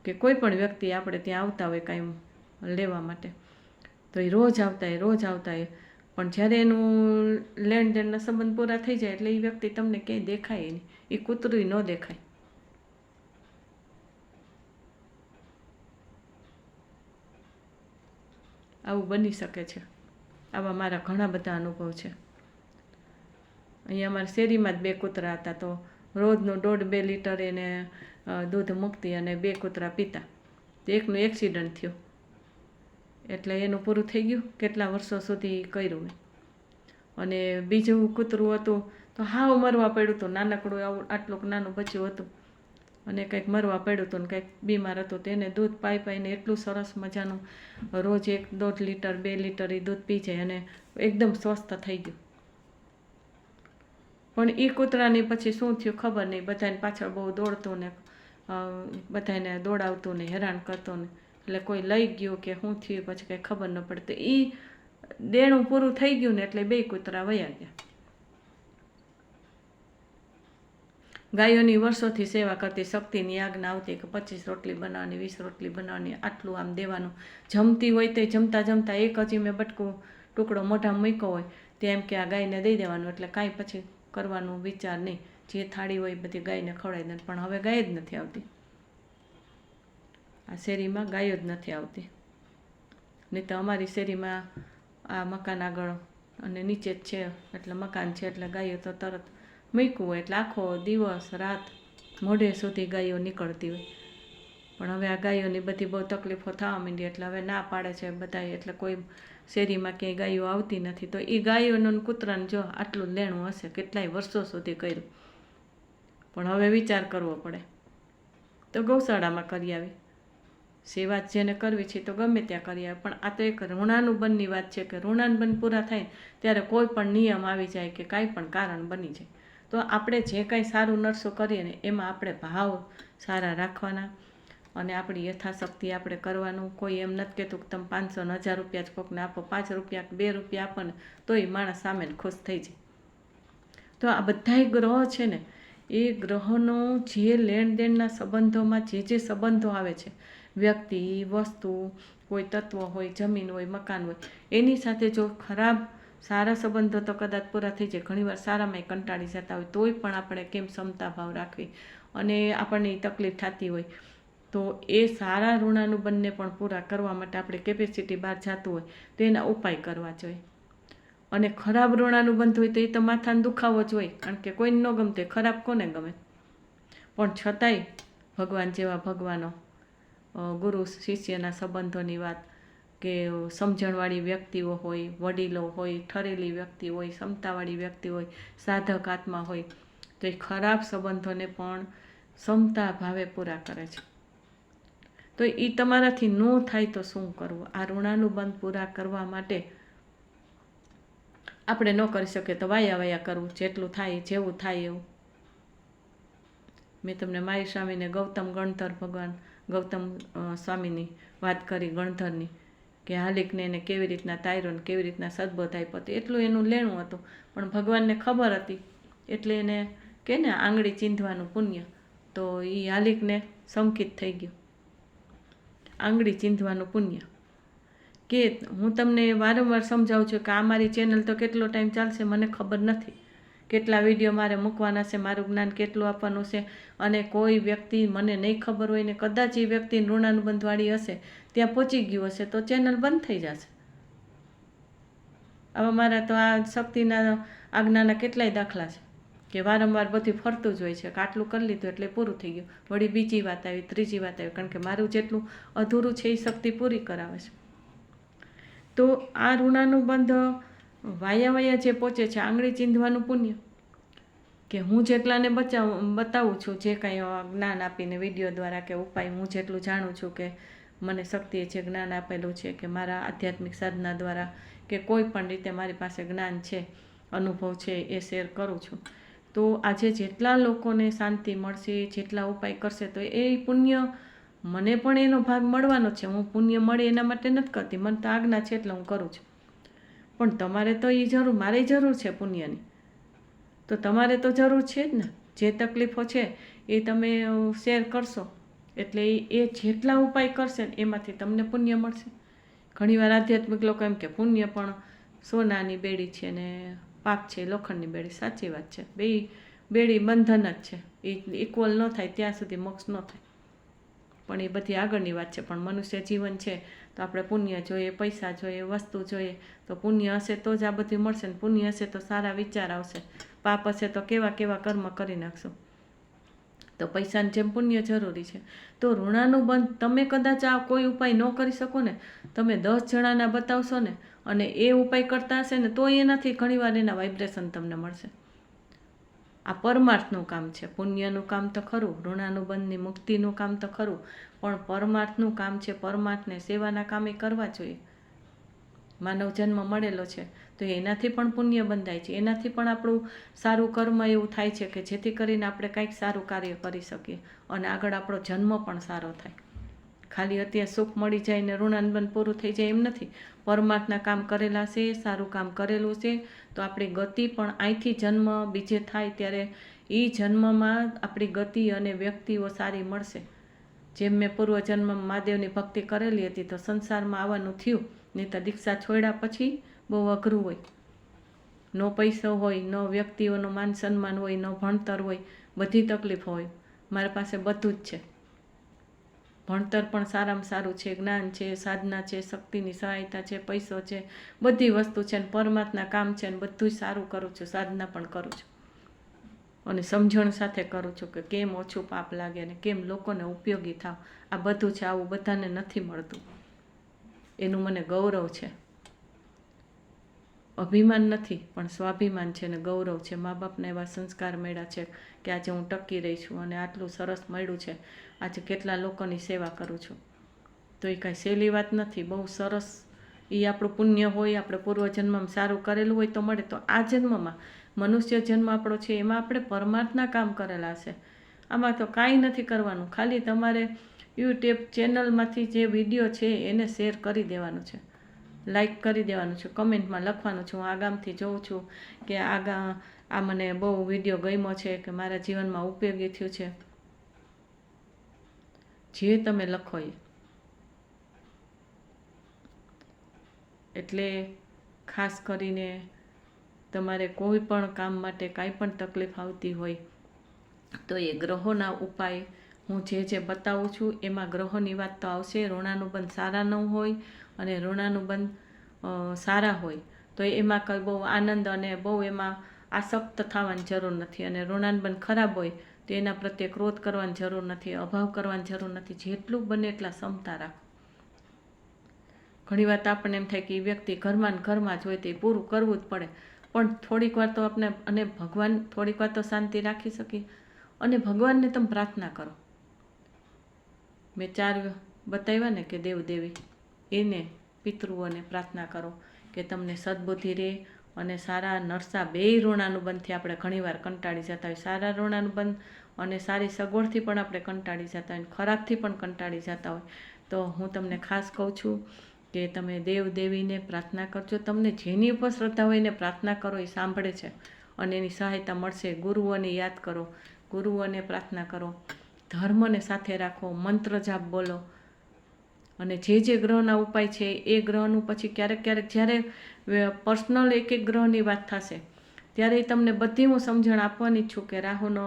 કે કોઈ પણ વ્યક્તિ આપણે ત્યાં આવતા હોય કાંઈ લેવા માટે, તો એ રોજ આવતા હોય, પણ જ્યારે એનું લેણ દેણના સંબંધ પૂરા થઈ જાય એટલે એ વ્યક્તિ તમને ક્યાંય દેખાય નહીં, એ કૂતરું ન દેખાય. આવું બની શકે છે. આવા મારા ઘણા બધા અનુભવ છે. અહીંયા અમારા શેરીમાં જ 2 કૂતરા હતા, તો રોજનું 1.5-2 લીટર એને દૂધ મૂકતી અને 2 કૂતરા પીતા. તો એકનું એક્સિડન્ટ થયું એટલે એનું પૂરું થઈ ગયું, કેટલા વર્ષો સુધી કર્યું. અને બીજું કૂતરું હતું તો હાવ મરવા પડ્યું હતું, નાનકડું આટલું નાનું બચ્ચું હતું અને કંઈક મરવા પડ્યું હતું ને કંઈક બીમાર હતું. તો એને દૂધ પાઈને એટલું સરસ મજાનું રોજ 1.5 લીટર 2 લીટર એ દૂધ પી જાય અને એકદમ સ્વસ્થ થઈ ગયું. પણ એ કૂતરાની પછી શું થયું ખબર નહીં, બધાને પાછળ બહુ દોડતું ને બધાને દોડાવતું ને હેરાન કરતું ને, એટલે કોઈ લઈ ગયું કે શું થયું પછી કંઈ ખબર ન પડે. તો એ દેણું પૂરું થઈ ગયું ને એટલે 2 કૂતરા વયા ગયા. ગાયોની વર્ષોથી સેવા કરતી, શક્તિની આજ્ઞા આવતી કે 25 રોટલી બનાવવાની, 20 રોટલી બનાવવાની, આટલું આમ દેવાનું. જમતી હોય તે જમતા જમતા એક હજી મેં બટકું ટુકડો મોઢામાં મૂક્યો હોય તે એમ કે આ ગાયને દઈ દેવાનું, એટલે કાંઈ પછી કરવાનું વિચાર નહીં, જે થાળી હોય બધી ગાયને ખવડાવી દે. પણ હવે ગાય જ નથી આવતી, આ શેરીમાં ગાયો જ નથી આવતી. નહીં તો અમારી શેરીમાં આ મકાન આગળ અને નીચે જ છે, એટલે મકાન છે એટલે ગાયો તો તરત મૂક્યું હોય એટલે આખો દિવસ રાત મોઢે સુધી ગાયો નીકળતી હોય. પણ હવે આ ગાયોની બધી બહુ તકલીફો થવા માંડી એટલે હવે ના પાડે છે બધા, એટલે કોઈ શેરીમાં ક્યાંય ગાયો આવતી નથી. તો એ ગાયોનું કૂતરાને જો આટલું લેણું હશે, કેટલાય વર્ષો સુધી કર્યું, પણ હવે વિચાર કરવો પડે તો ગૌશાળામાં કરી આવી. સેવા જેને કરવી છે તો ગમે ત્યાં કરી આવે. પણ આ તો એક ઋણાનુબંધની વાત છે કે ઋણાનુબંધ પૂરા થાય ત્યારે કોઈ પણ નિયમ આવી જાય કે કાંઈ પણ કારણ બની જાય, તો આપણે જે કાંઈ સારું નરસું કરીએ ને એમાં આપણે ભાવ સારા રાખવાના અને આપણી યથાશક્તિ આપણે કરવાનું. કોઈ એમ નથી કહેતું કે તમે 500 ને 1000 રૂપિયા જ કોકને આપો, 5 રૂપિયા કે 2 રૂપિયા આપો ને તો એ માણસ સામે ખુશ થઈ જાય. તો આ બધાય ગ્રહ છે ને, એ ગ્રહોનો જે લેણ દેણના સંબંધોમાં જે સંબંધો આવે છે, વ્યક્તિ, વસ્તુ, કોઈ તત્વ હોય, જમીન હોય, મકાન હોય, એની સાથે જો ખરાબ સારા સંબંધો તો કદાચ પૂરા થઈ જાય. ઘણીવાર સારામાંય કંટાળી જતા હોય તોય પણ આપણે કેમ ક્ષમતા ભાવ રાખવી અને આપણને તકલીફ થતી હોય તો એ સારા ઋણાનુબંધને પણ પૂરા કરવા માટે આપણે કેપેસિટી બહાર જતું હોય તો એના ઉપાય કરવા જોઈએ. અને ખરાબ ઋણાનુબંધ હોય તો એ તો માથાને દુખાવો જ હોય, કારણ કે કોઈને ન ગમતે, ખરાબ કોને ગમે. પણ છતાંય ભગવાન જેવા ભગવાનો, ગુરુ શિષ્યના સંબંધોની વાત કે સમજણવાળી વ્યક્તિઓ હોય, વડીલો હોય, ઠરેલી વ્યક્તિ હોય, ક્ષમતાવાળી વ્યક્તિ હોય, સાધક આત્મા હોય, તો એ ખરાબ સંબંધોને પણ ક્ષમતા ભાવે પૂરા કરે છે. તો એ તમારાથી ન થાય તો શું કરવું? આ ઋણાનુબંધ પૂરા કરવા માટે આપણે ન કરી શકીએ તો વાયા કરવું, જેટલું થાય જેવું થાય એવું. મેં તમને માઈ સ્વામીને ગૌતમ ગણધર ભગવાન ગૌતમ સ્વામીની વાત કરી ગણધરની, કે હાલિકને એને કેવી રીતના તાર્યો ને કેવી રીતના સદબોધ આપ્યો હતો. એટલું એનું લેણું હતું, પણ ભગવાનને ખબર હતી એટલે એને કે ને આંગળી ચીંધવાનું પુણ્ય, તો એ હાલિકને સંકિત થઈ ગયું. આંગળી ચીંધવાનું પુણ્ય કે હું તમને વારંવાર સમજાવું છું કે આ મારી ચેનલ તો કેટલો ટાઈમ ચાલશે મને ખબર નથી, કેટલા વિડીયો મારે મૂકવાના છે, મારું જ્ઞાન કેટલું આપવાનું છે, અને કોઈ વ્યક્તિ મને નહીં ખબર હોય ને કદાચ એ વ્યક્તિ ઋણાનુબંધવાળી હશે ત્યાં પહોંચી ગયું હશે તો ચેનલ બંધ થઈ જશે. હવે મારા તો આ શક્તિના આજ્ઞાના કેટલાય દાખલા છે કે વારંવાર બધું ફરતું જ હોય છે કે આટલું કરી લીધું એટલે પૂરું થઈ ગયું, વળી બીજી વાત આવી, ત્રીજી વાત આવી, કારણ કે મારું જેટલું અધૂરું છે એ શક્તિ પૂરી કરાવે છે. તો આ ઋણાનુબંધ વાયા જે પહોંચે છે, આંગળી ચીંધવાનું પુણ્ય, કે હું જેટલાને બતાવું છું જે કાંઈ જ્ઞાન આપીને વિડીયો દ્વારા કે ઉપાય, હું જેટલું જાણું છું કે મને શક્તિએ જે જ્ઞાન આપેલું છે કે મારા આધ્યાત્મિક સાધના દ્વારા કે કોઈ પણ રીતે મારી પાસે જ્ઞાન છે, અનુભવ છે, એ શેર કરું છું. તો આજે જેટલા લોકોને શાંતિ મળશે, જેટલા ઉપાય કરશે, તો એ પુણ્ય મને પણ એનો ભાગ મળવાનો છે. હું પુણ્ય મળે એના માટે નથી કરતી, મને તો આજ્ઞા છે એટલે હું કરું છું. પણ તમારે તો એ જરૂર, મારે જરૂર છે પુણ્યની, તો તમારે તો જરૂર છે જ ને. જે તકલીફો છે એ તમે શેર કરશો એટલે એ જેટલા ઉપાય કરશે ને એમાંથી તમને પુણ્ય મળશે. ઘણીવાર આધ્યાત્મિક લોકો એમ કે પુણ્ય પણ સોનાની બેડી છે ને પાપ છે લોખંડની બેડી. સાચી વાત છે, બેડી બંધન જ છે, એ ઇક્વલ ન થાય ત્યાં સુધી મોક્ષ ન થાય. પણ એ બધી આગળની વાત છે. પણ મનુષ્ય જીવન છે તો આપણે પુણ્ય જોઈએ, પૈસા જોઈએ, વસ્તુ જોઈએ. તો પુણ્ય હશે તો જ આ બધું મળશે ને પુણ્ય હશે તો સારા વિચાર આવશે, પાપ હશે તો કેવા કેવા કર્મ કરી નાખશું. તો પૈસાની જેમ પુણ્ય જરૂરી છે. તો ઋણાનુબંધ તમે કદાચ આ કોઈ ઉપાય ન કરી શકો ને, તમે 10 જણાના બતાવશો ને અને એ ઉપાય કરતા હશે ને તો એનાથી ઘણીવાર એના વાઇબ્રેશન તમને મળશે. આ પરમાર્થનું કામ છે. પુણ્યનું કામ તો ખરું, ઋણાનુબંધની મુક્તિનું કામ તો ખરું, પણ પરમાર્થનું કામ છે. પરમાર્થને સેવાના કામે કરવા જોઈએ. માનવ જન્મ મળેલો છે તો એનાથી પણ પુણ્ય બંધાય છે, એનાથી પણ આપણું સારું કર્મ એવું થાય છે કે જેથી કરીને આપણે કંઈક સારું કાર્ય કરી શકીએ અને આગળ આપણો જન્મ પણ સારો થાય. ખાલી અત્યારે સુખ મળી જાય ને ઋણાનુબંધ પૂરું થઈ જાય એમ નથી. પરમાર્થના કામ કરેલા છે, સારું કામ કરેલું છે, તો આપણી ગતિ પણ અહીંથી જન્મ બીજે થાય ત્યારે એ જન્મમાં આપણી ગતિ અને વ્યક્તિઓ સારી મળશે. જેમ મેં પૂર્વજન્મમાં મહાદેવની ભક્તિ કરેલી હતી તો સંસારમાં આવવાનું થયું, નહીં તો દીક્ષા છોડ્યા પછી બહુ અઘરું હોય. ન પૈસો હોય, ન વ્યક્તિઓનું માન સન્માન હોય, ન ભણતર હોય, બધી તકલીફો હોય. મારી પાસે બધું જ છે. ભણતર પણ સારામાં સારું છે, જ્ઞાન છે, સાધના છે, શક્તિની સહાયતા છે, પૈસો છે, બધી વસ્તુ છે, ને પરમાત્મા કામ છે, ને બધું સારું કરું છું, સાધના પણ કરું છું અને સમજણ સાથે કરું છું કે કેમ ઓછું પાપ લાગે ને કેમ લોકોને ઉપયોગી થાવ. આ બધું છે, આવું બધાને નથી મળતું. એનું મને ગૌરવ છે. અભિમાન નથી પણ સ્વાભિમાન છે ને ગૌરવ છે. મા બાપને એવા સંસ્કાર મળ્યા છે કે આજે હું ટકી રહી છું અને આટલું સરસ મળ્યું છે. આજે કેટલા લોકોની સેવા કરું છું. તો એ કાંઈ સહેલી વાત નથી, બહુ સરસ. એ આપણું પુણ્ય હોય, આપણે પૂર્વજન્મમાં સારું કરેલું હોય તો મળે. તો આ જન્મમાં મનુષ્ય જન્મ આપણો છે એમાં આપણે પરમાર્થના કામ કરેલા છે. આમાં તો કાંઈ નથી કરવાનું, ખાલી તમારે યુટ્યુબ ચેનલમાંથી જે વિડીયો છે એને શેર કરી દેવાનું છે, લાઈક કરી દેવાનું છે, કમેન્ટમાં લખવાનું છે હું આ ગામથી જોઉં છું કે આ મને બહુ વિડીયો ગમ્યો છે કે મારા જીવનમાં ઉપયોગી થયું છે. જે તમે લખો એ. એટલે ખાસ કરીને તમારે કોઈ પણ કામ માટે કાંઈ પણ તકલીફ આવતી હોય તો એ ગ્રહોના ઉપાય હું જે બતાવું છું એમાં ગ્રહોની વાત તો આવશે. ઋણાનુબંધ સારા ન હોય અને ઋણાનુબંધ સારા હોય તો એમાં કંઈ બહુ આનંદ અને બહુ એમાં આસક્ત થવાની જરૂર નથી. અને ઋણાનુબંધ ખરાબ હોય તો એના પ્રત્યે ક્રોધ કરવાની જરૂર નથી, અભાવ કરવાની જરૂર નથી. જેટલું બને એટલા ક્ષમતા રાખો. ઘણી વાત આપણને એમ થાય કે એ વ્યક્તિ ઘરમાં જ હોય તો એ પૂરું કરવું જ પડે, પણ થોડીક વાર તો આપણે અને ભગવાન થોડીક વાર તો શાંતિ રાખી શકીએ. અને ભગવાનને તમે પ્રાર્થના કરો. મેં 4 બતાવ્યા ને કે દેવદેવી, એને પિતૃઓને પ્રાર્થના કરો કે તમને સદબુદ્ધિ રહે અને સારા નરસા બેય ઋણાનુબંધથી આપણે ઘણીવાર કંટાળી જતા હોય. સારા ઋણાનુબંધ અને સારી સગવડથી પણ આપણે કંટાળી જતા હોય, ખરાબથી પણ કંટાળી જતા હોય. તો હું તમને ખાસ કહું છું કે તમે દેવ દેવીને પ્રાર્થના કરજો. તમને જેની ઉપર શ્રદ્ધા હોય એને પ્રાર્થના કરો, એ સાંભળે છે અને એની સહાયતા મળશે. ગુરુઓને યાદ કરો, ગુરુઓને પ્રાર્થના કરો, ધર્મને સાથે રાખો, મંત્ર જાપ બોલો. અને જે ગ્રહના ઉપાય છે એ ગ્રહનું પછી ક્યારેક જ્યારે પર્સનલ એક ગ્રહની વાત થશે ત્યારે તમને બધી હું સમજણ આપવાની જ છું કે રાહુનો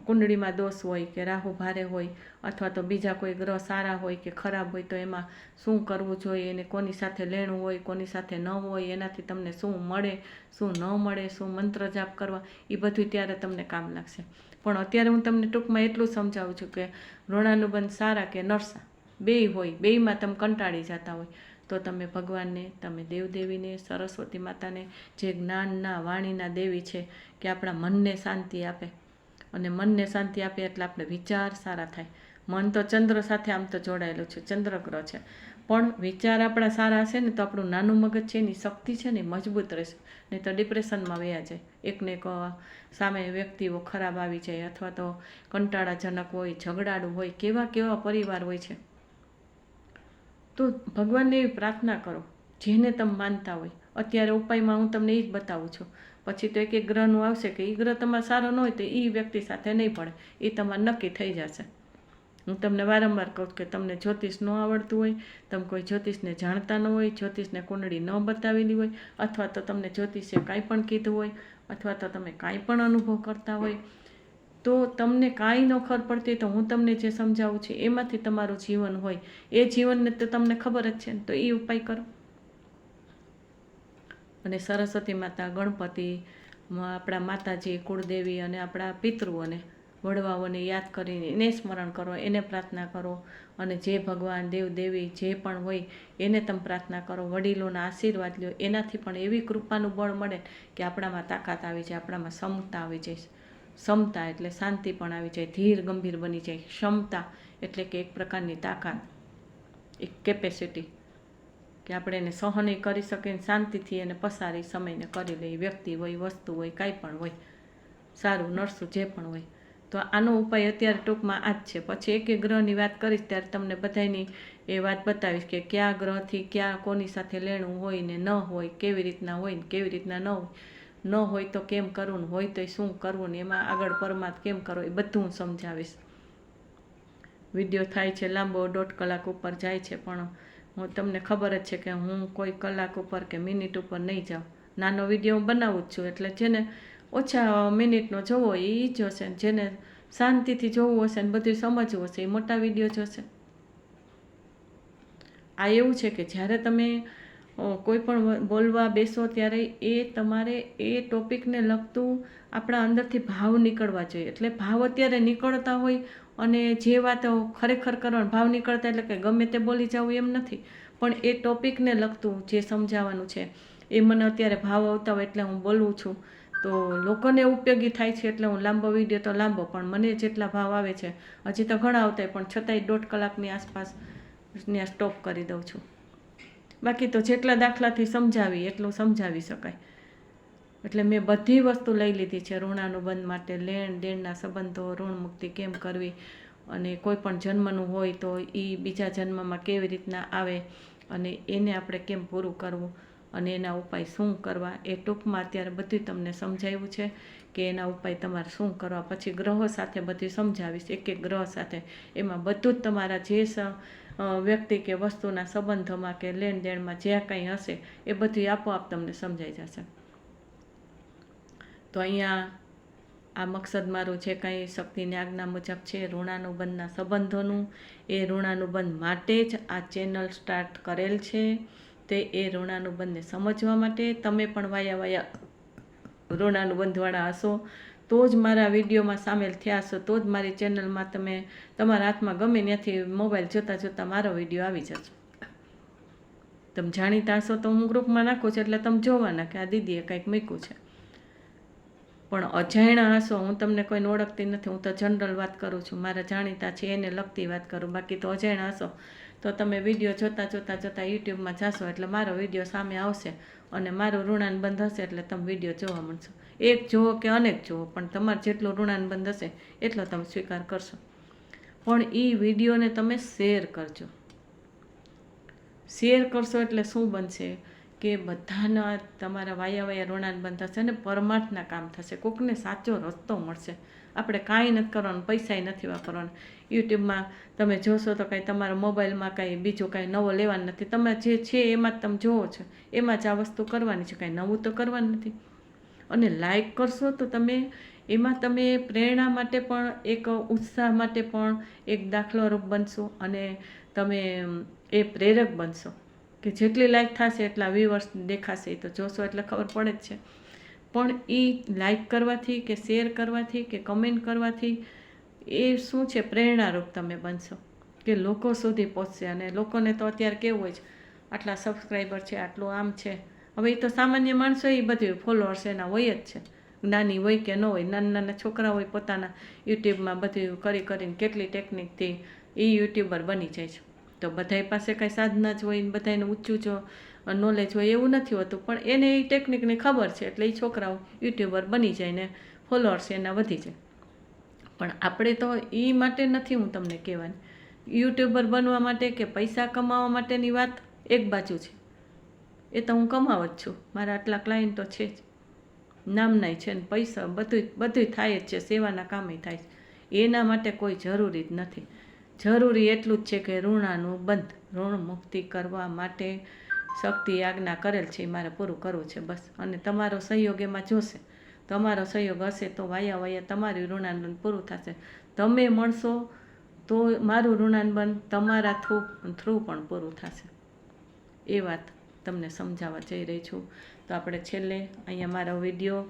કુંડળીમાં દોષ હોય કે રાહુ ભારે હોય અથવા તો બીજા કોઈ ગ્રહ સારા હોય કે ખરાબ હોય તો એમાં શું કરવું જોઈએ, એને કોની સાથે લેણું હોય, કોની સાથે ન હોય, એનાથી તમને શું મળે, શું ન મળે, શું મંત્ર જાપ કરવા, એ બધું ત્યારે તમને કામ લાગશે. પણ અત્યારે હું તમને ટૂંકમાં એટલું સમજાવું છું કે ઋણાનુબંધ સારા કે નરસા બેય હોય, બેયમાં તમે કંટાળી જતા હોય તો તમે ભગવાનને, તમે દેવદેવીને, સરસ્વતી માતાને, જે જ્ઞાનના વાણીના દેવી છે, કે આપણા મનને શાંતિ આપે. અને મનને શાંતિ આપે એટલે આપણે વિચાર સારા થાય. મન તો ચંદ્ર સાથે આમ તો જોડાયેલું છે, ચંદ્ર ગ્રહ છે, પણ વિચાર આપણા સારા હશે ને તો આપણું નાનું મગજ છે એની શક્તિ છે ને મજબૂત રહેશે. નહીં તો ડિપ્રેશનમાં વયા જાય. એકને એક સામે વ્યક્તિઓ ખરાબ આવી જાય અથવા તો કંટાળાજનક હોય, ઝઘડાળું હોય, કેવા પરિવાર હોય છે. તો ભગવાનને એવી પ્રાર્થના કરો જેને તમે માનતા હોય. અત્યારે ઉપાયમાં હું તમને એ જ બતાવું છું. પછી તો એક ગ્રહનું આવશે કે એ ગ્રહ તમારે સારો ન હોય તો એ વ્યક્તિ સાથે નહીં પડે, એ તમારે નક્કી થઈ જશે. હું તમને વારંવાર કહું કે તમને જ્યોતિષ ન આવડતું હોય, તમે કોઈ જ્યોતિષને જાણતા ન હોય, જ્યોતિષને કુંડળી ન બતાવેલી હોય, અથવા તો તમને જ્યોતિષે કાંઈ પણ કીધું હોય, અથવા તો તમે કાંઈ પણ અનુભવ કરતા હોય, તો તમને કાંઈ ન ખબર પડતી તો હું તમને જે સમજાવું છું એમાંથી તમારું જીવન હોય, એ જીવનને તો તમને ખબર જ છે ને, તો એ ઉપાય કરો. અને સરસ્વતી માતા, ગણપતિ, આપણા માતાજી, કુળદેવી અને આપણા પિતૃઓને, વડવાઓને યાદ કરીને એને સ્મરણ કરો, એને પ્રાર્થના કરો. અને જે ભગવાન, દેવદેવી જે પણ હોય એને તમે પ્રાર્થના કરો, વડીલોના આશીર્વાદ લ્યો. એનાથી પણ એવી કૃપાનું બળ મળે કે આપણામાં તાકાત આવી જાય, આપણામાં ક્ષમતા આવી જાય. ક્ષમતા એટલે શાંતિ પણ આવી જાય, ધીર ગંભીર બની જાય. ક્ષમતા એટલે કે એક પ્રકારની તાકાત, એક કેપેસિટી, કે આપણે એને સહન કરી શકીએ, શાંતિથી એને પસારી સમયને કરી લઈએ. વ્યક્તિ હોય, વસ્તુ હોય, કાંઈ પણ હોય, સારું નરસું જે પણ હોય. તો આનો ઉપાય અત્યારે ટૂંકમાં આ જ છે. પછી એક ગ્રહની વાત કરીશ ત્યારે તમને બધાની એ વાત બતાવીશ કે કયા ગ્રહથી ક્યાં કોની સાથે લેણું હોય ને ન હોય, કેવી રીતના હોય ને કેવી રીતના ન હોય. ન હોય તો કેમ કરવું ને હોય તો શું કરવું ને એમાં આગળ પરમાર્થ કેમ કરવો, એ બધું હું સમજાવીશ. વિડીયો થાય છે લાંબો, 1.5 કલાક ઉપર જાય છે, પણ હું તમને ખબર જ છે કે હું કોઈ કલાક ઉપર કે મિનિટ ઉપર નહીં જાઉં. નાનો વિડીયો હું બનાવું જ છું, એટલે જેને ઓછા મિનિટનો જોવો એ જોશે, જેને શાંતિથી જોવું હશે ને બધું સમજવું હશે એ મોટા વિડીયો જોશે. આ એવું છે કે જ્યારે તમે કોઈ પણ બોલવા બેસો ત્યારે એ તમારે એ ટોપિકને લગતું આપણા અંદરથી ભાવ નીકળવા જોઈએ. એટલે ભાવ અત્યારે નીકળતા હોય અને જે વાતો ખરેખર કરવાનો ભાવ નીકળતા એટલે કે ગમે તે બોલી જવું એમ નથી, પણ એ ટોપિકને લગતું જે સમજાવવાનું છે એ મને અત્યારે ભાવ આવતા હોય એટલે હું બોલું છું. તો લોકોને ઉપયોગી થાય છે એટલે હું લાંબો વિડીયો તો લાંબો, પણ મને જેટલા ભાવ આવે છે હજી તો ઘણા આવતા હોય, પણ છતાંય 1.5 કલાકની આસપાસ ત્યાં સ્ટોપ કરી દઉં છું. બાકી તો જેટલા દાખલાથી સમજાવી એટલું સમજાવી શકાય. એટલે મેં બધી વસ્તુ લઈ લીધી છે ઋણાનુબંધ માટે, લેણ દેણના સંબંધો, ઋણ મુક્તિ કેમ કરવી, અને કોઈ પણ જન્મનું હોય તો એ બીજા જન્મમાં કેવી રીતના આવે અને એને આપણે કેમ પૂરું કરવું અને એના ઉપાય શું કરવા, એ ટૂંકમાં અત્યારે બધું તમને સમજાવ્યું છે કે એના ઉપાય તમારે શું કરવા. પછી ગ્રહો સાથે બધું સમજાવીશ, એક ગ્રહ સાથે, એમાં બધું જ તમારા જે વ્યક્તિ કે વસ્તુના સંબંધોમાં કે લેણ દેણમાં જે કંઈ હશે એ બધું આપોઆપ તમને સમજાઈ જશે. તો અહીંયા આ મકસદ મારું જે કંઈ શક્તિની આજ્ઞા મુજબ છે ઋણાનુબંધના સંબંધોનું, એ ઋણાનુબંધ માટે જ આ ચેનલ સ્ટાર્ટ કરેલ છે. તે એ ઋણાનુબંધને સમજવા માટે. તમે પણ વાયા ઋણાનુબંધવાળા હશો તો જ મારા વિડીયોમાં સામેલ થયા હશો, તો જ મારી ચેનલમાં તમે તમારા હાથમાં ગમે ત્યાંથી મોબાઈલ જોતાં મારો વિડીયો આવી જશે. તમે જાણીતા હશો તો હું ગ્રુપમાં નાખું છું એટલે તમે જોવાના કે આ દીદીએ કંઈક મૂક્યું છે. પણ અજાણ્યા હશો, હું તમને કોઈને ઓળખતી નથી, હું તો જનરલ વાત કરું છું, મારા જાણીતા છે એને લગતી વાત કરું. બાકી તો અજાણ્યા હશો તો તમે વિડીયો જોતાં યુટ્યુબમાં જાશો એટલે મારો વિડીયો સામે આવશે અને મારું ઋણાનુબંધ હશે એટલે તમે વિડીયો જોવા મળશો. એક જુઓ કે અનેક જુઓ, પણ તમારે જેટલું ઋણાનુબંધ હશે એટલો તમે સ્વીકાર કરશો. પણ એ વિડીયોને તમે શેર કરજો. શેર કરશો એટલે શું બનશે કે બધાના તમારા વાયા ઋણાનુબંધ થશે અને પરમાર્થના કામ થશે. કોકને સાચો રસ્તો મળશે. આપણે કાંઈ નથી કરવાનું, પૈસાય નથી વાપરવાના. યુટ્યુબમાં તમે જોશો તો કાંઈ તમારા મોબાઈલમાં કાંઈ બીજું કાંઈ નવો લેવાનું નથી. તમે જે છે એમાં જ તમે જોવો છો, એમાં જ આ વસ્તુ કરવાની છે, કાંઈ નવું તો કરવાનું નથી. અને લાઈક કરશો તો તમે એમાં તમે પ્રેરણા માટે પણ, એક ઉત્સાહ માટે પણ એક દાખલારૂપ બનશો અને તમે એ પ્રેરક બનશો કે જેટલી લાઈક થશે એટલા વ્યુઅર્સ દેખાશે. એ તો જોશો એટલે ખબર પડે જ છે. પણ એ લાઈક કરવાથી કે શેર કરવાથી કે કમેન્ટ કરવાથી એ શું છે, પ્રેરણારૂપ તમે બનશો કે લોકો સુધી પહોંચશે. અને લોકોને તો અત્યારે કેવું હોય છે, આટલા સબસ્ક્રાઈબર છે, આટલું આમ છે. હવે એ તો સામાન્ય માણસો એ બધું ફોલોઅર્સ એના હોય જ છે, નાની હોય કે ન હોય. નાના છોકરા હોય પોતાના યુટ્યુબમાં બધું કરીને કેટલી ટેકનિકથી એ યુટ્યુબર બની જાય છે. તો બધાય પાસે કાંઈ સાધના જ હોય, બધાને ઊંચું જો નોલેજ હોય એવું નથી હોતું, પણ એને એ ટેકનિકની ખબર છે એટલે એ છોકરાઓ યુટ્યુબર બની જાય ને ફોલોઅર્સ એના વધી જાય. પણ આપણે તો એ માટે નથી હું તમને કહેવાની. યુટ્યુબર બનવા માટે કે પૈસા કમાવા માટેની વાત એક બાજુ છે, એ તો હું કમાવ જ છું, મારા આટલા ક્લાયન્ટો છે જ, નામનાય છે ને પૈસા બધું થાય જ છે, સેવાના કામે થાય છે. એના માટે કોઈ જરૂરી જ નથી. જરૂરી એટલું જ છે કે ઋણાનુબંધ, ઋણ મુક્તિ કરવા માટે શક્તિ આજ્ઞા કરેલ છે, એ મારે પૂરું કરવું છે બસ. અને તમારો સહયોગ એમાં જોશે. તમારો સહયોગ હશે તો વાયા તમારું ઋણાનુબંધ પૂરું થશે. તમે મળશો તો મારું ઋણાનુબંધ તમારા થ્રુ પણ પૂરું થશે. એ વાત તમને સમજાવવા જઈ રહી છું. તો આપણે છેલ્લે અહીંયા મારો વિડીયો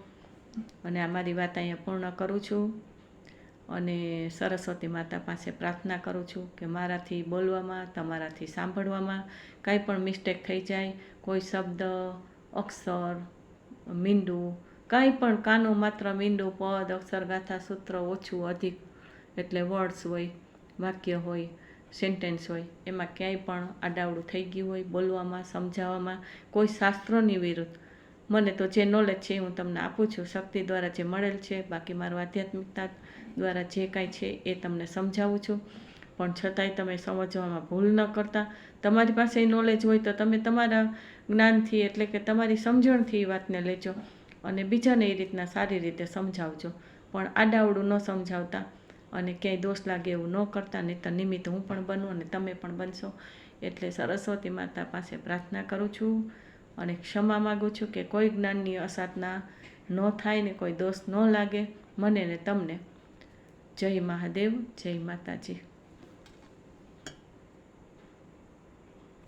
અને આ મારી વાત અહીંયા પૂર્ણ કરું છું. અને સરસ્વતી માતા પાસે પ્રાર્થના કરું છું કે મારાથી બોલવામાં, તમારાથી સાંભળવામાં કાંઈ પણ મિસ્ટેક થઈ જાય, કોઈ શબ્દ, અક્ષર, મીંડું, કાંઈ પણ કાનો માત્ર મીંડું, પદ, અક્ષર, ગાથા, સૂત્ર ઓછું અધિક એટલે વર્ડ્સ હોય, વાક્ય હોય, સેન્ટેન્સ હોય, એમાં ક્યાંય પણ આડાવડું થઈ ગયું હોય બોલવામાં, સમજાવવામાં, કોઈ શાસ્ત્રોની વિરુદ્ધ, મને તો જે નોલેજ છે હું તમને આપું છું શક્તિ દ્વારા જે મળેલ છે. બાકી મારું આધ્યાત્મિકતા દ્વારા જે કાંઈ છે એ તમને સમજાવું છું. પણ છતાંય તમે સમજવામાં ભૂલ ન કરતા. તમારી પાસે નોલેજ હોય તો તમે તમારા જ્ઞાનથી એટલે કે તમારી સમજણથી એ વાતને લેજો અને બીજાને એ રીતના સારી રીતે સમજાવજો. પણ આડાવડું ન સમજાવતા અને ક્યાંય દોષ લાગે એવું ન કરતા, નહીં તો નિમિત્ત હું પણ બનું અને તમે પણ બનશો. એટલે સરસ્વતી માતા પાસે પ્રાર્થના કરું છું અને ક્ષમા માગું છું કે કોઈ જ્ઞાનની અસાધના ન થાય ને કોઈ દોષ ન લાગે મને ને તમને. જય મહાદેવ, જય માતાજી.